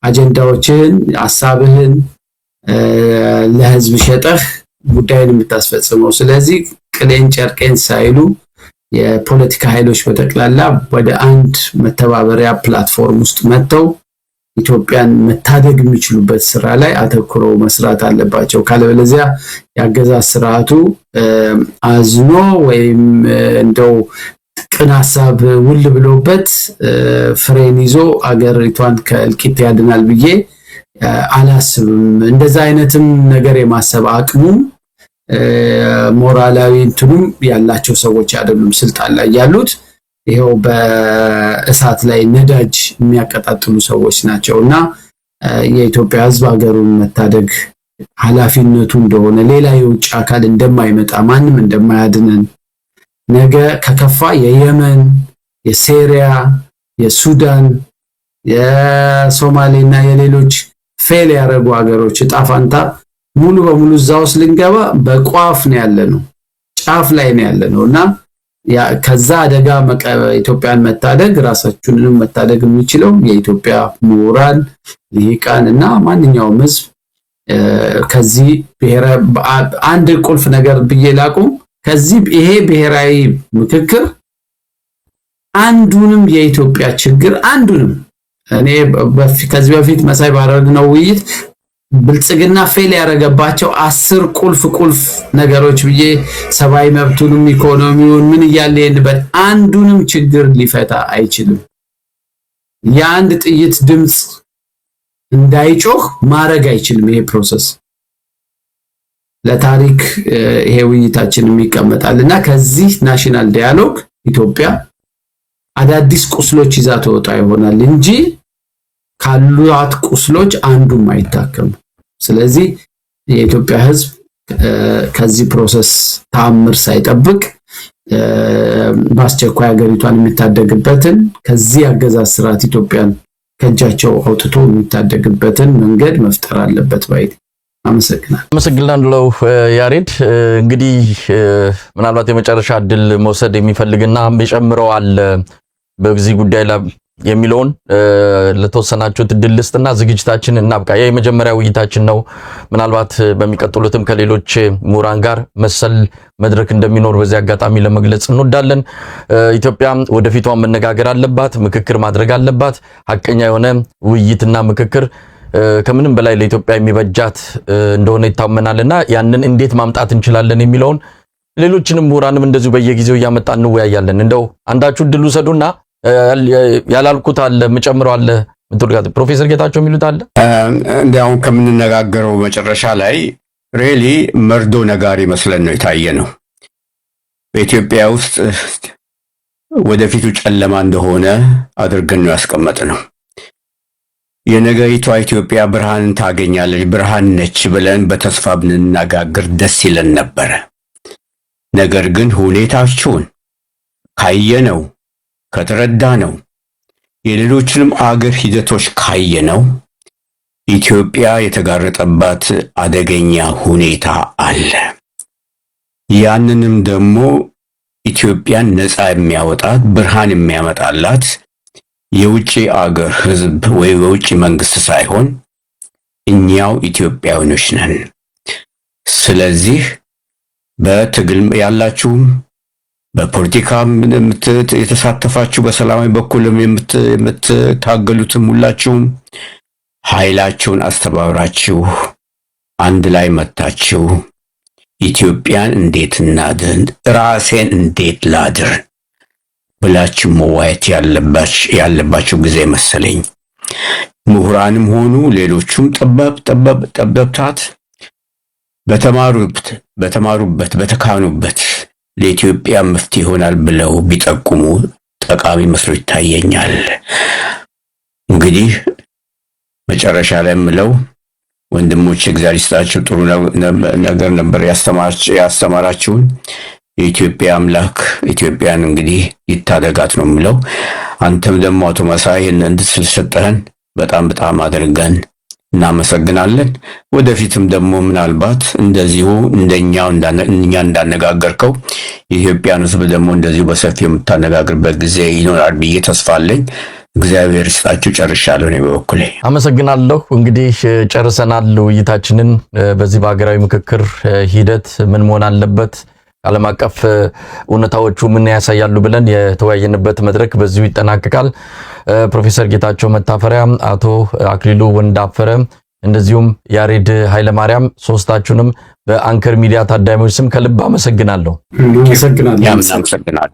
[SPEAKER 4] አጀንዳዎችህን ሐሳብህን ለህዝብ ሸጠህ ጉዳይን የምታስፈጽመው። ስለዚህ ቅሌን ጨርቄን ሳይሉ የፖለቲካ ኃይሎች በተክላላ ወደ አንድ መተባበሪያ ፕላትፎርም ውስጥ መጥተው ኢትዮጵያን መታደግ የሚችሉበት ስራ ላይ አተኩረው መስራት አለባቸው። ካለበለዚያ ያገዛዝ ስርዓቱ አዝኖ ወይም እንደው ቅን ሐሳብ ውል ብሎበት ፍሬን ይዞ አገሪቷን ከእልቂት ያድናል ብዬ አላስብም። እንደዛ አይነትም ነገር የማሰብ አቅሙ ሞራላዊ እንትኑም ያላቸው ሰዎች አይደሉም ስልጣን ላይ ያሉት። ይሄው በእሳት ላይ ነዳጅ የሚያቀጣጥሉ ሰዎች ናቸውና የኢትዮጵያ ህዝብ ሀገሩን መታደግ ኃላፊነቱ እንደሆነ ሌላ የውጭ አካል እንደማይመጣ ማንም እንደማያድነን ነገ ከከፋ የየመን፣ የሲሪያ፣ የሱዳን፣ የሶማሌና የሌሎች ፌል ያደረጉ ሀገሮች እጣ ፈንታ ሙሉ በሙሉ እዛው ልንገባ በቋፍ ነው ያለነው፣ ጫፍ ላይ ነው ያለነውና ከዛ አደጋ ኢትዮጵያን መታደግ ራሳችንንም መታደግ የሚችለው የኢትዮጵያ ምሁራን ልሂቃን እና ማንኛውም ህዝብ ከዚህ ብሔራዊ አንድ ቁልፍ ነገር ብዬላቁ ከዚህ ይሄ ብሔራዊ ምክክር አንዱንም የኢትዮጵያ ችግር አንዱንም እኔ ከዚህ በፊት መሳይ ባደረግነው ውይይት ብልጽግና ፌል ያደረገባቸው 10 ቁልፍ ነገሮች ብዬ ሰብአዊ መብቱንም ኢኮኖሚውን ምን እያለ የንበት አንዱንም ችግር ሊፈታ አይችልም። የአንድ ጥይት ድምጽ እንዳይጮህ ማድረግ አይችልም ይሄ ፕሮሰስ። ለታሪክ ይሄ ውይይታችንም ይቀመጣልና ከዚህ ናሽናል ዳያሎግ ኢትዮጵያ አዳዲስ ቁስሎች ይዛ ተወጣ ይሆናል እንጂ ካሉት ቁስሎች አንዱም አይታከም። ስለዚህ የኢትዮጵያ ህዝብ ከዚህ ፕሮሰስ ታምር ሳይጠብቅ በአስቸኳይ ሀገሪቷን የሚታደግበትን ከዚህ አገዛዝ ስርዓት ኢትዮጵያን ከእጃቸው አውጥቶ የሚታደግበትን መንገድ መፍጠር አለበት ባይ
[SPEAKER 1] አመሰግናለሁ ያሬድ። እንግዲህ ምናልባት የመጨረሻ እድል መውሰድ የሚፈልግና የሚጨምረው አለ በዚህ ጉዳይ ላይ የሚለውን ለተወሰናችሁ እድል ልስጥና ዝግጅታችን እናብቃ። የመጀመሪያው ውይይታችን ነው። ምናልባት በሚቀጥሉትም ከሌሎች ምሁራን ጋር መሰል መድረክ እንደሚኖር በዚህ አጋጣሚ ለመግለጽ እንወዳለን። ኢትዮጵያ ወደፊቷን መነጋገር አለባት፣ ምክክር ማድረግ አለባት። ሐቀኛ የሆነ ውይይትና ምክክር ከምንም በላይ ለኢትዮጵያ የሚበጃት እንደሆነ ይታመናልና ያንን እንዴት ማምጣት እንችላለን የሚለውን ሌሎችንም ምሁራንም እንደዚሁ በየጊዜው እያመጣን እንወያያለን። እንደው አንዳችሁ እድል ውሰዱና ያላልኩት አለ መጨምረው አለ ምትልጋት ፕሮፌሰር ጌታቸው የሚሉት አለ
[SPEAKER 2] እንዲያው ከምንነጋገረው መጨረሻ ላይ ሪሊ መርዶ ነጋሪ መስለን ነው የታየ ነው። በኢትዮጵያ ውስጥ ወደፊቱ ጨለማ እንደሆነ አድርገን ነው ያስቀመጥነው። የነገሪቷ ኢትዮጵያ ብርሃንን ታገኛለች፣ ብርሃን ነች ብለን በተስፋ ብንነጋገር ደስ ይለን ነበረ። ነገር ግን ሁኔታቸውን ካየነው ከተረዳነው የሌሎችንም አገር ሂደቶች ካየነው ኢትዮጵያ የተጋረጠባት አደገኛ ሁኔታ አለ። ያንንም ደግሞ ኢትዮጵያን ነፃ የሚያወጣት ብርሃን የሚያመጣላት የውጭ አገር ህዝብ ወይ የውጭ መንግስት ሳይሆን እኛው ኢትዮጵያውያኖች ነን። ስለዚህ በትግል ያላችሁም በፖለቲካም የተሳተፋችሁ በሰላማዊ በኩልም የምትታገሉትም ሁላችሁም ኃይላችሁን አስተባብራችሁ አንድ ላይ መታችሁ ኢትዮጵያን እንዴት እናድን፣ ራሴን እንዴት ላድር ብላችሁ መዋየት ያለባችሁ ጊዜ መሰለኝ። ምሁራንም ሆኑ ሌሎቹም ጠበብታት በተማሩበት በተካኑበት ለኢትዮጵያ መፍትሄ ይሆናል ብለው ቢጠቁሙ ጠቃሚ መስሎ ይታየኛል። እንግዲህ መጨረሻ ላይ የምለው ወንድሞች እግዚአብሔር ይስጣችሁ፣ ጥሩ ነገር ነበር ያስተማራችሁን። የኢትዮጵያ አምላክ ኢትዮጵያን እንግዲህ ይታደጋት ነው የምለው። አንተም ደግሞ አቶ መሳይ እንድትሰጠህን በጣም አድርገን እናመሰግናለን። ወደፊትም ደግሞ ምናልባት እንደዚሁ እኛ እንዳነጋገርከው የኢትዮጵያን ሕዝብ ደግሞ እንደዚሁ በሰፊው የምታነጋግርበት ጊዜ ይኖራል ብዬ ተስፋ አለኝ። እግዚአብሔር ይስጣችሁ። ጨርሻለሁ እኔ በበኩሌ
[SPEAKER 1] አመሰግናለሁ። እንግዲህ ጨርሰናል ውይይታችንን። በዚህ በሀገራዊ ምክክር ሂደት ምን መሆን አለበት፣ ዓለም አቀፍ እውነታዎቹ ምን ያሳያሉ ብለን የተወያየንበት መድረክ በዚሁ ይጠናቀቃል። ፕሮፌሰር ጌታቸው መታፈሪያ፣ አቶ አክሊሉ ወንዳፈረ እንደዚሁም ያሬድ ኃይለማርያም ሶስታችሁንም በአንከር ሚዲያ ታዳሚዎች ስም ከልብ አመሰግናለሁ።
[SPEAKER 2] አመሰግናለሁ።